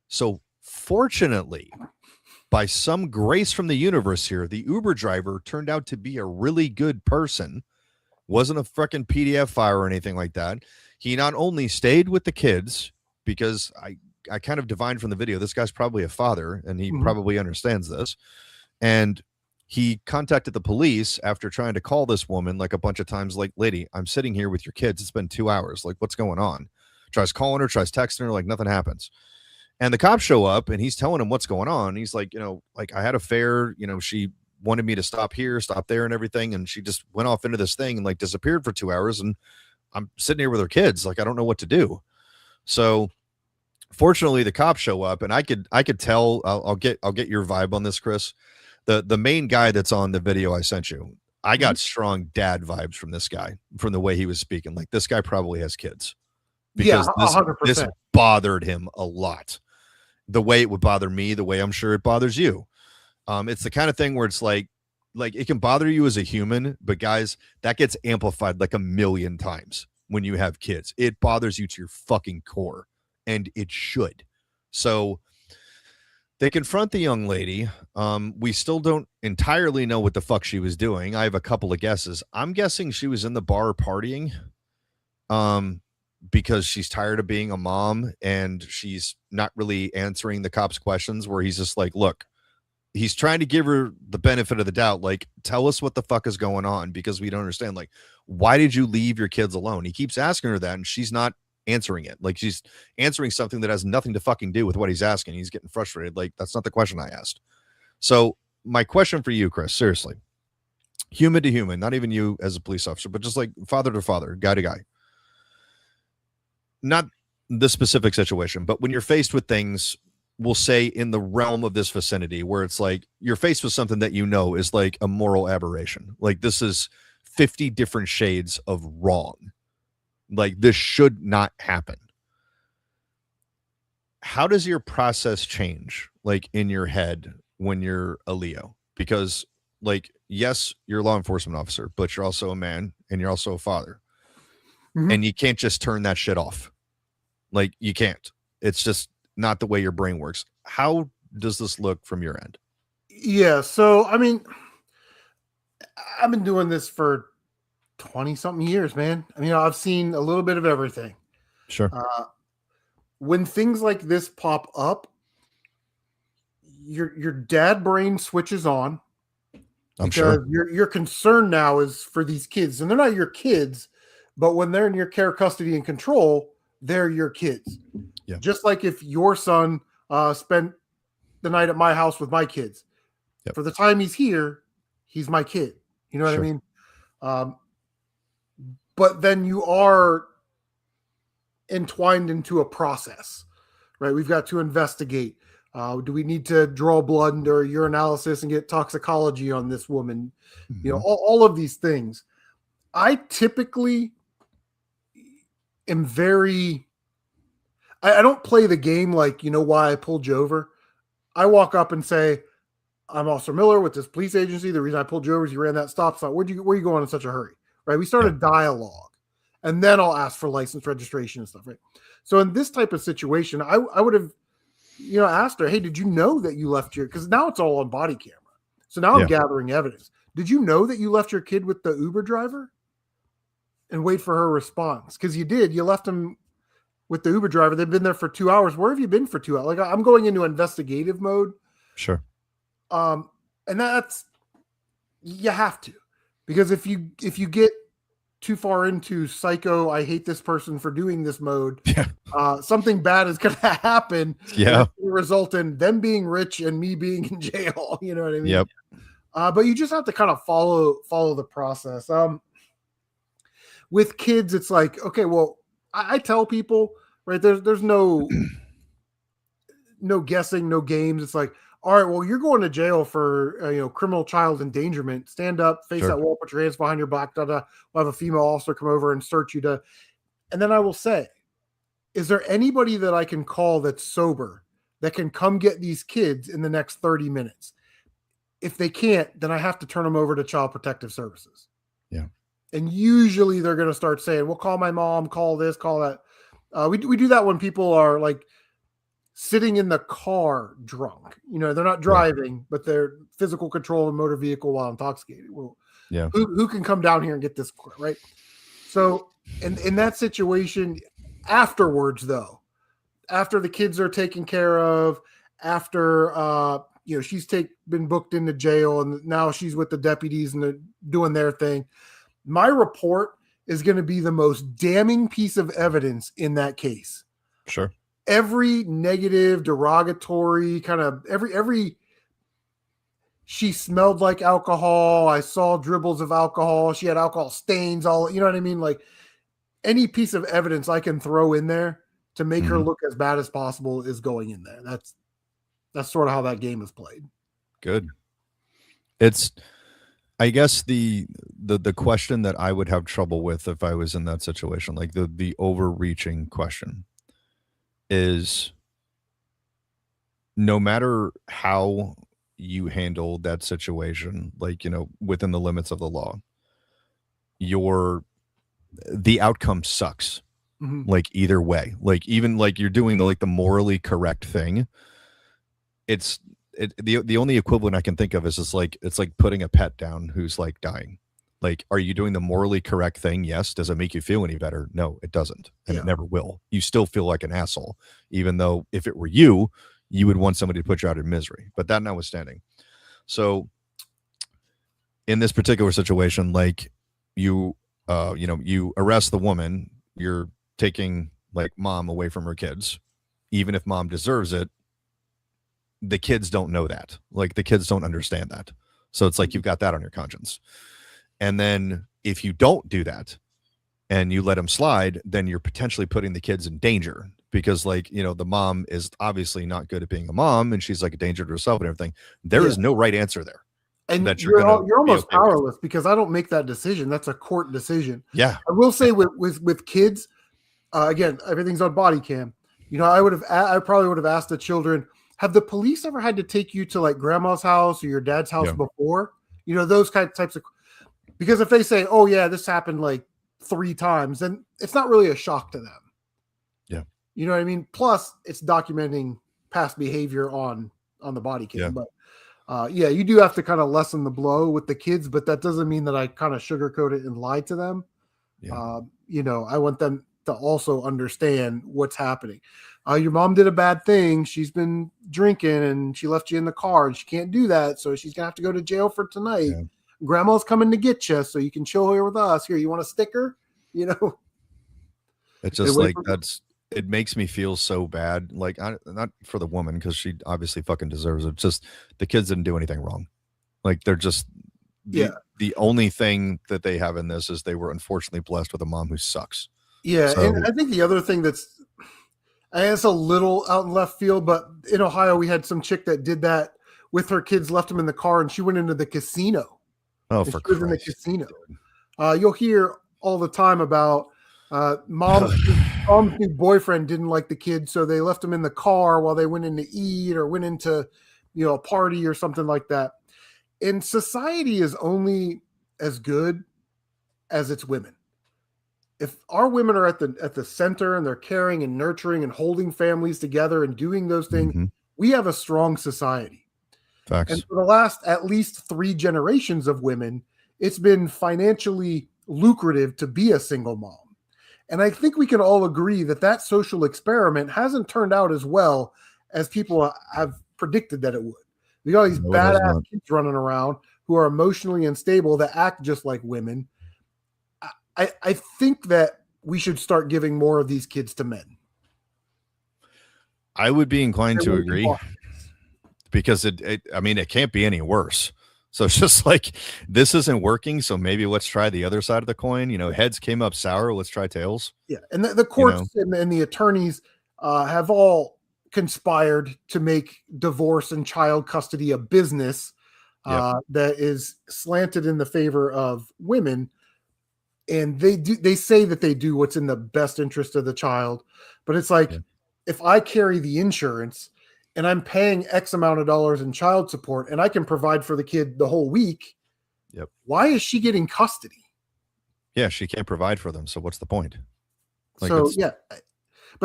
So fortunately, by some grace from the universe here, the Uber driver turned out to be a really good person. Wasn't a freaking PDF file or anything like that. He not only stayed with the kids, because I kind of divined from the video, this guy's probably a father, and he probably understands this. And he contacted the police after trying to call this woman like a bunch of times, like, lady, I'm sitting here with your kids. It's been 2 hours. Like, what's going on? Tries calling her, tries texting her, like nothing happens. And the cops show up, and he's telling him what's going on. He's like, like I had a fare, she wanted me to stop here, stop there and everything. And she just went off into this thing and like disappeared for 2 hours. And I'm sitting here with her kids. Like, I don't know what to do. So fortunately the cops show up, and I could tell, I'll get your vibe on this, Chris. The main guy that's on the video I sent you, I got strong dad vibes from this guy, from the way he was speaking. Like, this guy probably has kids, because this bothered him a lot. The way it would bother me, the way I'm sure it bothers you. It's the kind of thing where it's like it can bother you as a human, but guys, that gets amplified like a million times when you have kids. It bothers you to your fucking core, and it should. So they confront the young lady. We still don't entirely know what the fuck she was doing. I have a couple of guesses. I'm guessing she was in the bar partying. Because she's tired of being a mom, and she's not really answering the cops' questions, where he's just like, look, he's trying to give her the benefit of the doubt. Like, tell us what the fuck is going on, because we don't understand. Like, why did you leave your kids alone? He keeps asking her that, and she's not answering it. Like, she's answering something that has nothing to fucking do with what he's asking. He's getting frustrated. Like, that's not the question I asked. So my question for you, Chris, seriously, human to human, not even you as a police officer, but just like father to father, guy to guy. Not the specific situation, but when you're faced with things, we'll say in the realm of this vicinity, where it's like you're faced with something that is like a moral aberration. Like, this is 50 different shades of wrong. Like, this should not happen. How does your process change, like, in your head when you're a Leo? Because, like, yes, you're a law enforcement officer, but you're also a man, and you're also a father. And you can't just turn that shit off. Like, you can't. It's just not the way your brain works. How does this look from your end? Yeah. So, I mean, I've been doing this for 20 something years, man. I mean, I've seen a little bit of everything. Sure. When things like this pop up, your dad brain switches on I'm because sure. your concern now is for these kids, and they're not your kids, but when they're in your care, custody, and control, they're your kids. Yeah. Just like if your son spent the night at my house with my kids, Yep. for the time he's here, he's my kid. You know what I Sure. mean? But then you are entwined into a process, right? We've got to investigate. Do we need to draw blood or urinalysis and get toxicology on this woman? You know, Mhm. all of these things. I typically am I don't play the game like, you know why I pulled you over? I walk up and say, I'm Officer Miller with this police agency. The reason I pulled you over is you ran that stop sign. Where are you going in such a hurry? Right? We start a dialogue, and then I'll ask for license registration and stuff. Right? So in this type of situation, I would have, asked her, hey, did you know that you left your? Because now it's all on body camera. So now I'm Yeah. gathering evidence. Did you know that you left your kid with the Uber driver? And wait for her response, because you did. You left him with the Uber driver. They've been there for 2 hours. Where have you been for 2 hours? Like, I'm going into investigative mode. Sure. And that's, you have to, because if you get too far into psycho, I hate this person for doing this mode, Yeah. something bad is going to happen. Yeah. It's gonna result in them being rich and me being in jail. You know what I mean? Yep. But you just have to kind of follow the process. With kids, it's like, okay, well, I tell people, right, there's no guessing, no games. It's like, all right, well, you're going to jail for criminal child endangerment. Stand up, face Sure. that wall, put your hands behind your back. We'll have a female officer come over and search you and then I will say, is there anybody that I can call that's sober that can come get these kids in the next 30 minutes? If they can't, then I have to turn them over to Child Protective Services. Yeah. And usually they're going to start saying, well, call my mom, call this, call that. We do that when people are like sitting in the car drunk. They're not driving, but they're physical control of motor vehicle while intoxicated. Well, Yeah. who can come down here and get this, right? So in that situation, afterwards, though, after the kids are taken care of, after she's been booked into jail and now she's with the deputies and they're doing their thing, my report is going to be the most damning piece of evidence in that case. Sure. Every negative, derogatory, kind of every she smelled like alcohol. I saw dribbles of alcohol. She had alcohol stains, all, you know what I mean? Like, any piece of evidence I can throw in there to make her look as bad as possible is going in there. That's sort of how that game is played. Good. It's, I guess the question that I would have trouble with if I was in that situation, like the overreaching question, is no matter how you handle that situation, like, within the limits of the law, the outcome sucks. Mhm. Like, either way, like, even like you're doing the morally correct thing, the only equivalent I can think of is it's like putting a pet down who's like dying. Like, are you doing the morally correct thing? Yes. Does it make you feel any better? No, it doesn't. And it never will. You still feel like an asshole, even though if it were you would want somebody to put you out of misery. But that notwithstanding. So in this particular situation, like, you arrest the woman, you're taking like mom away from her kids, even if mom deserves it. The kids don't know that. Like, the kids don't understand that. So it's like, you've got that on your conscience. And then if you don't do that and you let them slide, then you're potentially putting the kids in danger, because like, the mom is obviously not good at being a mom and she's like a danger to herself and everything. There is no right answer there. And that you're gonna almost be okay with. powerless because I don't make that decision. That's a court decision. Yeah. I will say with kids, again, everything's on body cam. I probably would have asked the children, have the police ever had to take you to like grandma's house or your dad's house before? Those types of, because if they say, oh yeah, this happened like 3 times, then it's not really a shock to them. Yeah. You know what I mean? Plus it's documenting past behavior on the body cam. Yeah. But Yeah, you do have to kind of lessen the blow with the kids, but that doesn't mean that I kind of sugarcoat it and lie to them. Yeah. I want them to also understand what's happening. Your mom did a bad thing. She's been drinking and she left you in the car and she can't do that. So she's going to have to go to jail for tonight. Yeah. Grandma's coming to get you so you can chill here with us. Here, you want a sticker? It's just like it makes me feel so bad. Like, not for the woman, because she obviously fucking deserves it. Just the kids didn't do anything wrong. Like, they're just the only thing that they have in this is they were unfortunately blessed with a mom who sucks. Yeah, So, and I think the other thing that's a little out in left field, but in Ohio we had some chick that did that with her kids, left them in the car, and she went into the casino. oh, for Christ. In the casino. You'll hear all the time about mom's new boyfriend didn't like the kids, so they left them in the car while they went in to eat or went into a party or something like that. And society is only as good as its women. If our women are at the center and they're caring and nurturing and holding families together and doing those things, we have a strong society. Facts. And for the last at least 3 generations of women, it's been financially lucrative to be a single mom. And I think we can all agree that social experiment hasn't turned out as well as people have predicted that it would. We got these badass kids running around who are emotionally unstable that act just like women. I think that we should start giving more of these kids to men. I would be inclined to agree, because it can't be any worse. So it's just like, this isn't working, so maybe let's try the other side of the coin. Heads came up sour, let's try tails. Yeah, and the courts and the attorneys have all conspired to make divorce and child custody a business that is slanted in the favor of women. And they say that they do what's in the best interest of the child, but it's like, if I carry the insurance and I'm paying X amount of dollars in child support and I can provide for the kid the whole week, why is she getting custody? Yeah, she can't provide for them, so what's the point? But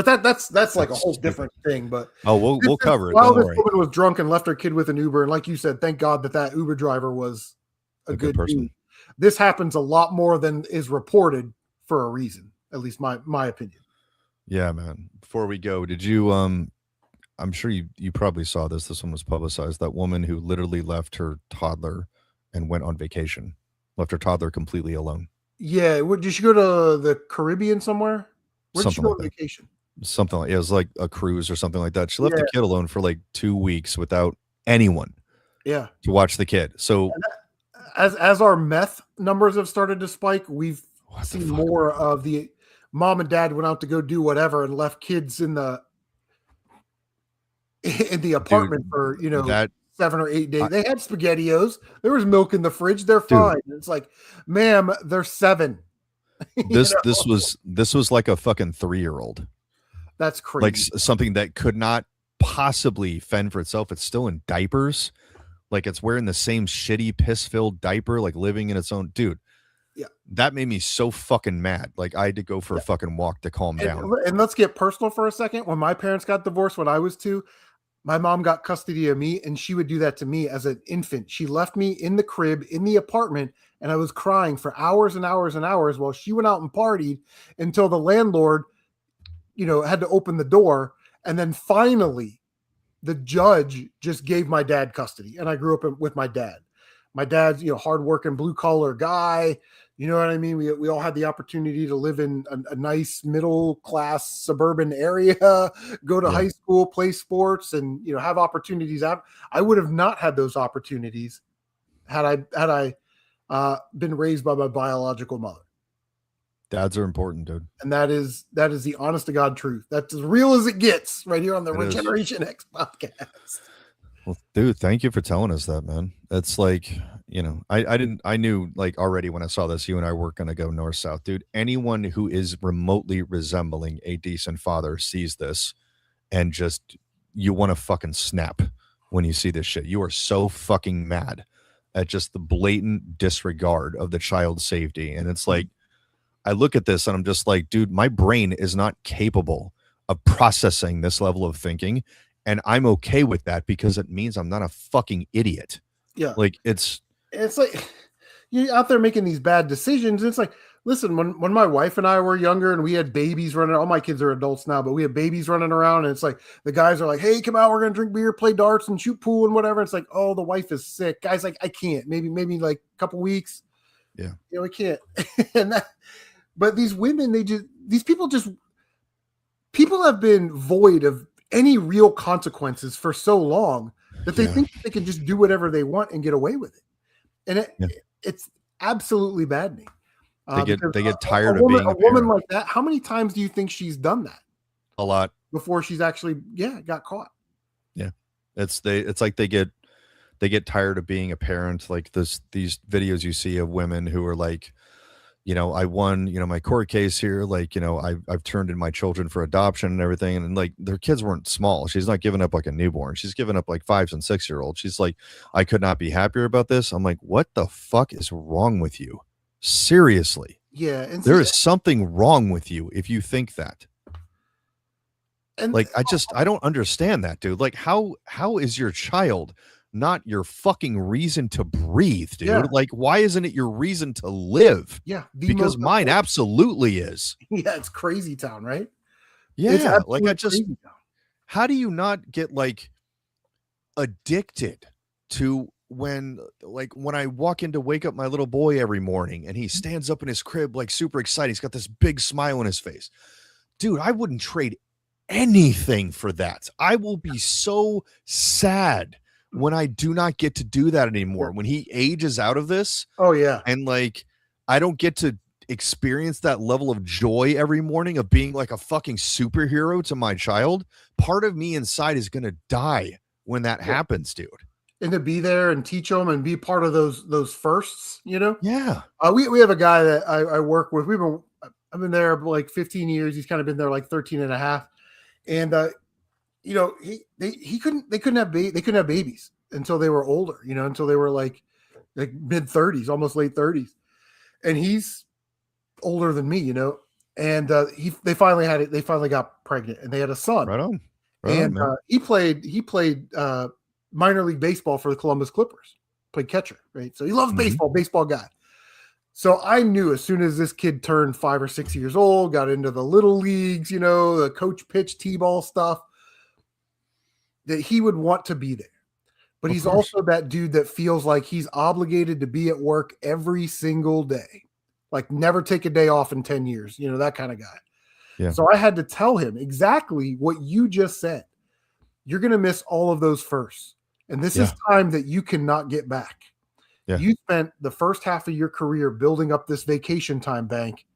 that's like a whole different thing. But we'll cover it. While this woman was drunk and left her kid with an Uber, and like you said, thank God that Uber driver was a good person. Dude. This happens a lot more than is reported for a reason, at least my opinion. Yeah, man. Before we go, did you I'm sure you probably saw this. This one was publicized. That woman who literally left her toddler and went on vacation, left her toddler completely alone. Yeah. Did she go to the Caribbean somewhere? Where did she go on vacation? Something like, it was like a cruise or something like that. She left the kid alone for like 2 weeks without anyone. Yeah. To watch the kid. So as our meth numbers have started to spike, we've seen more of the mom and dad went out to go do whatever and left kids in the apartment for 7 or 8 days. They had SpaghettiOs. There was milk in the fridge. They're fine. It's like, ma'am, they're 7. This was like a fucking 3-year-old. That's crazy. Like something that could not possibly fend for itself. It's still in diapers. Like, it's wearing the same shitty piss-filled diaper, like living in its own. Dude, yeah, that made me so fucking mad. Like, I had to go for a fucking walk to calm down. And let's get personal for a second. When my parents got divorced when I was 2, my mom got custody of me, and she would do that to me as an infant. She left me in the crib, in the apartment, and I was crying for hours and hours and hours while she went out and partied until the landlord, had to open the door. And then finally, the judge just gave my dad custody, and I grew up with my dad. My dad's, hardworking blue collar guy. You know what I mean? We all had the opportunity to live in a nice middle class suburban area, go to high school, play sports, and have opportunities out. I would have not had those opportunities had I been raised by my biological mother. Dads are important, dude. And that is the honest to God truth. That's as real as it gets right here on the Regeneration X podcast. Well, dude, thank you for telling us that, man. It's like, I knew like already when I saw this, you and I were going to go north, south, dude. Anyone who is remotely resembling a decent father sees this and just, you want to fucking snap when you see this shit. You are so fucking mad at just the blatant disregard of the child's safety. And it's like, I look at this and I'm just like, dude, my brain is not capable of processing this level of thinking And I'm okay with that because it means I'm not a fucking idiot. Yeah. Like it's like you're out there making these bad decisions. It's like, listen, when my wife and I were younger and we had babies running, all my kids are adults now, but we have babies running around, and it's like the guys are like, hey, come out, we're gonna drink beer, play darts, and shoot pool and whatever. It's like, oh, the wife is sick. Guys, like, I can't. Maybe like a couple weeks. Yeah. You know, we can't. But these women, people have been void of any real consequences for so long that they think they can just do whatever they want and get away with it. And it's absolutely maddening. They get tired of being a woman like that. How many times do you think she's done that? A lot before she's actually got caught. Yeah, it's like they get tired of being a parent. Like these videos you see of women who are like, you know, I won, you know, my court case here. Like, you know, I've turned in my children for adoption and everything. And like their kids weren't small. She's not giving up like a newborn. She's giving up like 5 and 6 year olds. She's like, I could not be happier about this. I'm like, what the fuck is wrong with you? Seriously. Yeah. And there is something wrong with you if you think that. And like, I don't understand that, dude. Like how is your child not your fucking reason to breathe, dude? Yeah. Like, why isn't it your reason to live? Yeah. Because mine absolutely is. Yeah, it's crazy town, right? Yeah. Like how do you not get like addicted to when I walk in to wake up my little boy every morning and he stands up in his crib like super excited. He's got this big smile on his face. Dude, I wouldn't trade anything for that. I will be so sad when I do not get to do that anymore, when he ages out of this. Oh yeah. And like, I don't get to experience that level of joy every morning of being like a fucking superhero to my child. Part of me inside is going to die when that happens, dude. And to be there and teach them and be part of those firsts, you know? Yeah. We have a guy that I work with. I've been there like 15 years. He's kind of been there like 13 and a half. And, you know, they couldn't have babies until they were older, you know, until they were like mid 30s, almost late 30s. And he's older than me, you know, and they finally got pregnant and they had a son. Right on. He played minor league baseball for the Columbus Clippers, played catcher, right? So he loves baseball guy. So I knew as soon as this kid turned 5 or 6 years old, got into the little leagues, you know, the coach pitch T-ball stuff, that he would want to be there. But he's also that dude that feels like he's obligated to be at work every single day, like never take a day off in 10 years, you know, that kind of guy. Yeah. So I had to tell him exactly what you just said. You're going to miss all of those firsts. And this is time that you cannot get back. Yeah. You spent the first half of your career building up this vacation time bank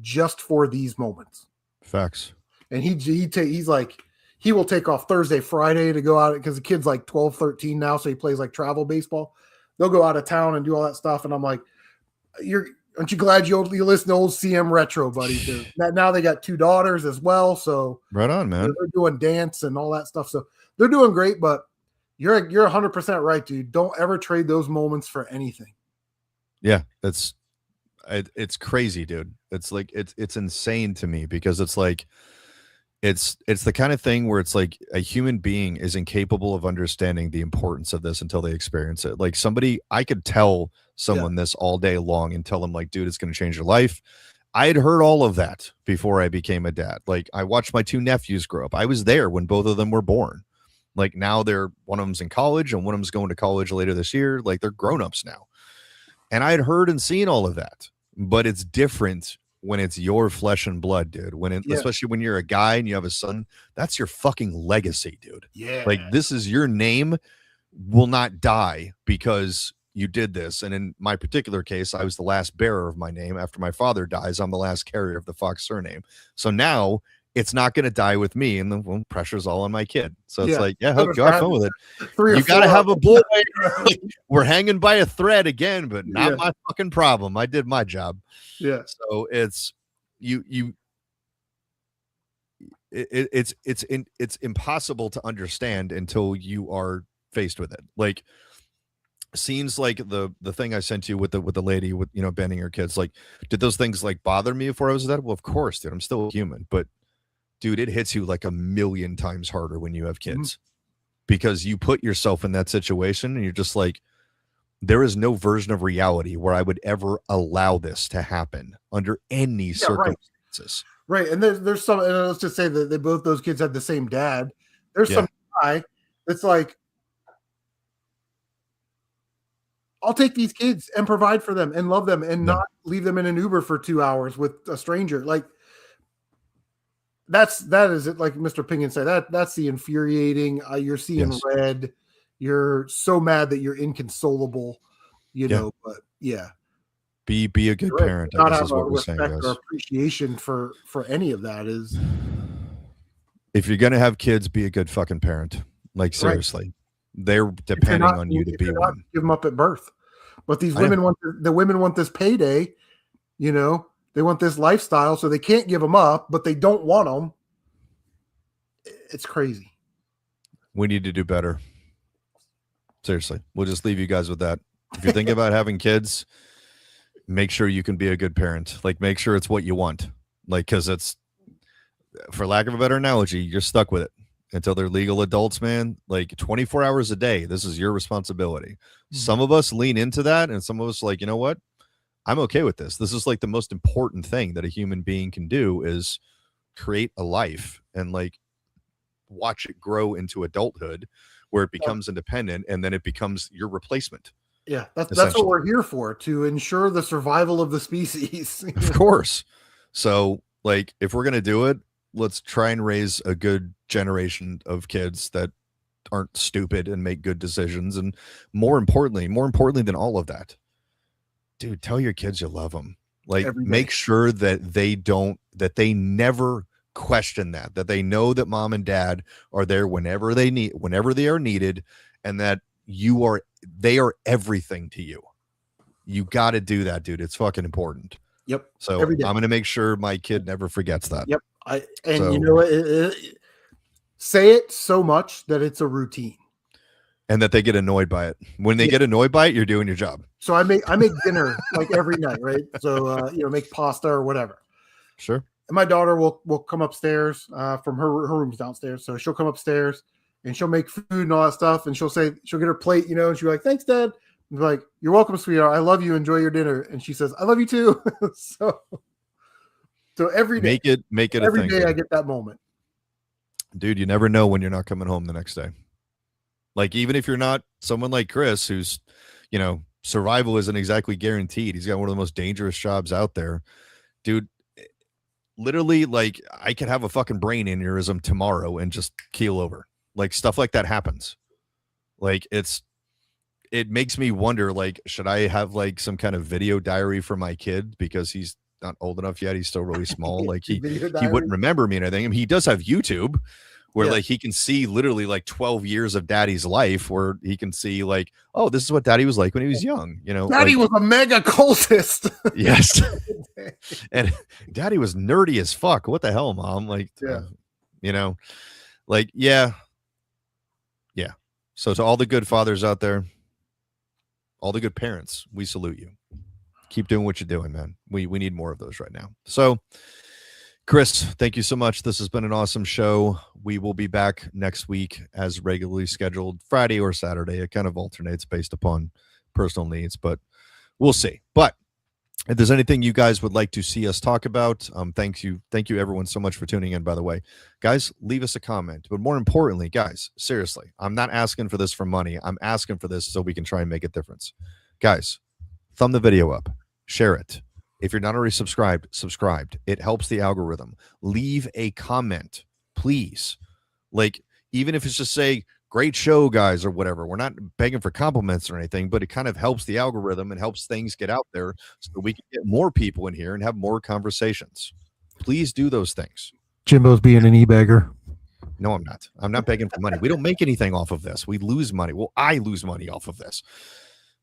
just for these moments. Facts. And he's like, he will take off Thursday, Friday to go out because the kid's like 12, 13 now. So he plays like travel baseball. They'll go out of town and do all that stuff. And I'm like, aren't you glad you listen to old CM Retro, buddy? Now they got 2 daughters as well. So right on, man. They're doing dance and all that stuff. So they're doing great, but you're 100% right, dude. Don't ever trade those moments for anything. Yeah, it's crazy, dude. It's like it's insane to me because it's like it's the kind of thing where it's like a human being is incapable of understanding the importance of this until they experience it. Like I could tell someone this all day long and tell them like, dude, it's going to change your life. I had heard all of that before I became a dad. Like I watched my 2 nephews grow up. I was there when both of them were born. Like now one of them's in college and one of them's going to college later this year. Like they're grown-ups now. And I had heard and seen all of that, but it's different when it's your flesh and blood, dude. Especially when you're a guy and you have a son, that's your fucking legacy, dude. Yeah. Like this is your name will not die because you did this. And in my particular case, I was the last bearer of my name. After my father dies, I'm the last carrier of the Fox surname. So now it's not going to die with me, and the pressure's all on my kid. So it's like, go have fun with it. You got to have a boy. We're hanging by a thread again, but not my fucking problem. I did my job. Yeah. So it's it's impossible to understand until you are faced with it. Like seems like the thing I sent you with the lady with, you know, bending her kids, like, did those things like bother me before I was that? Well, of course, dude, I'm still human, but dude, it hits you like a million times harder when you have kids. because you put yourself in that situation and you're just like, there is no version of reality where I would ever allow this to happen under any circumstances. Right. And there's some, and let's just say that they both those kids had the same dad. There's some guy that's like, I'll take these kids and provide for them and love them and not leave them in an Uber for 2 hours with a stranger. Like that is it. Like Mr. Pinion said, that's the infuriating. You're seeing red. You're so mad that you're inconsolable, you know, but be a good parent. Not have a respect or appreciation for any of that is. If you're going to have kids, be a good fucking parent. Like seriously, they're depending on you to be one. Give them up at birth. But these women want this payday, you know, they want this lifestyle, so they can't give them up, but they don't want them. It's crazy. We need to do better. Seriously, we'll just leave you guys with that. If you're thinking about having kids, make sure you can be a good parent. Like, make sure it's what you want. Like, because it's, for lack of a better analogy, you're stuck with it until they're legal adults, man. Like 24 hours a day, this is your responsibility. Some of us lean into that, and some of us like, you know what? I'm okay with this. This is like the most important thing that a human being can do is create a life and like watch it grow into adulthood, where it becomes independent and then it becomes your replacement. Yeah, that's what we're here for, to ensure the survival of the species. Of course. So, like, if we're going to do it, let's try and raise a good generation of kids that aren't stupid and make good decisions. And more importantly than all of that, dude, tell your kids you love them. Like, make sure that they never question that they know that mom and dad are there whenever they are needed, and that they are everything to you. You got to do that, dude. It's fucking important. Yep. So I'm going to make sure my kid never forgets that. Yep. You know, say it so much that it's a routine, and that they get annoyed by it. When they get annoyed by it, you're doing your job. So I make dinner like every night, right? So you know, make pasta or whatever. Sure. And my daughter will come upstairs from her room's downstairs. So she'll come upstairs and she'll make food and all that stuff. And she'll get her plate, you know, and she'll be like, "Thanks, Dad." And be like, "You're welcome, sweetheart. I love you. Enjoy your dinner." And she says, "I love you too." so every day, make it every a thing, day dude. I get that moment. Dude, you never know when you're not coming home the next day. Like, even if you're not someone like Chris, who's, you know, survival isn't exactly guaranteed. He's got one of the most dangerous jobs out there. Dude, literally, like, I could have a fucking brain aneurysm tomorrow and just keel over. Like, stuff like that happens. Like, it makes me wonder, like, should I have like some kind of video diary for my kid, because he's not old enough yet. He's still really small. Like, he wouldn't remember me and anything. I mean, he does have YouTube where like he can see literally like 12 years of daddy's life, where he can see like, oh, this is what daddy was like when he was young. You know, Daddy was a mega cultist. Yes. And daddy was nerdy as fuck. What the hell, mom? Like, you know, like, yeah. So to all the good fathers out there, all the good parents, we salute you. Keep doing what you're doing, man. We need more of those right now. So, Chris, thank you so much. This has been an awesome show. We will be back next week as regularly scheduled, Friday or Saturday. It kind of alternates based upon personal needs, but we'll see. But if there's anything you guys would like to see us talk about, thank you everyone so much for tuning in, by the way. Guys, leave us a comment. But more importantly, guys, seriously, I'm not asking for this for money. I'm asking for this so we can try and make a difference. Guys, thumb the video up, share it. If you're not already subscribed. It helps the algorithm. Leave a comment, please. Like, even if it's just say, "Great show, guys," or whatever. We're not begging for compliments or anything, but it kind of helps the algorithm and helps things get out there so that we can get more people in here and have more conversations. Please do those things. Jimbo's being an e-beggar. No, I'm not. I'm not begging for money. We don't make anything off of this. We lose money. Well, I lose money off of this.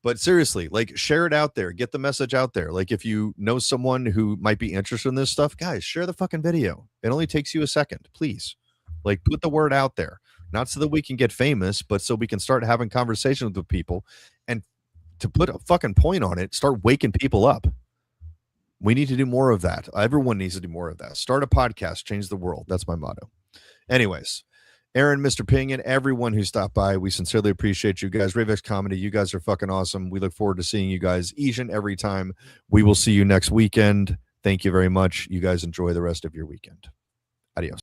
But seriously, like, share it out there. Get the message out there. Like, if you know someone who might be interested in this stuff, guys, share the fucking video. It only takes you a second. Please. Like, put the word out there. Not so that we can get famous, but so we can start having conversations with people. And to put a fucking point on it, start waking people up. We need to do more of that. Everyone needs to do more of that. Start a podcast, change the world. That's my motto. Anyways, Aaron, Mr. Ping, and everyone who stopped by. We sincerely appreciate you guys. Ravex Comedy, you guys are fucking awesome. We look forward to seeing you guys each and every time. We will see you next weekend. Thank you very much. You guys enjoy the rest of your weekend. Adios.